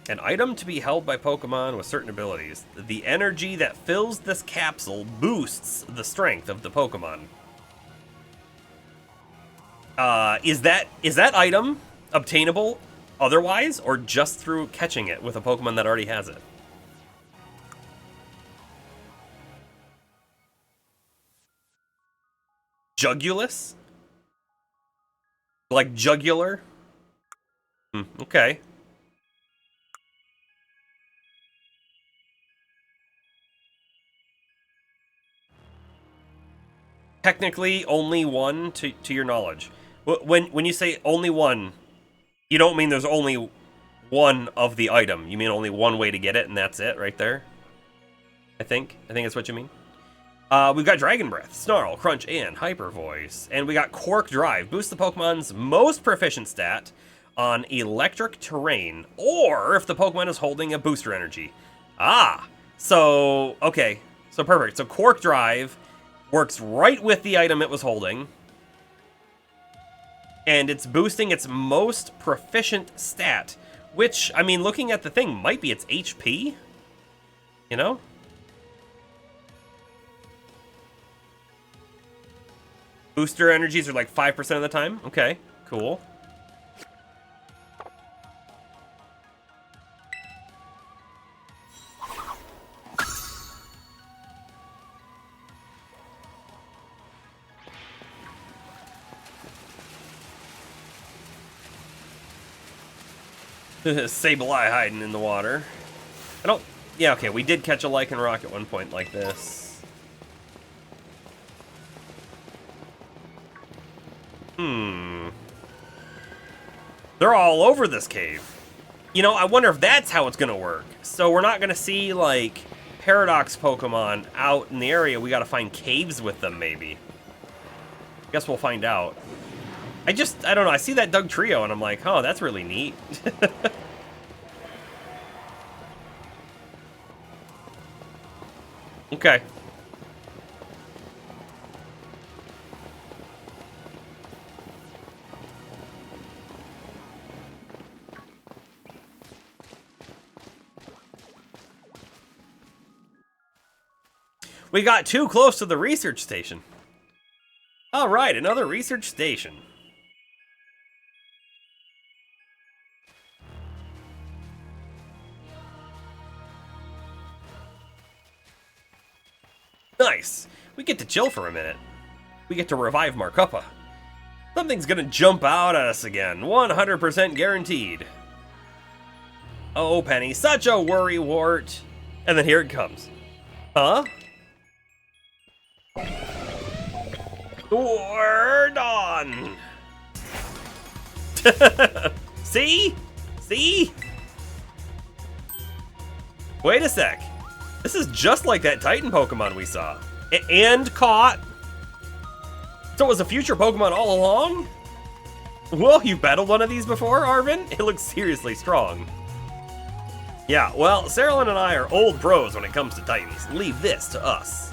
An item to be held by Pokemon with certain abilities. The energy that fills this capsule boosts the strength of the Pokemon. Is that item obtainable otherwise, or just through catching it with a Pokemon that already has it? Jugulus? Like jugular? Okay. Technically, only one, to your knowledge. When you say only one, you don't mean there's only one of the item. You mean only one way to get it, and that's it right there? I think that's what you mean. We've got Dragon Breath, Snarl, Crunch, and Hyper Voice. And we got Quark Drive. Boosts the Pokemon's most proficient stat on electric terrain, or if the Pokemon is holding a booster energy. Ah! So, okay. So perfect. So Quark Drive works right with the item it was holding. And it's boosting its most proficient stat. Which, I mean, looking at the thing, might be its HP? You know? Booster energies are like 5% of the time. Okay, cool. Sableye hiding in the water. I don't... Yeah, okay, we did catch a Lycanroc at one point like this. They're all over this cave. You know, I wonder if that's how it's gonna work. So we're not gonna see, like, Paradox Pokemon out in the area. We gotta find caves with them, maybe. Guess we'll find out. I don't know, I see that Doug Trio and I'm like, oh, that's really neat. Okay. We got too close to the research station. All right, another research station. Nice. We get to chill for a minute. We get to revive Markupa. Something's gonna jump out at us again, 100% guaranteed. Oh, Penny, such a worry-wart. And then here it comes. Huh? We're done. See? See? Wait a sec. This is just like that Titan Pokemon we saw. And caught. So it was a future Pokemon all along? Whoa, you battled one of these before, Arvin? It looks seriously strong. Yeah, well, Saralyn and I are old pros when it comes to Titans. Leave this to us.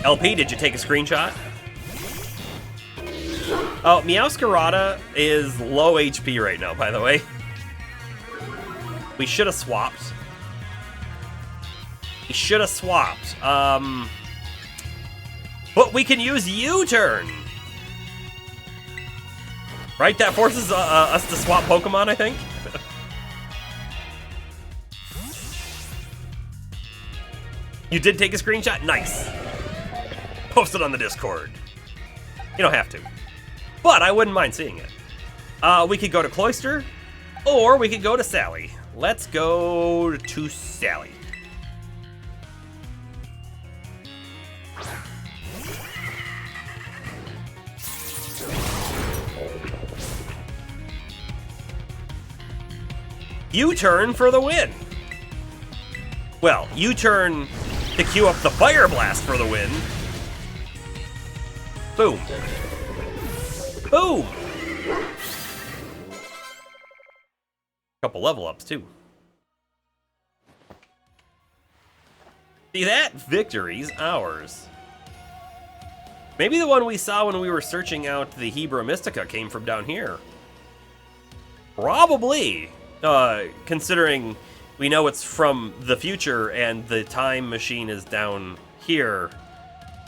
LP, did you take a screenshot? Oh, Meowscarada is low HP right now, by the way. We should have swapped. We should have swapped. But we can use U-turn. Right? That forces us to swap Pokemon, I think. You did take a screenshot? Nice. Post it on the Discord. You don't have to. But I wouldn't mind seeing it. We could go to Cloyster, or we could go to Sally. Let's go to Sally. U-turn for the win. Well, U-turn to queue up the Fire Blast for the win. Boom. Boom! Couple level ups, too. See that? Victory's ours. Maybe the one we saw when we were searching out the Hebra Mystica came from down here. Probably. Considering we know it's from the future and the time machine is down here.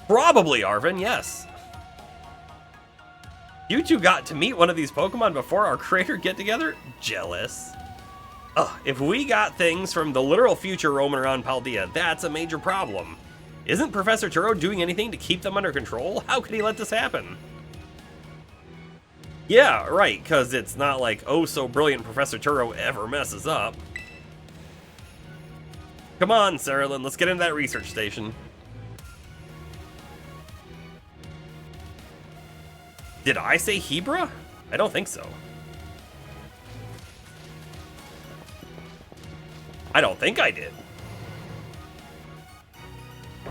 Probably, Arvin, yes. You two got to meet one of these Pokemon before our creator get-together? Jealous. Ugh, if we got things from the literal future roaming around Paldea, that's a major problem. Isn't Professor Turo doing anything to keep them under control? How could he let this happen? Yeah, right, because it's not like oh-so-brilliant Professor Turo ever messes up. Come on, Saralyn, let's get into that research station. Did I say Hebra? I don't think so. I don't think I did.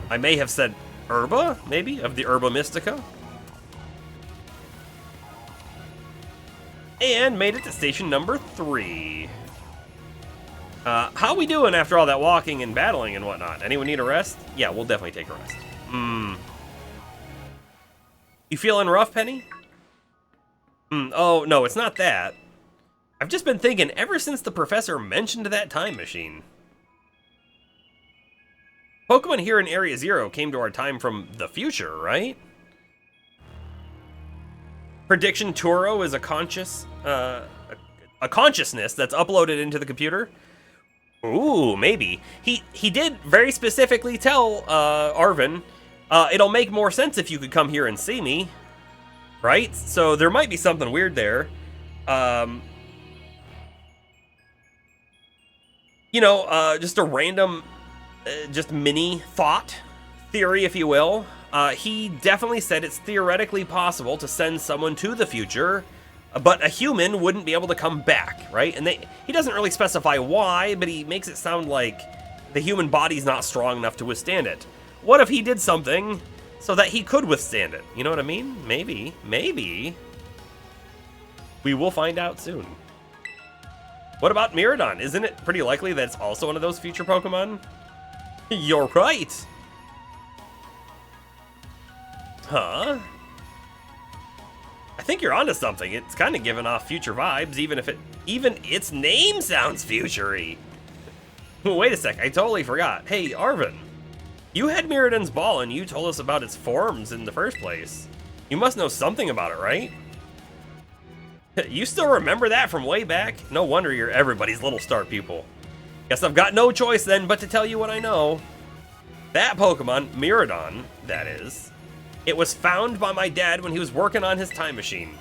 I may have said Herba, maybe, of the Herba Mystica. And made it to station number 3. How we doing after all that walking and battling and whatnot? Anyone need a rest? Yeah, we'll definitely take a rest. You feeling rough, Penny? Oh, no, it's not that. I've just been thinking ever since the professor mentioned that time machine. Pokemon here in Area Zero came to our time from the future, right? Prediction Turo is a consciousness that's uploaded into the computer. Ooh, maybe. He did very specifically tell Arvin, it'll make more sense if you could come here and see me. Right? So there might be something weird there. Just a random, just mini thought, theory, if you will. He definitely said it's theoretically possible to send someone to the future, but a human wouldn't be able to come back, right? And he doesn't really specify why, but he makes it sound like the human body's not strong enough to withstand it. What if he did something so that he could withstand it? You know what I mean? Maybe. Maybe. We will find out soon. What about Miraidon? Isn't it pretty likely that it's also one of those future Pokemon? You're right. Huh? I think you're onto something. It's kind of giving off future vibes, even its name sounds future-y. Wait a sec, I totally forgot. Hey, Arvin, you had Miraidon's ball and you told us about its forms in the first place. You must know something about it, right? You still remember that from way back? No wonder you're everybody's little star pupil. Guess I've got no choice then but to tell you what I know. That Pokemon, Miraidon, that is, it was found by my dad when he was working on his time machine.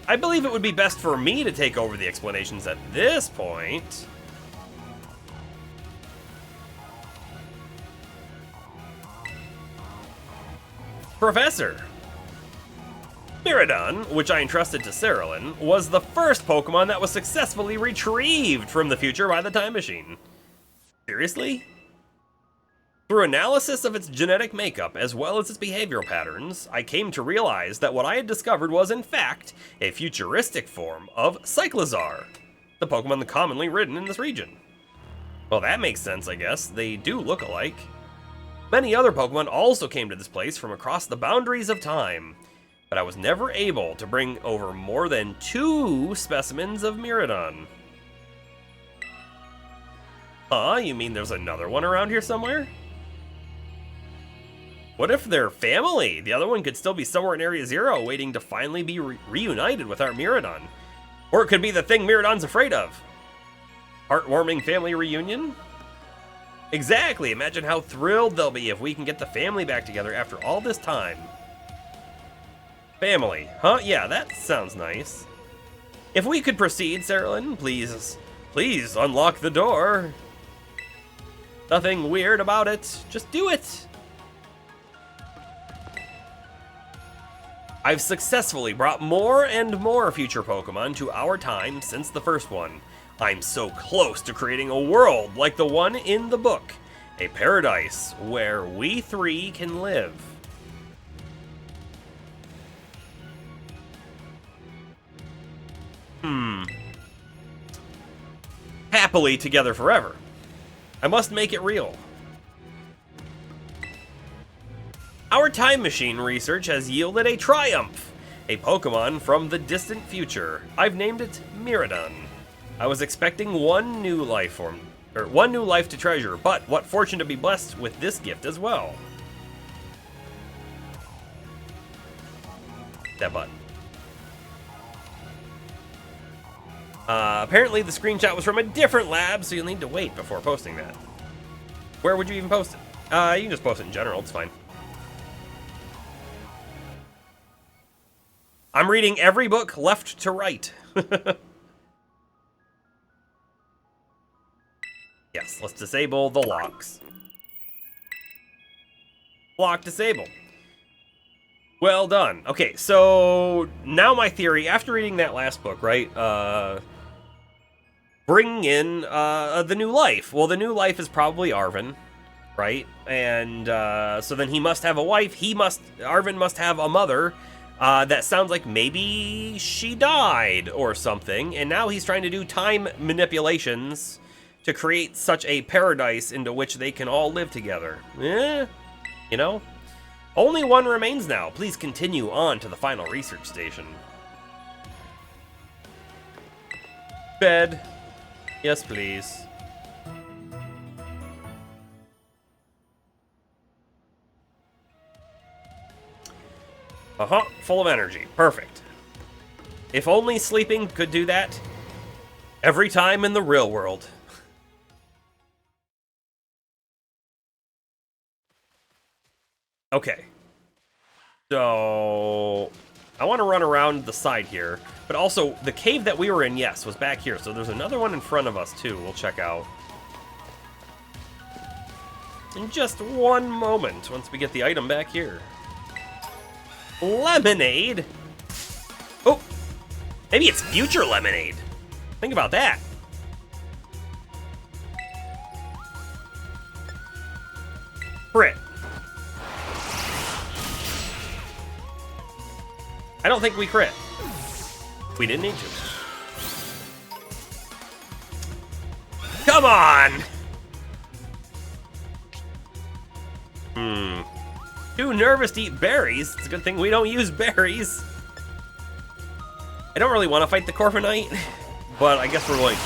I believe it would be best for me to take over the explanations at this point. Professor! Miraidon, which I entrusted to Cerulean, was the first Pokemon that was successfully retrieved from the future by the time machine. Seriously? Through analysis of its genetic makeup as well as its behavioral patterns, I came to realize that what I had discovered was in fact a futuristic form of Cyclizar, the Pokemon commonly ridden in this region. Well, that makes sense, I guess. They do look alike. Many other Pokemon also came to this place from across the boundaries of time, but I was never able to bring over more than 2 specimens of Miraidon. Huh? You mean there's another one around here somewhere? What if they're family? The other one could still be somewhere in Area Zero waiting to finally be reunited with our Miraidon. Or it could be the thing Miraidon's afraid of. Heartwarming family reunion? Exactly! Imagine how thrilled they'll be if we can get the family back together after all this time. Family, huh? Yeah, that sounds nice. If we could proceed, Cerulean, please unlock the door. Nothing weird about it, just do it. I've successfully brought more and more future Pokemon to our time since the first one. I'm so close to creating a world like the one in the book. A paradise where we 3 can live. Happily together forever. I must make it real. Our time machine research has yielded a triumph. A Pokemon from the distant future. I've named it Miraidon. I was expecting one new life to treasure, but what fortune to be blessed with this gift as well. That button. Apparently the screenshot was from a different lab, so you'll need to wait before posting that. Where would you even post it? You can just post it in general, it's fine. I'm reading every book left to right. Yes, let's disable the locks. Lock disable. Well done. Okay, so now my theory, after reading that last book, right, bringing in the new life. Well, the new life is probably Arven, right? And so then he must have a wife. Arven must have a mother. That sounds like maybe she died or something, and now he's trying to do time manipulations to create such a paradise into which they can all live together. You know? Only one remains now. Please continue on to the final research station. Bed. Yes, please. Full of energy. Perfect. If only sleeping could do that every time in the real world. Okay. So I want to run around the side here, but also the cave that we were in, yes, was back here. So there's another one in front of us too. We'll check out in just one moment once we get the item back here. Lemonade? Oh, maybe it's future lemonade. Think about that. Crit. I don't think we crit. We didn't need to. Come on! Too nervous to eat berries. It's a good thing we don't use berries. I don't really want to fight the Corviknight, but I guess we're going to.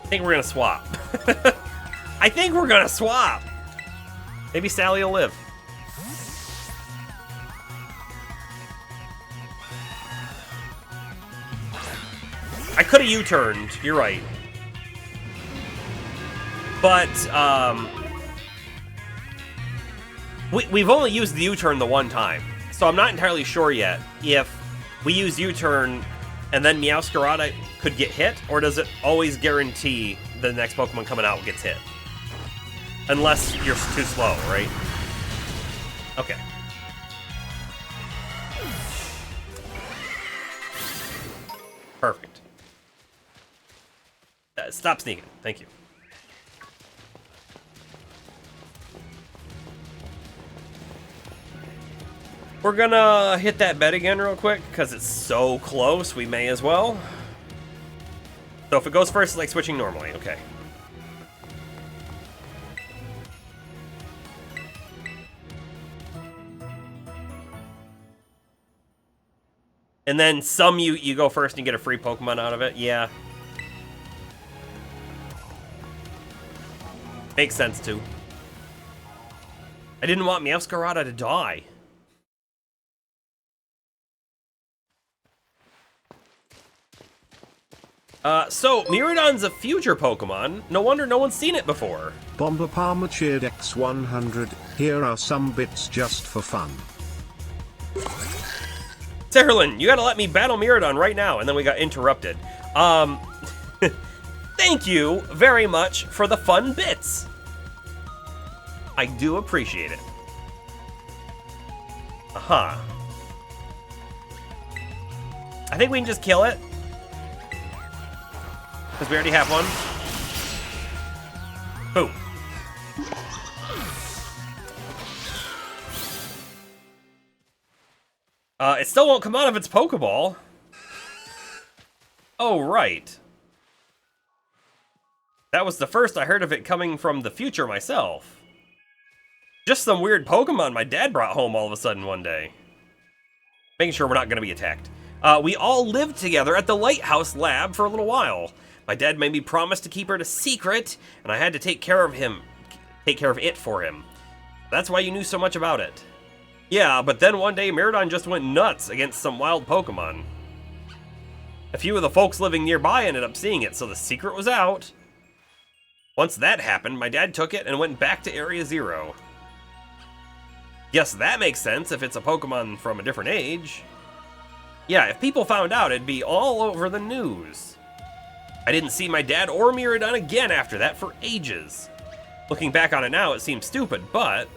I think we're gonna swap. I think we're gonna swap. Maybe Sally will live. I could have U-turned. You're right. But, we've only used the U-turn the one time. So I'm not entirely sure yet if we use U-turn and then Meowscarada could get hit, or does it always guarantee the next Pokemon coming out gets hit? Unless you're too slow, right? Okay. Perfect. Stop sneaking. Thank you. We're gonna hit that bed again real quick, because it's so close, we may as well. So if it goes first, it's like switching normally, okay. And then some you go first and you get a free Pokemon out of it, yeah. Makes sense too. I didn't want Meowscarada to die. So, Miraidon's a future Pokemon. No wonder no one's seen it before. Bomber Palmer cheered X100. Here are some bits just for fun. Serlin, you gotta let me battle Miraidon right now. And then we got interrupted. Thank you very much for the fun bits. I do appreciate it. Aha. I think we can just kill it. Because we already have one. Boom. It still won't come out of its Pokeball. Oh, right. That was the first I heard of it coming from the future myself. Just some weird Pokemon my dad brought home all of a sudden one day. Making sure we're not going to be attacked. We all lived together at the Lighthouse Lab for a little while. My dad made me promise to keep her a secret, and I had to take care of it for him. That's why you knew so much about it. Yeah, but then one day Miraidon just went nuts against some wild Pokemon. A few of the folks living nearby ended up seeing it, so the secret was out. Once that happened, my dad took it and went back to Area Zero. Guess that makes sense if it's a Pokemon from a different age. Yeah, if people found out, it'd be all over the news. I didn't see my dad or Miraidon again after that for ages. Looking back on it now, it seems stupid, but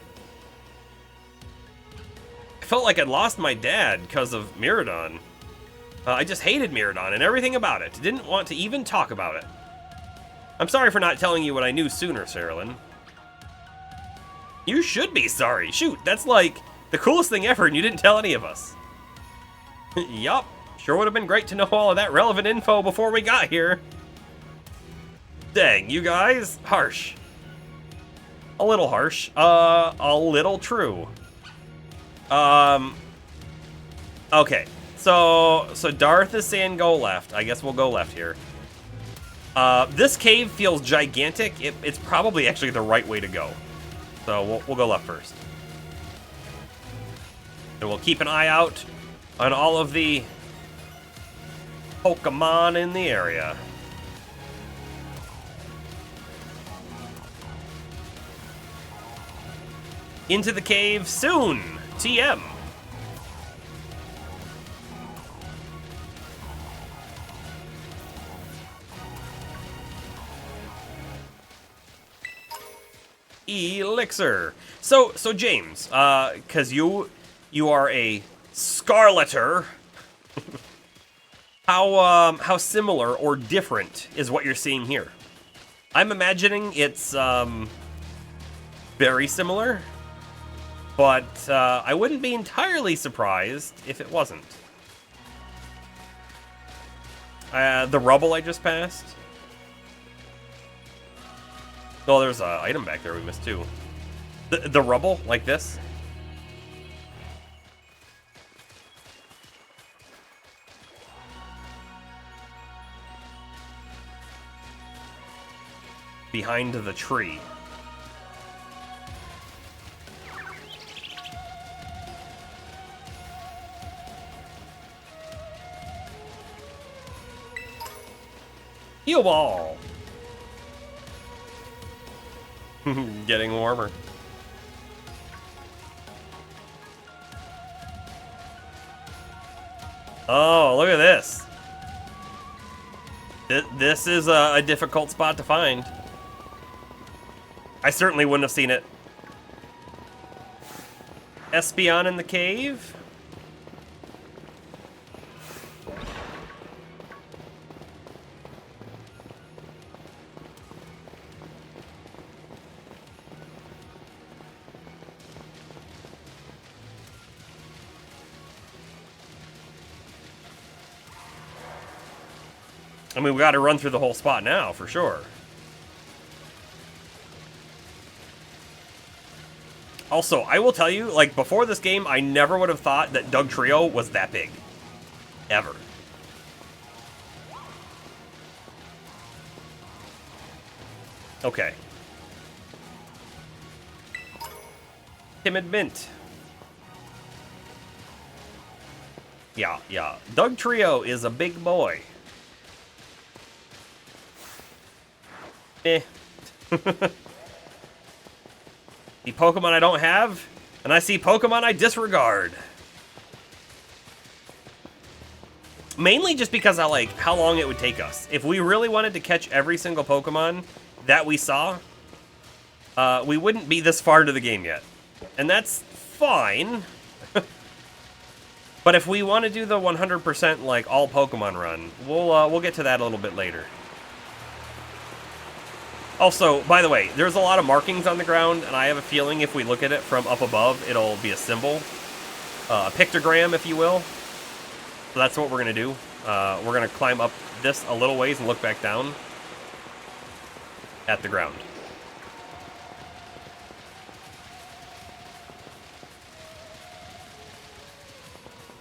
I felt like I'd lost my dad because of Miraidon. I just hated Miraidon and everything about it. Didn't want to even talk about it. I'm sorry for not telling you what I knew sooner, Serlin. You should be sorry. Shoot, that's like the coolest thing ever and you didn't tell any of us. Yup, sure would have been great to know all of that relevant info before we got here. Dang, you guys, harsh. A little harsh. A little true. Okay, so Darth is saying go left. I guess we'll go left here. This cave feels gigantic. It's probably actually the right way to go. So we'll go left first. And we'll keep an eye out on all of the Pokemon in the area. Into the cave soon. TM. Elixir. So James, because you are a Scarleter. How similar or different is what you're seeing here? I'm imagining it's very similar, but I wouldn't be entirely surprised if it wasn't. The rubble I just passed. Oh, there's an item back there we missed too. The rubble, like this. Behind the tree. Heal ball. Getting warmer. Oh, look at this. This is a difficult spot to find. I certainly wouldn't have seen it. Espeon in the cave. I mean, we got to run through the whole spot now, for sure. Also, I will tell you, like, before this game, I never would have thought that Doug Trio was that big. Ever. Okay. Timid Mint. Yeah. Doug Trio is a big boy. Eh. See Pokemon I don't have, and I see Pokemon I disregard. Mainly just because I like how long it would take us. If we really wanted to catch every single Pokemon that we saw, we wouldn't be this far into the game yet. And that's fine. But if we want to do the 100% like all Pokemon run, we'll get to that a little bit later. Also, by the way, there's a lot of markings on the ground, and I have a feeling if we look at it from up above, it'll be a symbol. A pictogram, if you will. So that's what we're going to do. We're going to climb up this a little ways and look back down at the ground.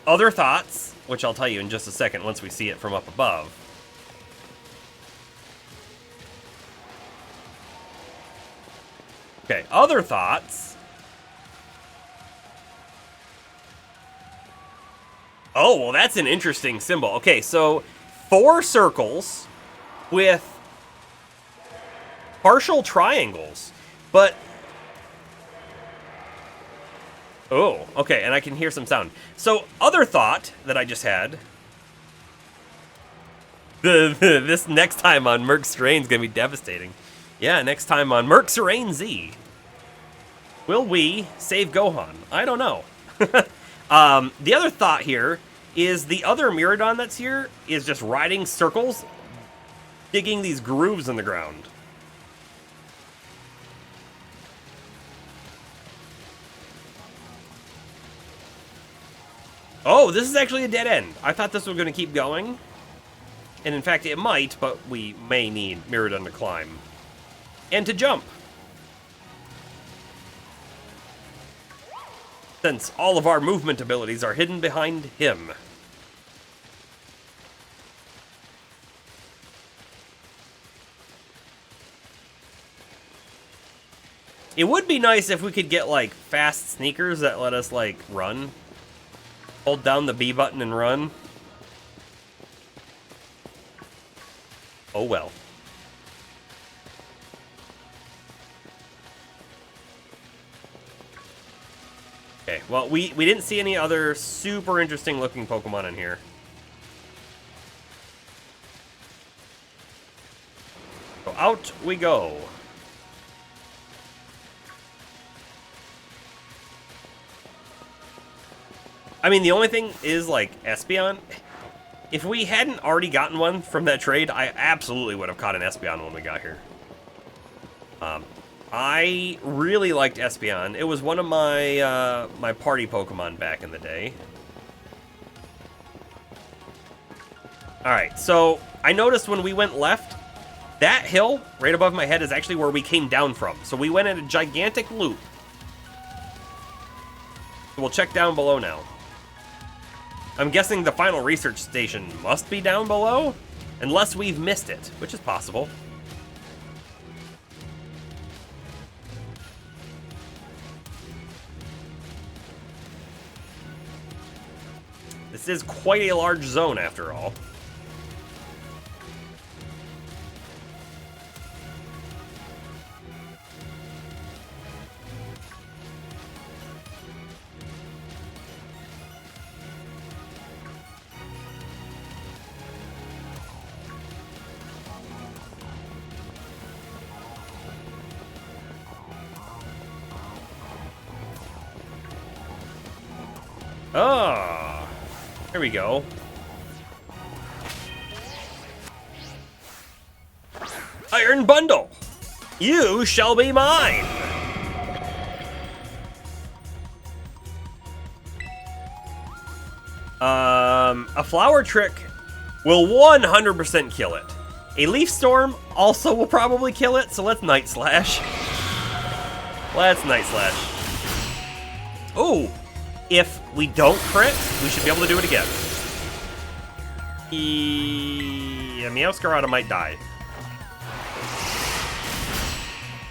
Other thoughts, which I'll tell you in just a second once we see it from up above. Okay, other thoughts. Oh, well, that's an interesting symbol. Okay, so 4 circles with partial triangles, but... Oh, okay, and I can hear some sound. So, other thought that I just had... This next time on Merc's Terrain is going to be devastating. Yeah, next time on Merc's Terrain Z. Will we save Gohan? I don't know. The other thought here is the other Miraidon that's here is just riding circles, digging these grooves in the ground. Oh, this is actually a dead end. I thought this was going to keep going. And in fact, it might, but we may need Miraidon to climb. And to jump. Since all of our movement abilities are hidden behind him. It would be nice if we could get, like, fast sneakers that let us, like, run. Hold down the B button and run. Oh well. Okay, well, we didn't see any other super interesting looking Pokemon in here. So out we go. I mean, the only thing is, like, Espeon. If we hadn't already gotten one from that trade, I absolutely would have caught an Espeon when we got here. I really liked Espeon. It was one of my my party Pokemon back in the day. Alright, so I noticed when we went left, that hill right above my head is actually where we came down from. So we went in a gigantic loop. So we'll check down below now. I'm guessing the final research station must be down below, unless we've missed it, which is possible. This is quite a large zone, after all. Ah, there we go. Iron Bundle. You shall be mine. A flower trick will 100% kill it. A leaf storm also will probably kill it, so let's Night Slash. Let's Night Slash. Oh, if we don't crit, we should be able to do it again. Yeah, Meowscarada might die.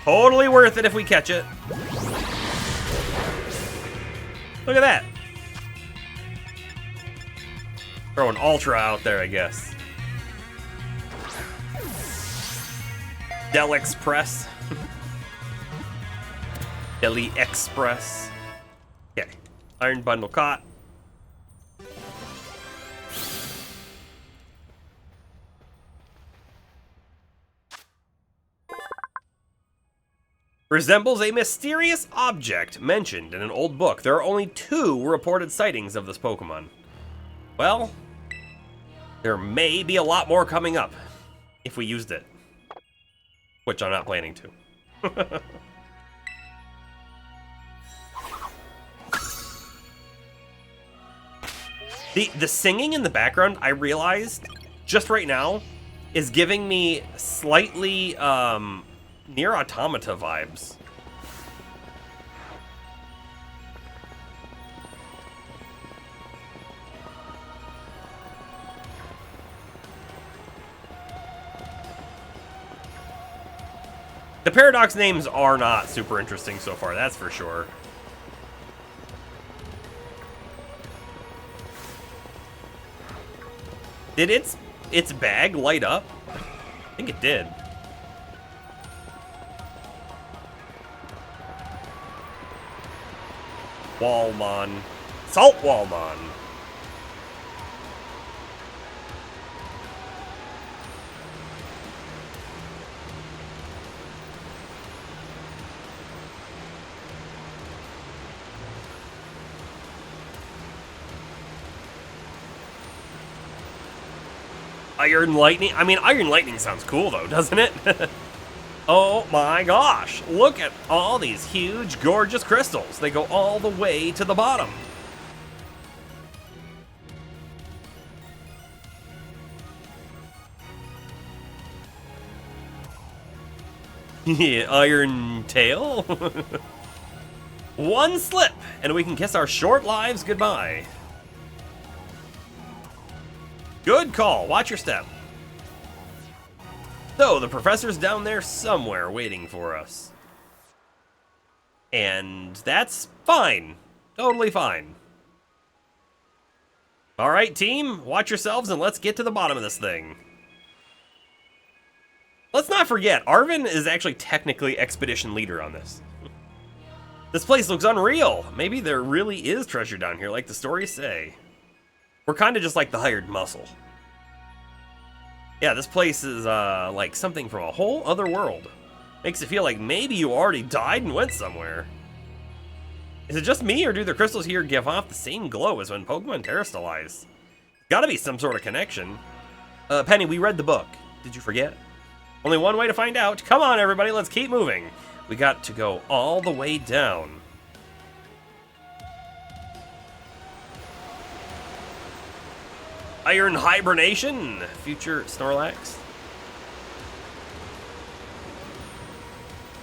Totally worth it if we catch it. Look at that. Throw an Ultra out there, I guess. Del Express. Deli Express. Okay. Iron Bundle caught. Resembles a mysterious object mentioned in an old book. There are only 2 reported sightings of this Pokemon. Well, there may be a lot more coming up if we used it. Which I'm not planning to. The singing in the background, I realized just right now, is giving me slightly Near Automata vibes. The Paradox names are not super interesting so far, that's for sure. Did its bag light up? I think it did. Walmon. Salt Walmon. Iron Lightning? I mean, Iron Lightning sounds cool though, doesn't it? Oh my gosh, look at all these huge, gorgeous crystals. They go all the way to the bottom. Yeah, Iron Tail? One slip, and we can kiss our short lives goodbye. Good call, watch your step. So, the professor's down there somewhere waiting for us. And that's fine. Totally fine. Alright, team, watch yourselves and let's get to the bottom of this thing. Let's not forget, Arvin is actually technically expedition leader on this. This place looks unreal. Maybe there really is treasure down here, like the stories say. We're kind of just like the hired muscle. Yeah, this place is like something from a whole other world. Makes it feel like maybe you already died and went somewhere. Is it just me, or do the crystals here give off the same glow as when Pokemon terrestrialize? Gotta be some sort of connection. Penny, we read the book. Did you forget? Only one way to find out. Come on, everybody, let's keep moving. We got to go all the way down. Iron Hibernation, future Snorlax.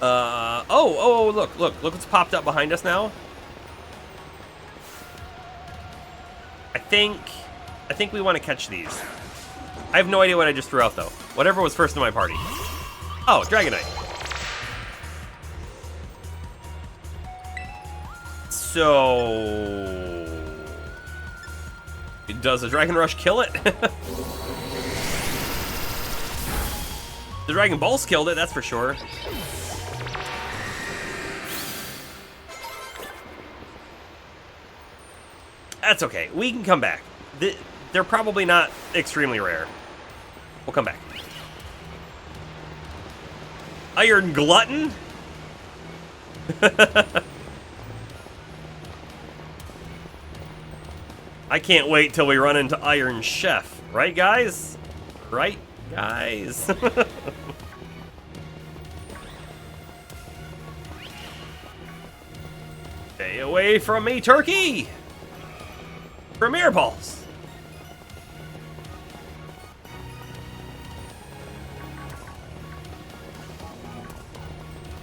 Oh, look what's popped up behind us now. I think we want to catch these. I have no idea what I just threw out though. Whatever was first in my party. Oh, Dragonite. So... does a Dragon Rush kill it? The Dragon Balls killed it, that's for sure. That's okay, we can come back. They're probably not extremely rare. We'll come back. Iron Glutton? I can't wait till we run into Iron Chef. Right, guys? Right, guys? Stay away from me, turkey! Premier balls!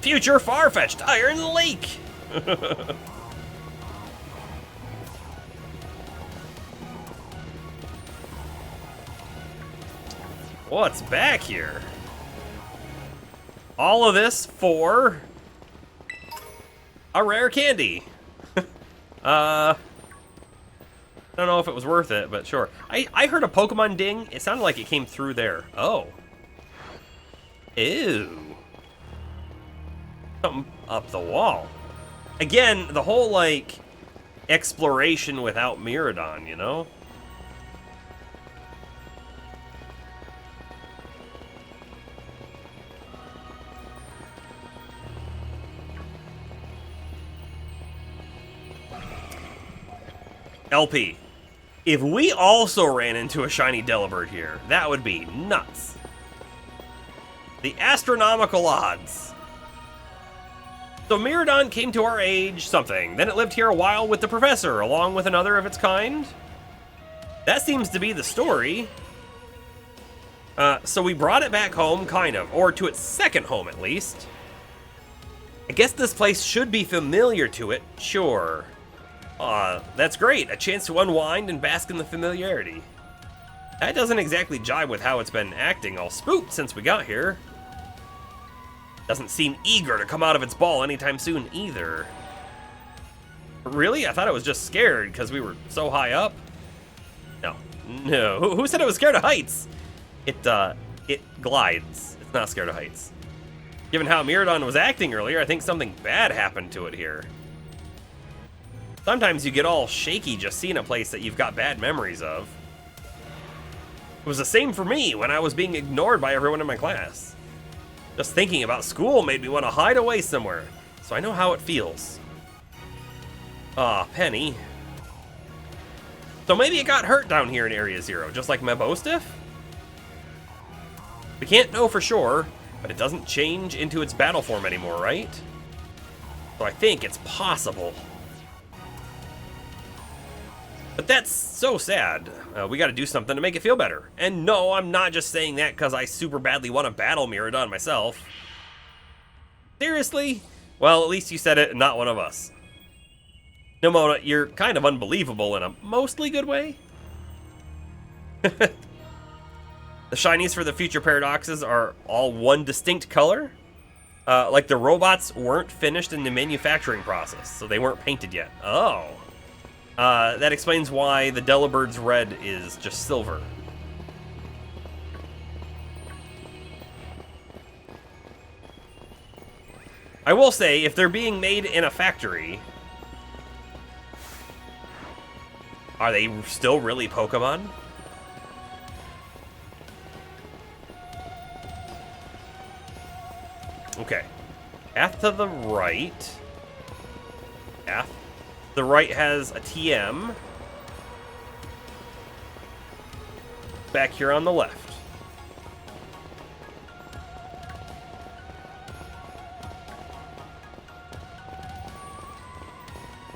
Future far-fetched Iron Lake! What's back here? All of this for a rare candy. I don't know if it was worth it, but sure. I heard a Pokemon ding. It sounded like it came through there. Oh. Ew. Something up the wall. Again, the whole, like, exploration without Miraidon, you know? LP, if we also ran into a shiny Delibird here, that would be nuts. The astronomical odds. So Miraidon came to our age something, then it lived here a while with the professor, along with another of its kind. That seems to be the story. So we brought it back home, kind of, or to its second home at least. I guess this place should be familiar to it, sure. That's great, a chance to unwind and bask in the familiarity. That doesn't exactly jibe with how it's been acting all spooked since we got here. Doesn't seem eager to come out of its ball anytime soon either. Really? I thought it was just scared because we were so high up. No. Who said it was scared of heights? It glides. It's not scared of heights. Given how Miraidon was acting earlier, I think something bad happened to it here. Sometimes you get all shaky just seeing a place that you've got bad memories of. It was the same for me when I was being ignored by everyone in my class. Just thinking about school made me want to hide away somewhere, so I know how it feels. Aw, Penny. So maybe it got hurt down here in Area Zero, just like Mebostiff? We can't know for sure, but it doesn't change into its battle form anymore, right? So I think it's possible. But that's so sad. We gotta do something to make it feel better. And no, I'm not just saying that because I super badly want to battle Miraidon myself. Seriously? Well, at least you said it and not one of us. Nemona, you're kind of unbelievable in a mostly good way. The shinies for the future paradoxes are all one distinct color. Like the robots weren't finished in the manufacturing process, so they weren't painted yet. Oh. That explains why the Delibird's red is just silver. I will say, if they're being made in a factory, are they still really Pokemon? Okay. Path to the right. Path. The right has a TM. Back here on the left.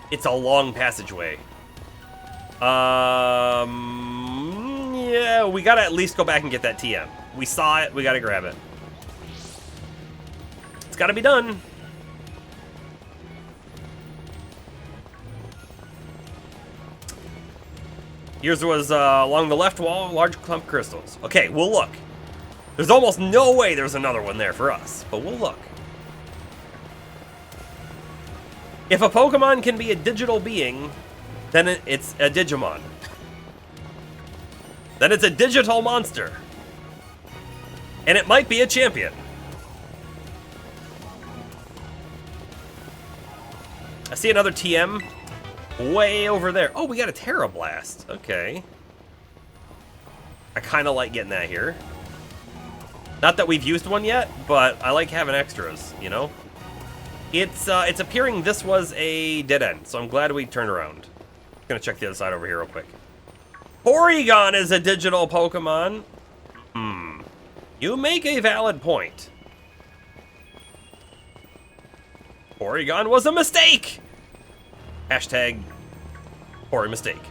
It's a long passageway. Yeah, we gotta at least go back and get that TM. We saw it, we gotta grab it. It's gotta be done. Yours was along the left wall, large clump of crystals. Okay, we'll look. There's almost no way there's another one there for us, but we'll look. If a Pokemon can be a digital being, then it's a Digimon. Then it's a digital monster. And it might be a champion. I see another TM. Way over there. Oh, we got a Terra Blast. Okay. I kind of like getting that here. Not that we've used one yet, but I like having extras, you know? It's appearing this was a dead end, so I'm glad we turned around. Gonna check the other side over here real quick. Porygon is a digital Pokemon. You make a valid point. Porygon was a mistake! Hashtag Pory mistake.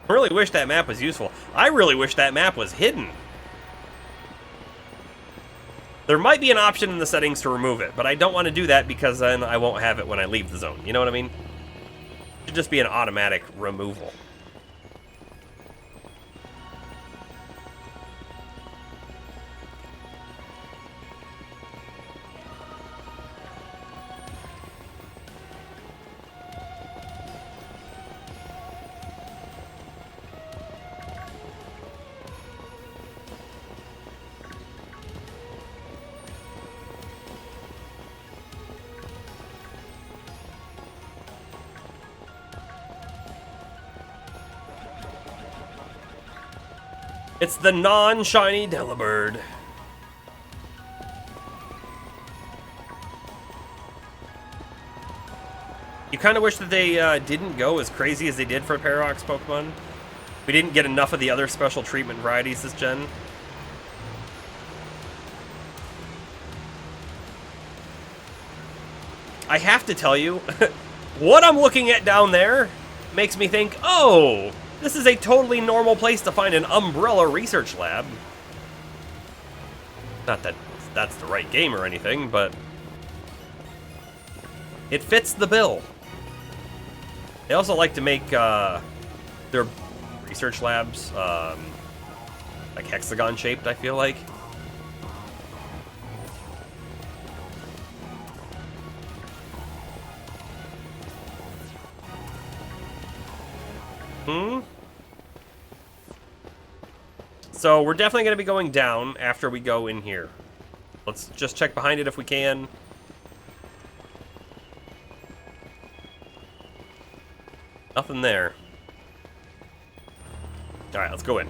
I really wish that map was useful. I really wish that map was hidden. There might be an option in the settings to remove it, but I don't want to do that because then I won't have it when I leave the zone. You know what I mean? It should just be an automatic removal. It's the non-shiny Delibird. You kind of wish that they didn't go as crazy as they did for Paradox Pokemon. We didn't get enough of the other special treatment varieties this gen. I have to tell you, what I'm looking at down there makes me think, oh, this is a totally normal place to find an Umbrella research lab. Not that that's the right game or anything, but it fits the bill. They also like to make their research labs like hexagon shaped, I feel like. So we're definitely going to be going down after we go in here. Let's just check behind it if we can. Nothing there. Alright, let's go in.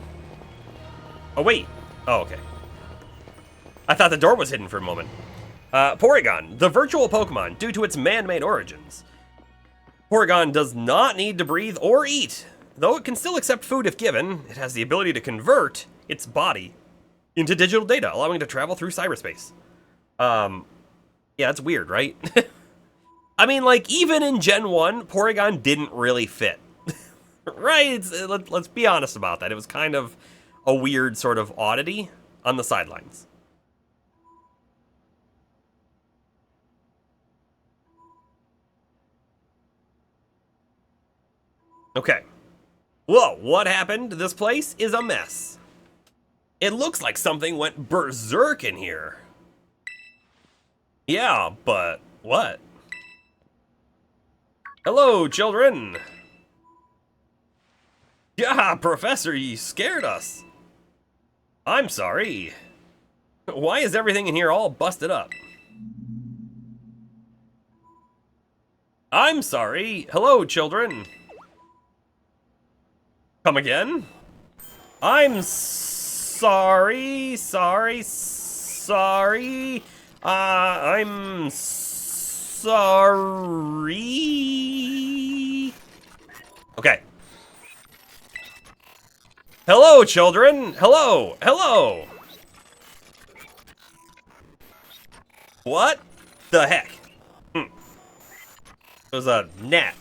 Oh, wait. Oh, okay. I thought the door was hidden for a moment. Porygon, the virtual Pokemon, due to its man-made origins. Porygon does not need to breathe or eat. Though it can still accept food if given, it has the ability to convert its body into digital data, allowing it to travel through cyberspace. Yeah, it's weird, right? I mean, like, even in Gen 1, Porygon didn't really fit. Right? Let's be honest about that. It was kind of a weird sort of oddity on the sidelines. Okay. Whoa, what happened? This place is a mess. It looks like something went berserk in here. Yeah, but what? Hello, children. Yeah, Professor, you scared us. I'm sorry. Why is everything in here all busted up? I'm sorry. Hello, children. Come again? I'm sorry. I'm sorry. Okay. Hello, children. Hello. What the heck? It was a gnat.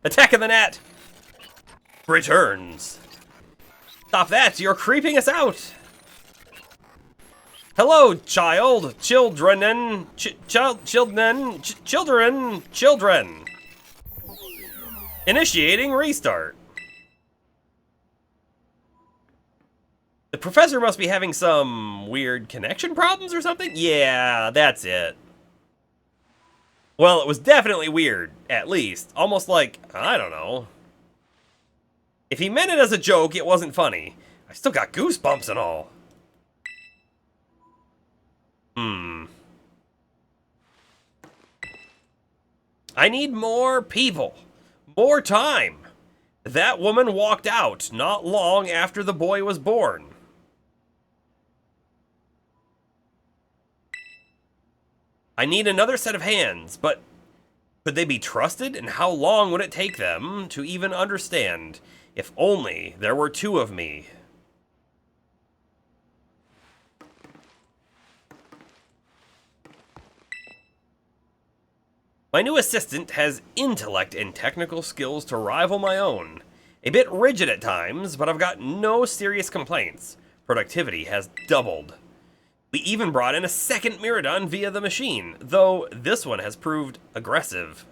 Attack of the gnat returns. Stop that, you're creeping us out. Hello, children. Initiating restart. The professor must be having some weird connection problems or something? Yeah, that's it. Well, it was definitely weird, at least. Almost like, I don't know. If he meant it as a joke, it wasn't funny. I still got goosebumps and all. I need more people. More time. That woman walked out not long after the boy was born. I need another set of hands, but could they be trusted, and how long would it take them to even understand? If only there were two of me. My new assistant has intellect and technical skills to rival my own. A bit rigid at times, but I've got no serious complaints. Productivity has doubled. We even brought in a second Miradon via the machine, though this one has proved aggressive.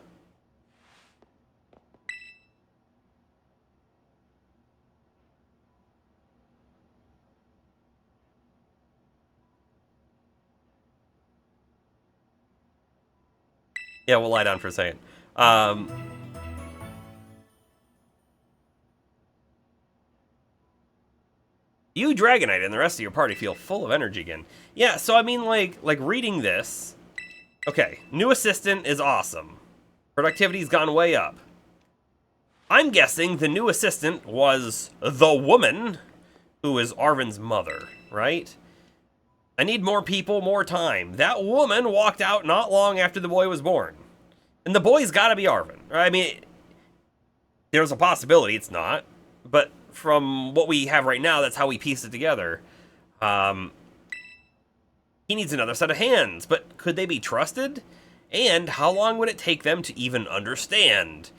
Yeah, we'll lie down for a second. You, Dragonite, and the rest of your party feel full of energy again. Yeah, so I mean, like reading this. Okay, new assistant is awesome. Productivity's gone way up. I'm guessing the new assistant was the woman who is Arven's mother, right? I need more people, more time. That woman walked out not long after the boy was born. And the boy's gotta be Arven. I mean, there's a possibility it's not. But from what we have right now, that's how we piece it together. He needs another set of hands, but could they be trusted? And how long would it take them to even understand?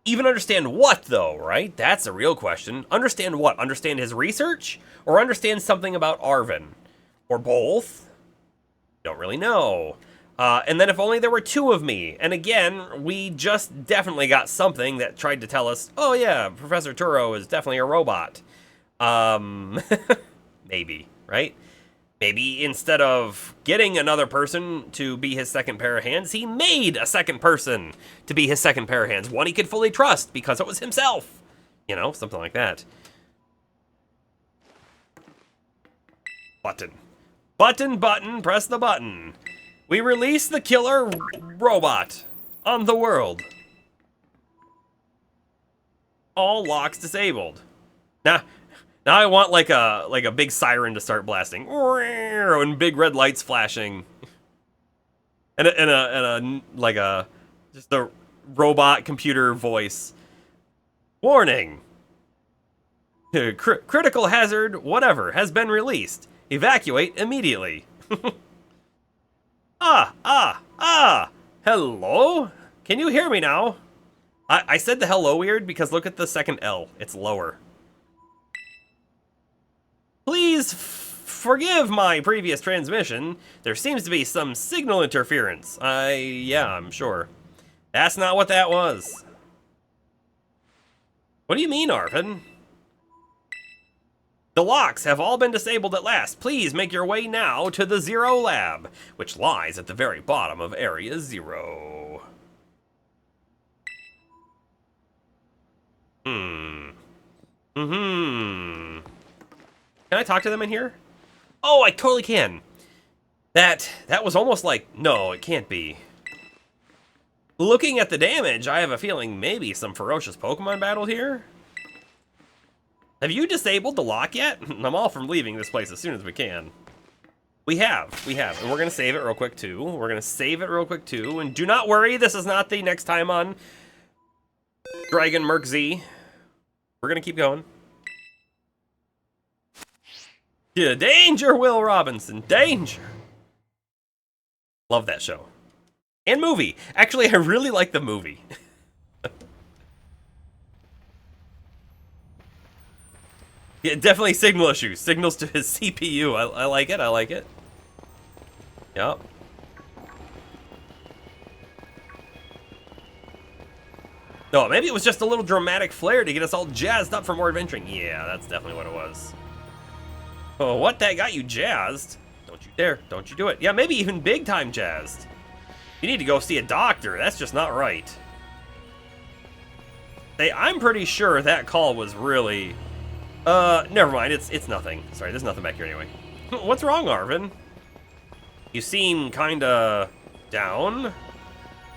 Even understand what, though, right? That's a real question. Understand what? Understand his research? Or understand something about Arven? Or both? Don't really know. And then if only there were two of me. And again, we just definitely got something that tried to tell us, oh yeah, Professor Turo is definitely a robot. Maybe, right? Maybe instead of getting another person to be his second pair of hands, he made a second person to be his second pair of hands. One he could fully trust because it was himself. You know, something like that. Button. Button, press the button. We release the killer robot on the world. All locks disabled. Now I want like a big siren to start blasting, and big red lights flashing, and just a robot computer voice. Warning. Critical hazard, whatever, has been released. Evacuate immediately. Hello? Can you hear me now? I said the hello weird because look at the second L. It's lower. Please forgive my previous transmission. There seems to be some signal interference. Yeah, I'm sure. That's not what that was. What do you mean, Arven? The locks have all been disabled at last. Please make your way now to the Zero Lab, which lies at the very bottom of Area 0. Can I talk to them in here? Oh, I totally can. That was almost like, no, it can't be. Looking at the damage, I have a feeling maybe some ferocious Pokemon battle here. Have you disabled the lock yet? I'm all for leaving this place as soon as we can. We have, and we're gonna save it real quick too. And do not worry, this is not the next time on Dragon Merc Z. We're gonna keep going. Yeah, danger, Will Robinson, danger. Love that show. And movie. Actually, I really like the movie. Yeah, definitely signal issues. Signals to his CPU. I like it. Yep. No, maybe it was just a little dramatic flair to get us all jazzed up for more adventuring. Yeah, that's definitely what it was. Oh, what? That got you jazzed? Don't you dare. Don't you do it. Yeah, maybe even big time jazzed. You need to go see a doctor. That's just not right. Hey, I'm pretty sure that call was really... never mind, it's nothing. Sorry, there's nothing back here anyway. What's wrong, Arven? You seem kinda down.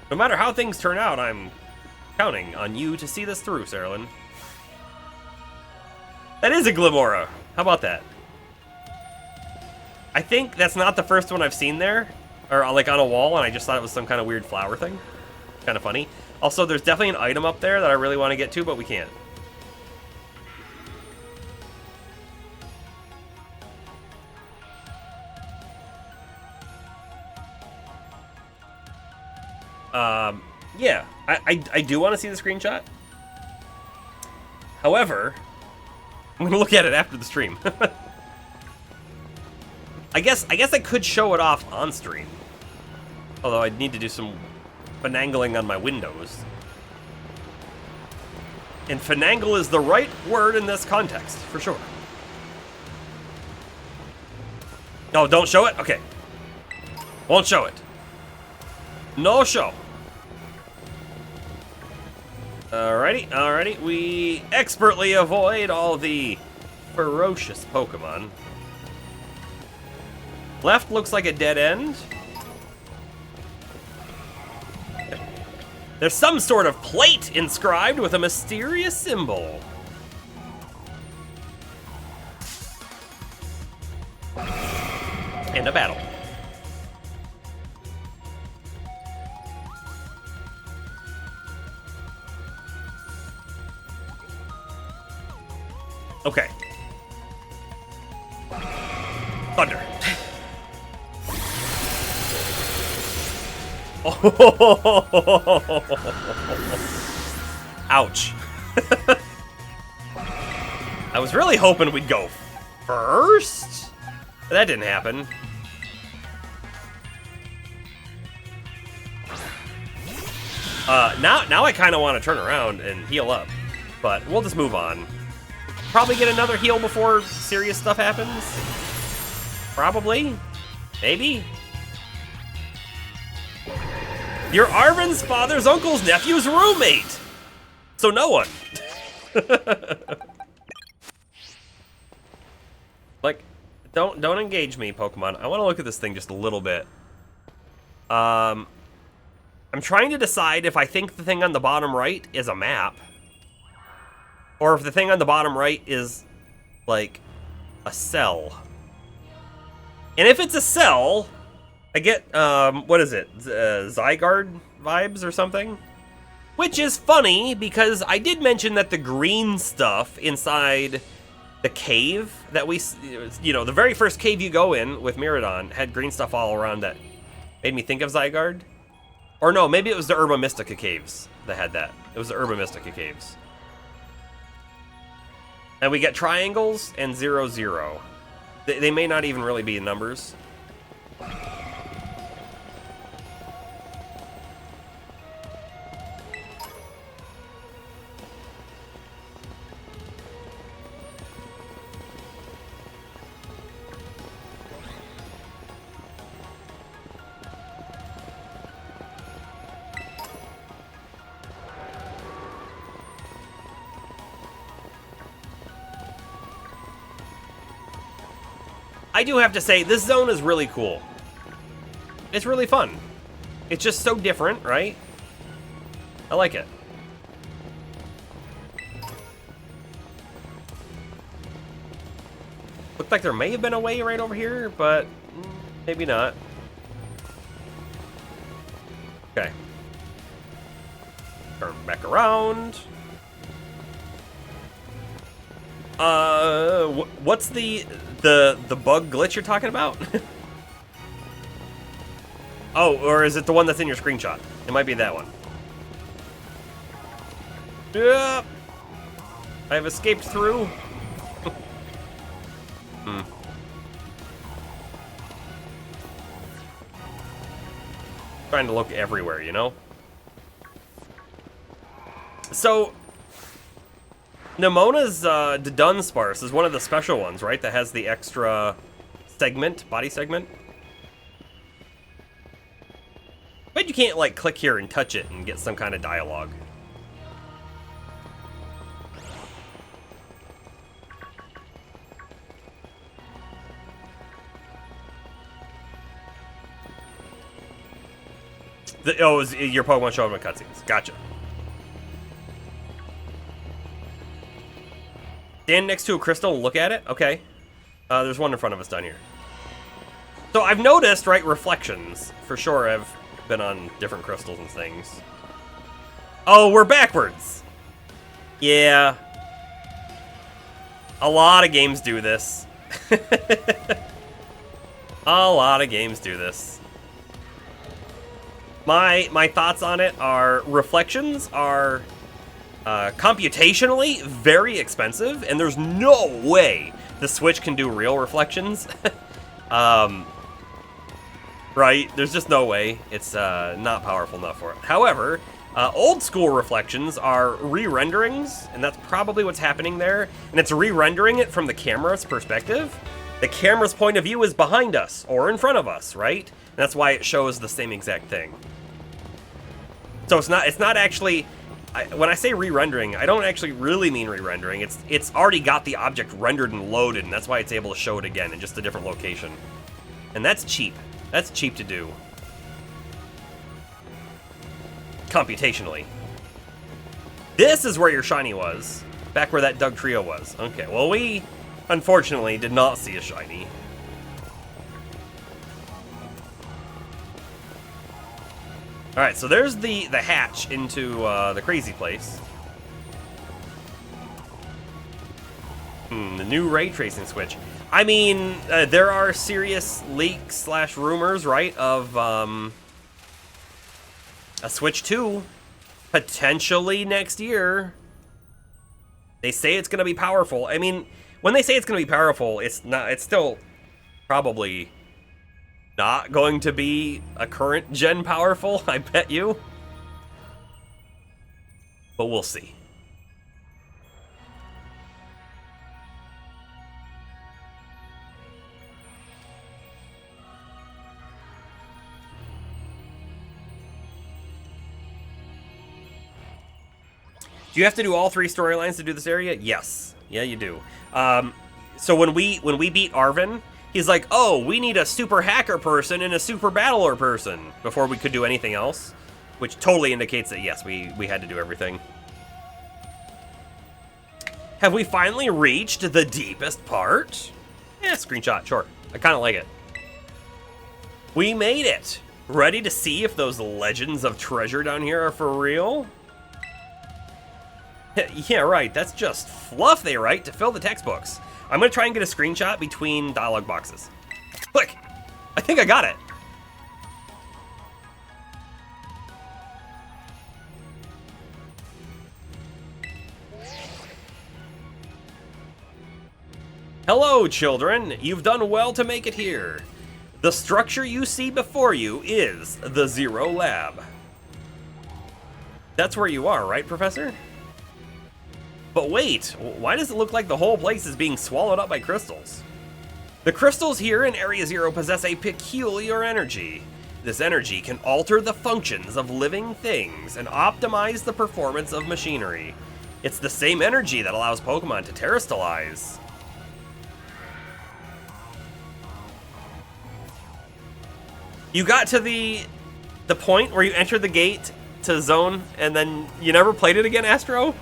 No matter how things turn out, I'm counting on you to see this through, Sarlin. That is a Glimora. How about that? I think that's not the first one I've seen there. or like on a wall, and I just thought it was some kind of weird flower thing. Kind of funny. Also, there's definitely an item up there that I really want to get to, but we can't. Yeah, I do want to see the screenshot. However, I'm gonna look at it after the stream. I guess I could show it off on stream. Although I'd need to do some finagling on my windows. And finagle is the right word in this context, for sure. No, don't show it? Okay. Won't show it. No show. Alrighty. We expertly avoid all the ferocious Pokemon. Left looks like a dead end. There's some sort of plate inscribed with a mysterious symbol. And a battle. Okay. Thunder. Ouch. I was really hoping we'd go first, but that didn't happen. Now I kind of want to turn around and heal up, but we'll just move on. Probably get another heal before serious stuff happens. Probably. Maybe. You're Arvin's father's uncle's nephew's roommate! So no one. Like, don't engage me, Pokemon. I want to look at this thing just a little bit. I'm trying to decide if I think the thing on the bottom right is a map. Or if the thing on the bottom right is, like, a cell. And if it's a cell, I get, what is it? Zygarde vibes or something? Which is funny, because I did mention that the green stuff inside the cave that we, you know, the very first cave you go in with Miraidon had green stuff all around that made me think of Zygarde. Or no, maybe it was the Herba Mystica caves that had that. It was the Herba Mystica caves. And we get triangles and 0, 0. They may not even really be in numbers. I do have to say, this zone is really cool. It's really fun. It's just so different, right? I like it. Looked like there may have been a way right over here, but maybe not. Okay. Turn back around. What's the bug glitch you're talking about? Oh, or is it the one that's in your screenshot? It might be that one. Yep. I've escaped through. Trying to look everywhere, you know? So, Nemona's Dunsparce is one of the special ones, right? That has the extra segment, body segment. But you can't, like, click here and touch it and get some kind of dialogue. Your Pokemon show up in cutscenes. Gotcha. Stand next to a crystal and look at it? Okay. There's one in front of us down here. So I've noticed, right, reflections. For sure, I've been on different crystals and things. Oh, we're backwards. Yeah. A lot of games do this. A lot of games do this. My thoughts on it are reflections are computationally very expensive, and there's no way the Switch can do real reflections. Right? There's just no way. It's not powerful enough for it. However, old school reflections are re-renderings, and that's probably what's happening there. And it's re-rendering it from the camera's perspective. The camera's point of view is behind us, or in front of us, right? And that's why it shows the same exact thing. So it's not actually, when I say re-rendering, I don't actually really mean re-rendering. It's already got the object rendered and loaded, and that's why it's able to show it again in just a different location. And that's cheap. That's cheap to do. Computationally. This is where your shiny was. Back where that Doug Trio was. Okay, well we, unfortunately, did not see a shiny. Alright, so there's the hatch into the crazy place. The new ray tracing switch. I mean, there are serious leaks / rumors, right, of a Switch 2 potentially next year. They say it's going to be powerful. I mean, when they say it's going to be powerful, it's still probably not going to be a current gen powerful, I bet you. But we'll see. Do you have to do all 3 storylines to do this area? Yes. Yeah, you do. So when we beat Arvin, he's like, oh, we need a super hacker person and a super battler person before we could do anything else, which totally indicates that, yes, we had to do everything. Have we finally reached the deepest part? Yeah, screenshot, sure. I kind of like it. We made it. Ready to see if those legends of treasure down here are for real? Yeah, right, that's just fluff they write to fill the textbooks. I'm gonna try and get a screenshot between dialogue boxes. Click! I think I got it. Hello, children. You've done well to make it here. The structure you see before you is the Zero Lab. That's where you are, right, Professor? But wait, why does it look like the whole place is being swallowed up by crystals? The crystals here in Area Zero possess a peculiar energy. This energy can alter the functions of living things and optimize the performance of machinery. It's the same energy that allows Pokemon to terrestrialize. You got to the point where you entered the gate to zone and then you never played it again, Astro?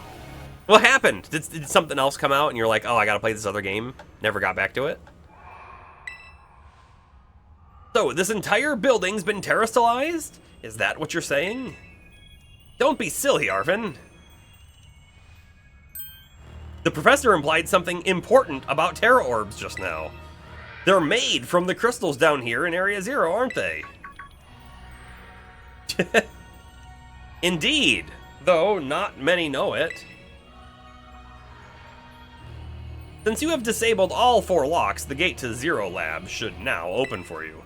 What happened? Did something else come out and you're like, oh, I gotta play this other game? Never got back to it? So, this entire building's been terrestrialized? Is that what you're saying? Don't be silly, Arvin. The professor implied something important about Terra Orbs just now. They're made from the crystals down here in Area Zero, aren't they? Indeed, though not many know it. Since you have disabled all 4 locks, the gate to Zero Lab should now open for you.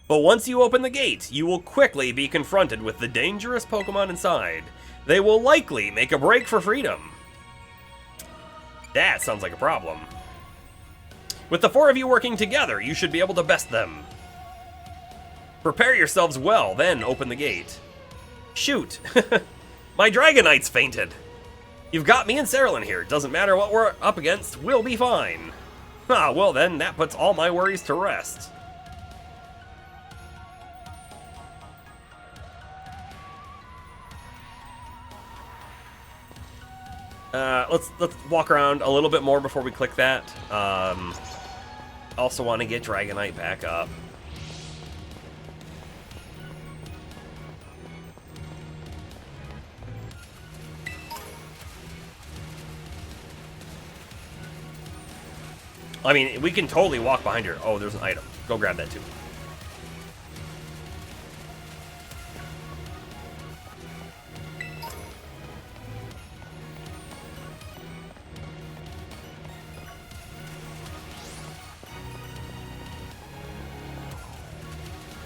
But once you open the gate, you will quickly be confronted with the dangerous Pokemon inside. They will likely make a break for freedom. That sounds like a problem. With the 4 of you working together, you should be able to best them. Prepare yourselves well, then open the gate. Shoot! My Dragonite's fainted! You've got me and Cerulean here. Doesn't matter what we're up against, we'll be fine. Ah, well then, that puts all my worries to rest. Let's walk around a little bit more before we click that. Also want to get Dragonite back up. I mean, we can totally walk behind here. Oh, there's an item. Go grab that too.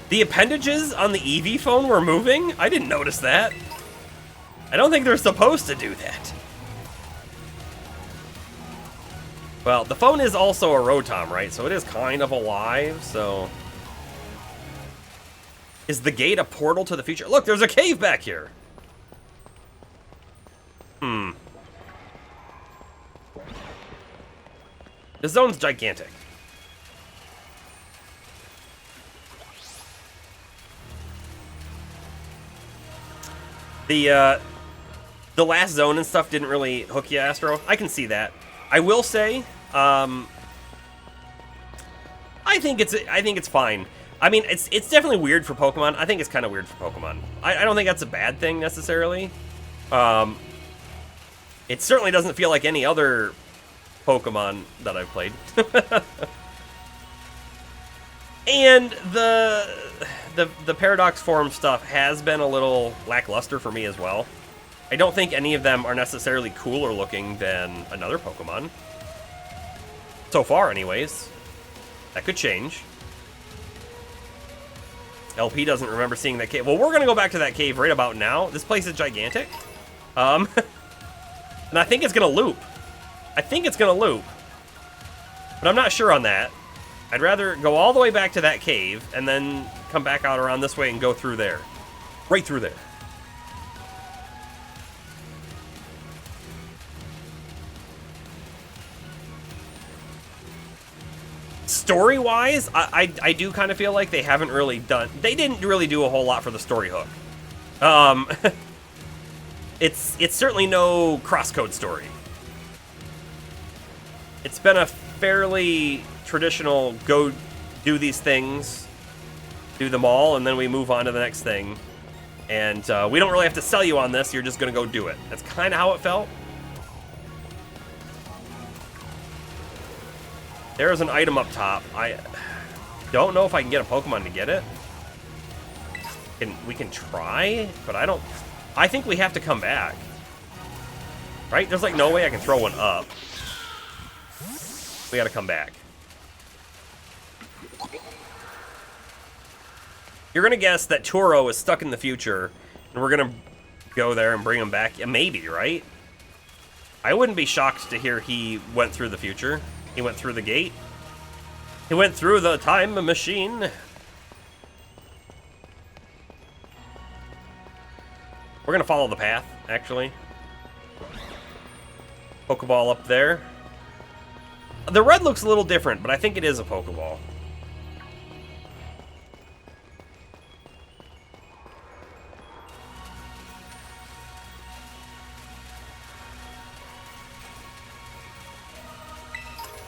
The appendages on the Eevee phone were moving? I didn't notice that. I don't think they're supposed to do that. Well, the phone is also a Rotom, right? So it is kind of alive, so... Is the gate a portal to the future? Look, there's a cave back here! This zone's gigantic. The last zone and stuff didn't really hook you, Astro. I can see that. I will say, I think it's fine. I mean, it's definitely weird for Pokemon. I think it's kind of weird for Pokemon. I don't think that's a bad thing necessarily. It certainly doesn't feel like any other Pokemon that I've played. And the Paradox form stuff has been a little lackluster for me as well. I don't think any of them are necessarily cooler looking than another Pokemon. So far, anyways. That could change. LP doesn't remember seeing that cave. Well, we're going to go back to that cave right about now. This place is gigantic. And I think it's going to loop. I think it's going to loop. But I'm not sure on that. I'd rather go all the way back to that cave and then come back out around this way and go through there. Right through there. Story-wise, I do kind of feel like they haven't really done... They didn't really do a whole lot for the story hook. It's certainly no crosscode story. It's been a fairly traditional go do these things, do them all, and then we move on to the next thing. And we don't really have to sell you on this, you're just going to go do it. That's kind of how it felt. There's an item up top. I don't know if I can get a Pokemon to get it. We can try, but I think we have to come back. Right? There's like no way I can throw one up. We gotta come back. You're gonna guess that Turo is stuck in the future, and we're gonna go there and bring him back. Yeah, maybe, right? I wouldn't be shocked to hear he went through the future. He went through the gate. He went through the time machine. We're gonna follow the path, actually. Pokeball up there. The red looks a little different, but I think it is a Pokeball.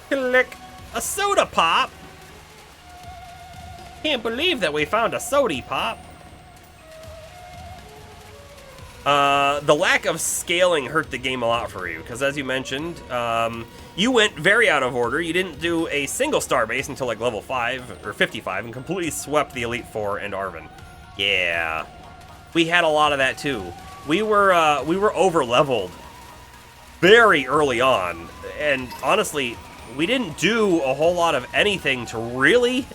Click. A soda pop? Can't believe that we found a sody pop. The lack of scaling hurt the game a lot for you, because as you mentioned, you went very out of order. You didn't do a single star base until like level 5 or 55 and completely swept the Elite Four and Arven. Yeah. We had a lot of that too. We were over leveled very early on, and honestly, we didn't do a whole lot of anything to really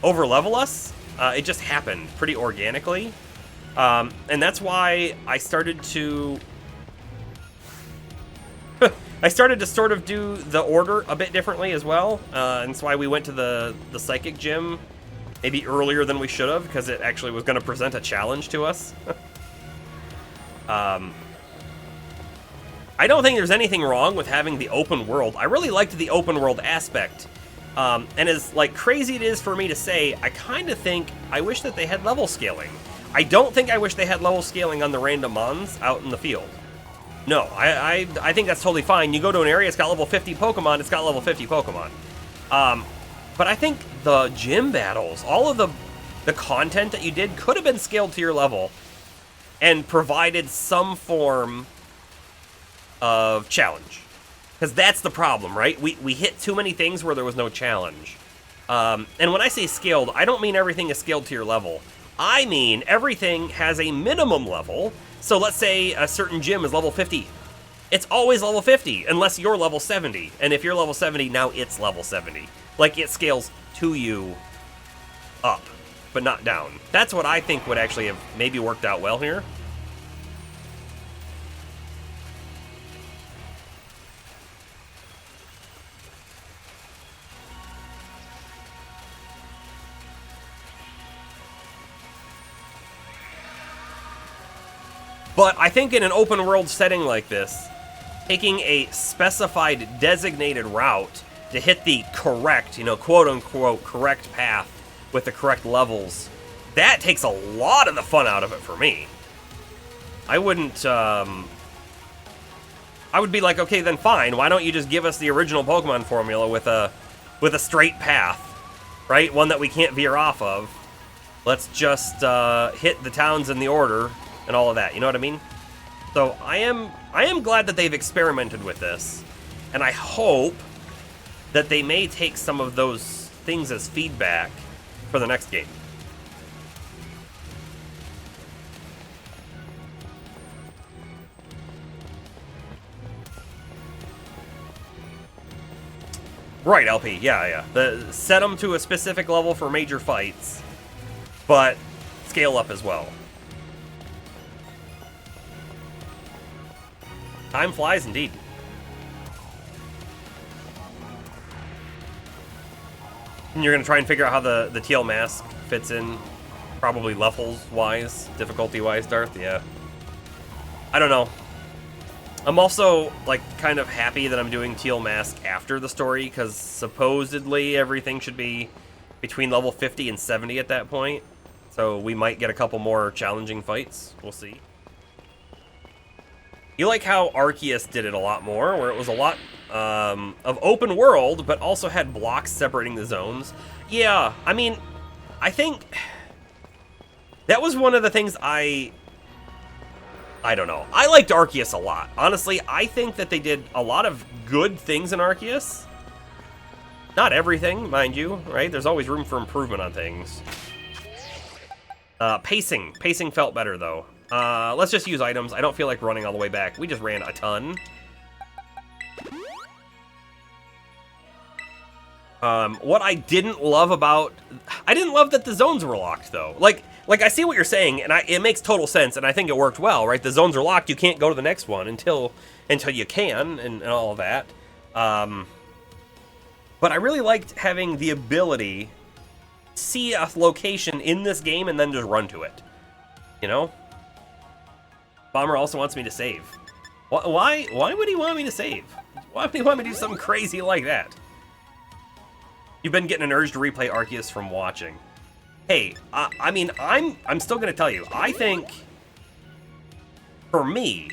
over-level us. It just happened pretty organically. And that's why I started to... I started to sort of do the order a bit differently as well. And that's why we went to the Psychic Gym maybe earlier than we should have, because it actually was going to present a challenge to us. I don't think there's anything wrong with having the open world. I really liked the open world aspect. And as like crazy it is for me to say, I kind of think I wish that they had level scaling. I don't think I wish they had level scaling on the random mons out in the field. No, I think that's totally fine. You go to an area, it's got level 50 Pokemon, it's got level 50 Pokemon. But I think the gym battles, all of the content that you did could have been scaled to your level and provided some form of challenge. Because that's the problem, right? We hit too many things where there was no challenge. And when I say scaled, I don't mean everything is scaled to your level. I mean everything has a minimum level. So let's say a certain gym is level 50. It's always level 50, unless you're level 70. And if you're level 70, now it's level 70. Like, it scales to you up, but not down. That's what I think would actually have maybe worked out well here. But I think in an open world setting like this, taking a specified designated route to hit the correct, quote unquote, correct path with the correct levels, that takes a lot of the fun out of it for me. I wouldn't, I would be like, okay, then fine, why don't you just give us the original Pokemon formula with a straight path, right? One that we can't veer off of. Let's just hit the towns in the order and all of that, you know what I mean? So I am glad that they've experimented with this, and I hope that they may take some of those things as feedback for the next game. Right, LP, yeah. Set them to a specific level for major fights, but scale up as well. Time flies indeed. And you're going to try and figure out how the TL mask fits in, probably levels-wise, difficulty-wise, Darth, yeah. I don't know. I'm also, like, kind of happy that I'm doing TL mask after the story, because supposedly everything should be between level 50 and 70 at that point. So we might get a couple more challenging fights. We'll see. You like how Arceus did it a lot more, where it was a lot of open world, but also had blocks separating the zones. Yeah, I mean, I think that was one of the things I don't know. I liked Arceus a lot. Honestly, I think that they did a lot of good things in Arceus. Not everything, mind you, right? There's always room for improvement on things. Pacing. Pacing felt better, though. Let's just use items. I don't feel like running all the way back. We just ran a ton. What I didn't love about... I didn't love that the zones were locked, though. Like I see what you're saying, and it makes total sense, and I think it worked well, right? The zones are locked. You can't go to the next one until you can, and all of that. But I really liked having the ability to see a location in this game and then just run to it. You know? Bomber also wants me to save. Why would he want me to save? Why would he want me to do something crazy like that? You've been getting an urge to replay Arceus from watching. Hey, I mean, I'm still gonna tell you. I think, for me,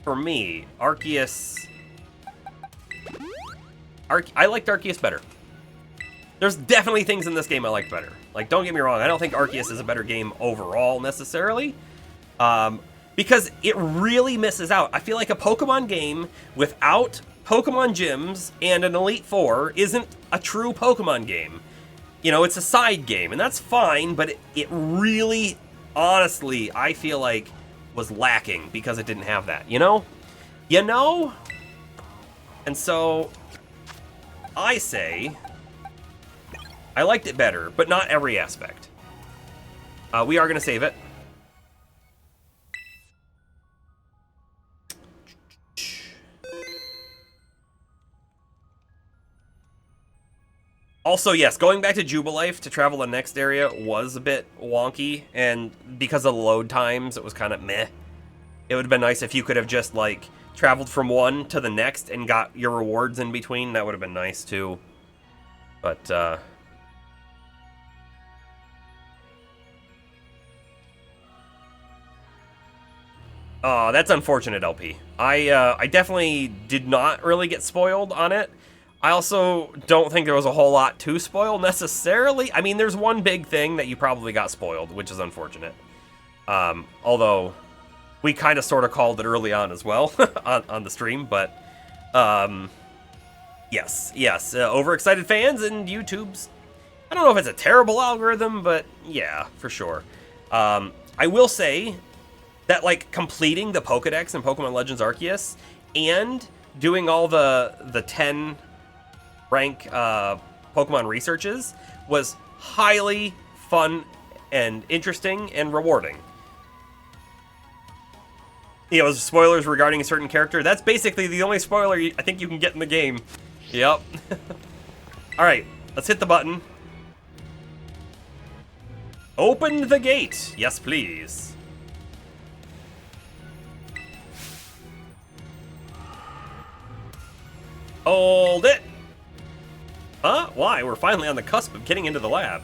Arceus, I liked Arceus better. There's definitely things in this game I liked better. Like, don't get me wrong, I don't think Arceus is a better game overall necessarily, because it really misses out. I feel like a Pokemon game without Pokemon gyms and an Elite Four isn't a true Pokemon game. You know, it's a side game, and that's fine, but it really, honestly, I feel like was lacking because it didn't have that, you know? You know? And so, I say, I liked it better, but not every aspect. We are going to save it. Also, yes, going back to Jubilife to travel the next area was a bit wonky, and because of the load times, it was kind of meh. It would have been nice if you could have just, like, traveled from one to the next and got your rewards in between. That would have been nice, too. But, oh, that's unfortunate, LP. I definitely did not really get spoiled on it. I also don't think there was a whole lot to spoil necessarily. I mean, there's one big thing that you probably got spoiled, which is unfortunate. Although we kind of sort of called it early on as well on the stream, but Yes, overexcited fans and YouTube's. I don't know if it's a terrible algorithm, but yeah, for sure. I will say that, like, completing the Pokedex in Pokemon Legends Arceus and doing all the 10 rank Pokemon researches was highly fun and interesting and rewarding. You know, spoilers regarding a certain character. That's basically the only spoiler I think you can get in the game. Yep. Alright, let's hit the button. Open the gate. Yes, please. Hold it. Huh? Why? We're finally on the cusp of getting into the lab.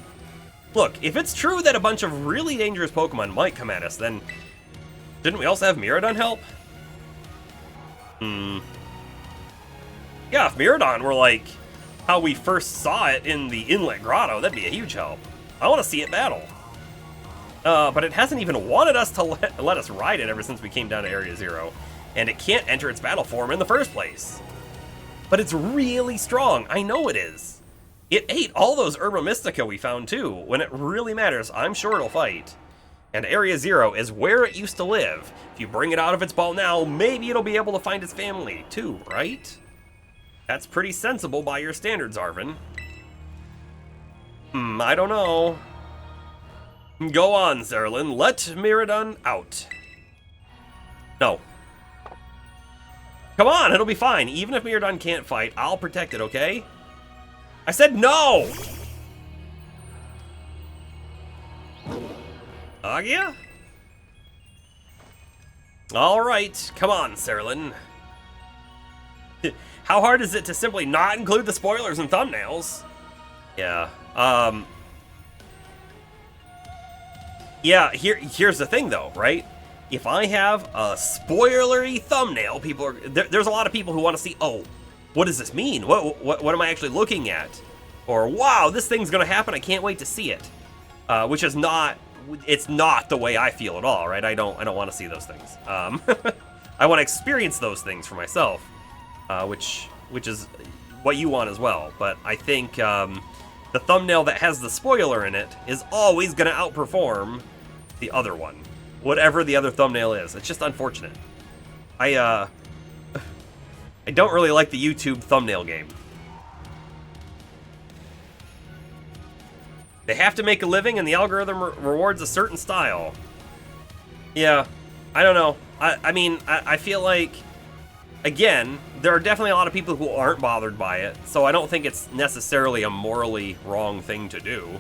Look, if it's true that a bunch of really dangerous Pokemon might come at us, then didn't we also have Miraidon help? Yeah, if Miraidon were like how we first saw it in the Inlet Grotto, that'd be a huge help. I want to see it battle. But it hasn't even wanted us to let us ride it ever since we came down to Area 0. And it can't enter its battle form in the first place. But it's really strong. I know it is. It ate all those Herba Mystica we found too. When it really matters, I'm sure it'll fight. And Area 0 is where it used to live. If you bring it out of its ball now, maybe it'll be able to find its family too, right? That's pretty sensible by your standards, Arvin. I don't know. Go on, Zerlin. Let Miraidon out. No. Come on, it'll be fine. Even if Miraidon can't fight, I'll protect it, okay? I said no! Agia? Alright, come on, Zerlin. How hard is it to simply not include the spoilers and thumbnails? Yeah, yeah, here's the thing though, right? If I have a spoilery thumbnail, there's a lot of people who want to see, oh, what does this mean? What am I actually looking at? Or, wow, this thing's gonna happen, I can't wait to see it. Which is not, it's not the way I feel at all, right? I don't want to see those things. I want to experience those things for myself, which is what you want as well. But I think the thumbnail that has the spoiler in it is always gonna outperform the other one, whatever the other thumbnail is. It's just unfortunate. I don't really like the YouTube thumbnail game. They have to make a living and the algorithm rewards a certain style. Yeah, I don't know. I mean, I feel like, again, there are definitely a lot of people who aren't bothered by it, so I don't think it's necessarily a morally wrong thing to do.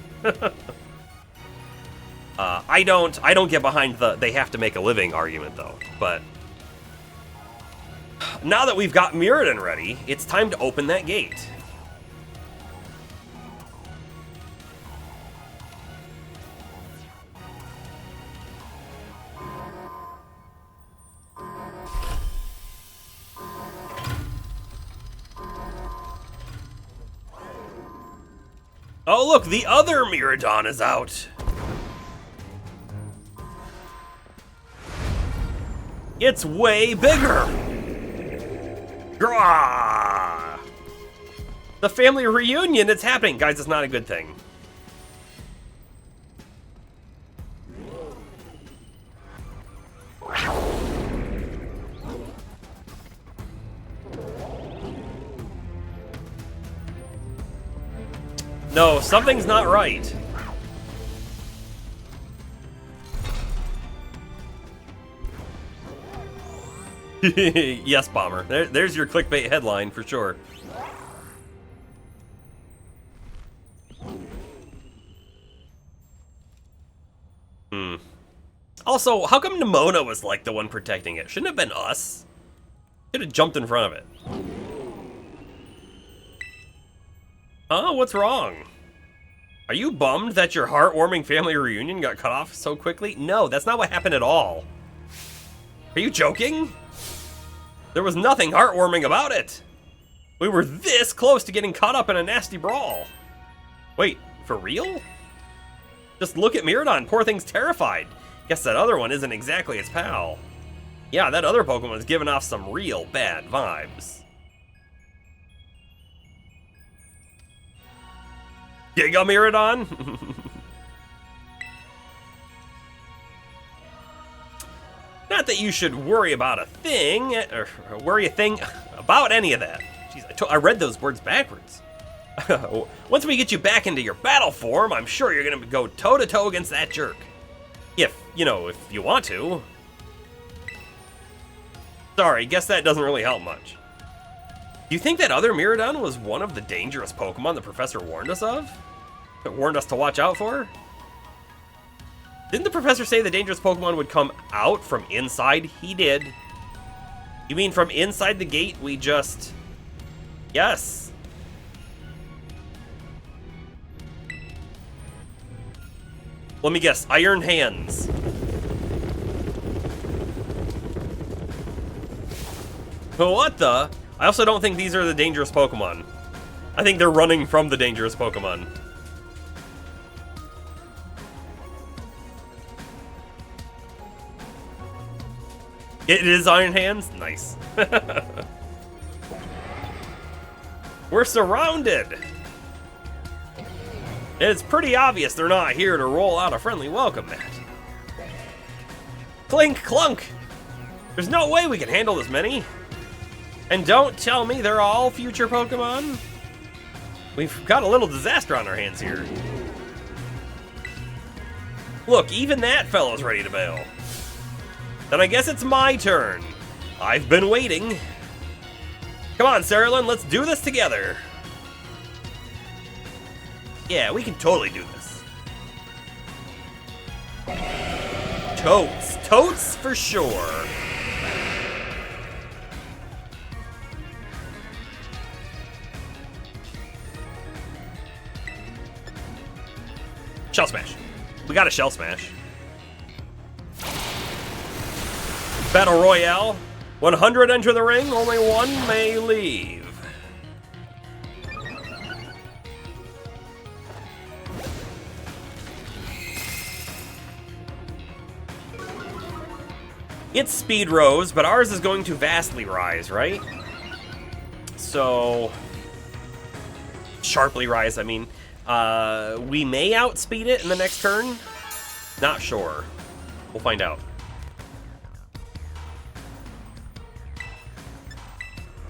I don't get behind the they have to make a living argument though, but now that we've got Miraidon ready, it's time to open that gate. Oh look, the other Miraidon is out. It's way bigger! Grah! The family reunion, it's happening! Guys, it's not a good thing. No, something's not right. Yes, Bomber. There's your clickbait headline for sure. Also, how come Nemona was like the one protecting it? Shouldn't it have been us? Could have jumped in front of it. Oh, what's wrong? Are you bummed that your heartwarming family reunion got cut off so quickly? No, that's not what happened at all. Are you joking? There was nothing heartwarming about it. We were this close to getting caught up in a nasty brawl. Wait, for real? Just look at Miraidon, poor thing's terrified. Guess that other one isn't exactly its pal. Yeah, that other Pokemon's giving off some real bad vibes. Gigamirodon? Not that you should worry about a thing, or worry a thing about any of that. Jeez, I read those words backwards. Once we get you back into your battle form, I'm sure you're gonna go toe-to-toe against that jerk. If you want to. Sorry, guess that doesn't really help much. Do you think that other Mirodon was one of the dangerous Pokemon the professor warned us of? That warned us to watch out for? Didn't the professor say the dangerous Pokemon would come out from inside? He did. You mean from inside the gate we just... Yes. Let me guess, Iron Hands. What the? I also don't think these are the dangerous Pokemon. I think they're running from the dangerous Pokemon. It is Iron Hands? Nice. We're surrounded! It's pretty obvious they're not here to roll out a friendly welcome mat. Clink clunk! There's no way we can handle this many. And don't tell me they're all future Pokemon. We've got a little disaster on our hands here. Look, even that fellow's ready to bail. Then I guess it's my turn. I've been waiting. Come on, Cerulean, let's do this together. Yeah, we can totally do this. Totes. Totes for sure. Shell Smash. We got a Shell Smash. Battle Royale. 100 enter the ring, only one may leave. Its speed rose, but ours is going to vastly rise, right? So... sharply rise, I mean. We may outspeed it in the next turn. Not sure. We'll find out.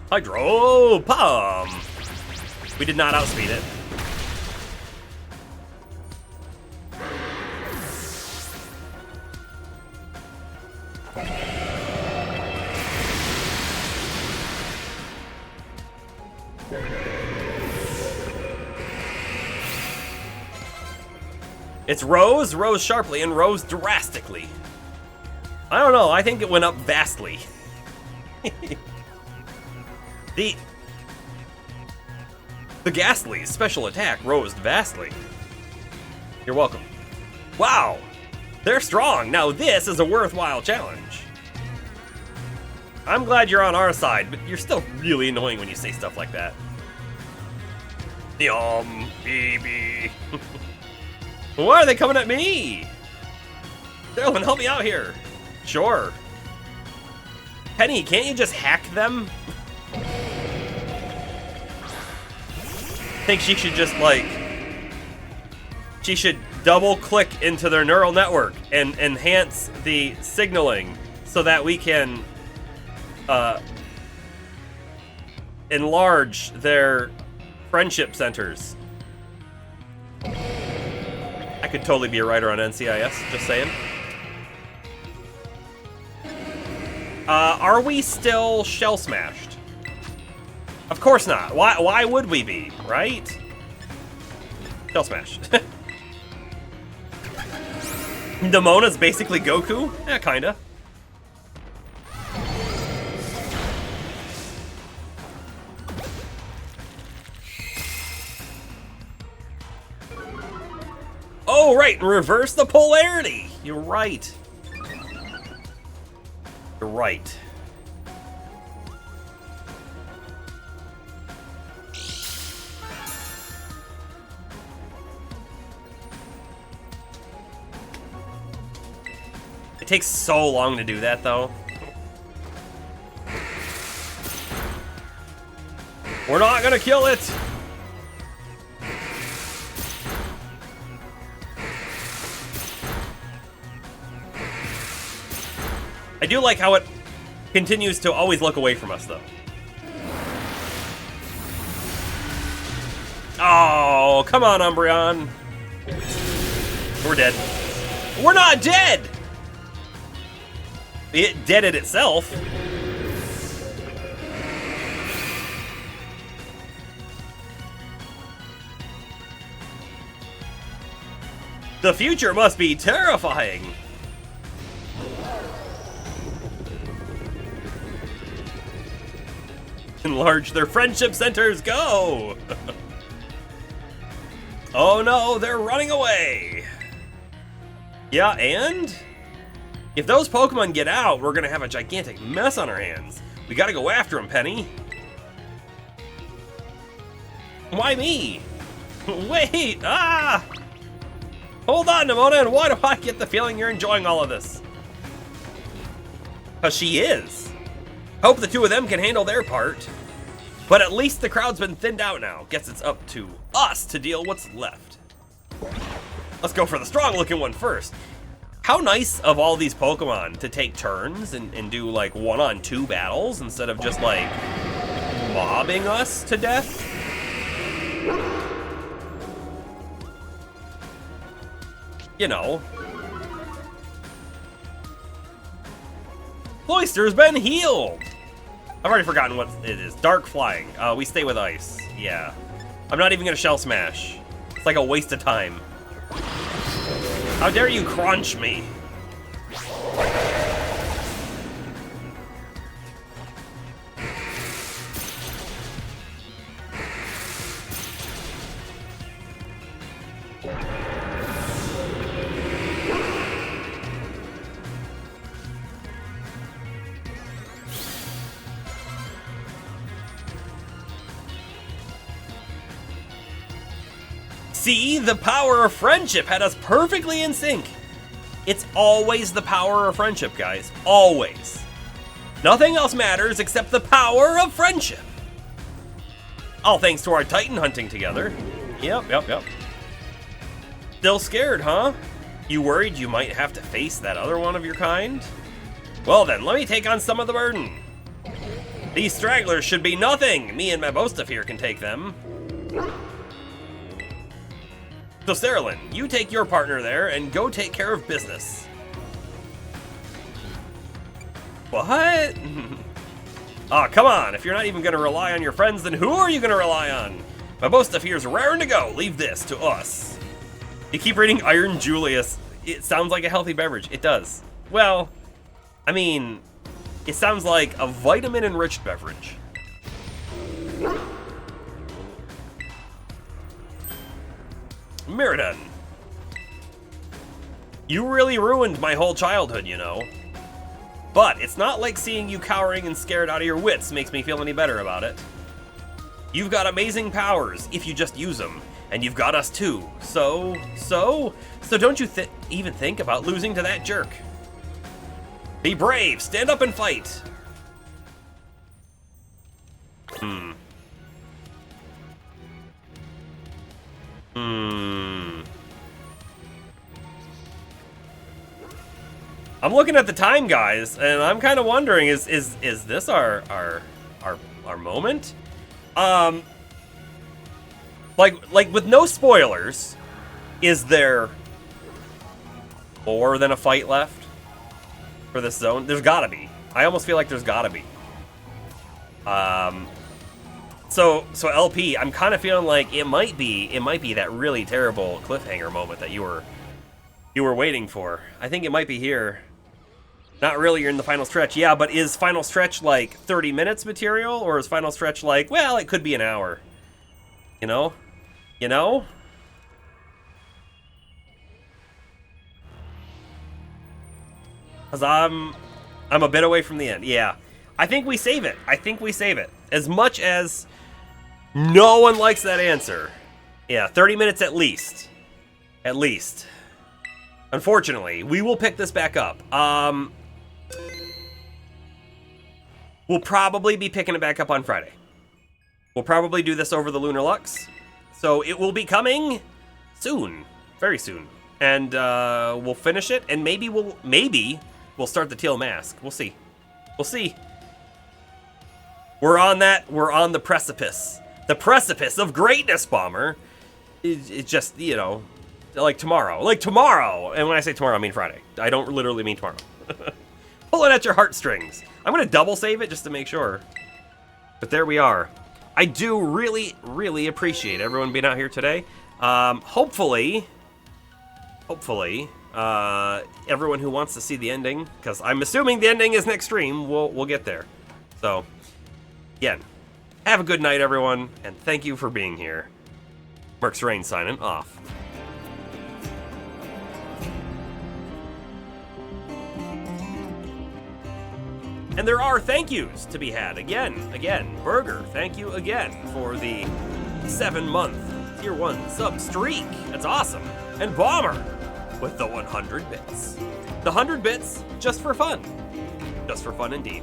Hydro Pump! We did not outspeed it. It's rose sharply, and rose drastically. I don't know, I think it went up vastly. The Ghastly's special attack rose vastly. You're welcome. Wow! They're strong! Now this is a worthwhile challenge. I'm glad you're on our side, but you're still really annoying when you say stuff like that. Yum, baby. Why are they coming at me? Cerulean, help me out here. Sure. Penny, can't you just hack them? I think she should just, like... she should double-click into their neural network and enhance the signaling so that we can enlarge their friendship centers. I could totally be a writer on NCIS, just saying. Are we still shell smashed? Of course not. Why would we be, right? Shell smash. Nemona's basically Goku? Yeah, kinda. Oh, right, reverse the polarity. You're right. You're right. It takes so long to do that, though. We're not gonna kill it. I do like how it continues to always look away from us, though. Oh, come on, Umbreon. We're dead. We're not dead! It deaded itself. The future must be terrifying. Enlarge their friendship centers, go! Oh no, they're running away. Yeah, and? If those Pokemon get out, we're gonna have a gigantic mess on our hands. We gotta go after them, Penny. Why me? Wait, ah! Hold on, Nemona, and why do I get the feeling you're enjoying all of this? Because she is. Hope the two of them can handle their part. But at least the crowd's been thinned out now. Guess it's up to us to deal what's left. Let's go for the strong-looking one first. How nice of all these Pokemon to take turns and do like 1-on-2 battles instead of just like mobbing us to death. You know. Cloyster's been healed! I've already forgotten what it is. Dark Flying. We stay with Ice. Yeah. I'm not even gonna Shell Smash. It's like a waste of time. How dare you crunch me? See, the power of friendship had us perfectly in sync. It's always the power of friendship, guys. Always. Nothing else matters except the power of friendship. All thanks to our Titan hunting together. Yep. Still scared, huh? You worried you might have to face that other one of your kind? Well then, let me take on some of the burden. These stragglers should be nothing. Me and my Bostaf here can take them. So Cerulean, you take your partner there and go take care of business. What? Aw, come on. If you're not even gonna rely on your friends, then who are you gonna rely on? My Bostaf here's raring to go. Leave this to us. You keep reading Iron Julius. It sounds like a healthy beverage. It does. Well, I mean, it sounds like a vitamin-enriched beverage. Miraidon. You really ruined my whole childhood, you know. But it's not like seeing you cowering and scared out of your wits makes me feel any better about it. You've got amazing powers if you just use them, and you've got us too. So don't you even think about losing to that jerk. Be brave, stand up and fight. I'm looking at the time, guys, and I'm kind of wondering, is this our moment? Like with no spoilers, is there more than a fight left for this zone? There's gotta be. I almost feel like there's gotta be. So LP, I'm kind of feeling like it might be that really terrible cliffhanger moment that you were waiting for. I think it might be here. Not really, you're in the final stretch. Yeah, but is final stretch like 30 minutes material, or is final stretch like, well, it could be an hour? You know? You know? Because I'm a bit away from the end. Yeah. I think we save it. As much as no one likes that answer. Yeah, 30 minutes at least. At least. Unfortunately, we will pick this back up. We'll probably be picking it back up on Friday. We'll probably do this over the Lunar Lux. So it will be coming soon. Very soon. And we'll finish it, and maybe we'll start the teal mask. We'll see. We'll see. We're on the precipice. The precipice of greatness, Bomber. It's just, you know, like tomorrow. Like tomorrow! And when I say tomorrow, I mean Friday. I don't literally mean tomorrow. Pulling at your heartstrings. I'm gonna double save it just to make sure. But there we are. I do really, really appreciate everyone being out here today. Hopefully, everyone who wants to see the ending, because I'm assuming the ending is next stream, we'll get there. So, again, have a good night, everyone, and thank you for being here. Merc's Reign signing off. And there are thank yous to be had. Again, Burger, thank you again for the 7-month Tier 1 sub streak. That's awesome. And Bomber with the 100 bits. The 100 bits just for fun. Just for fun indeed.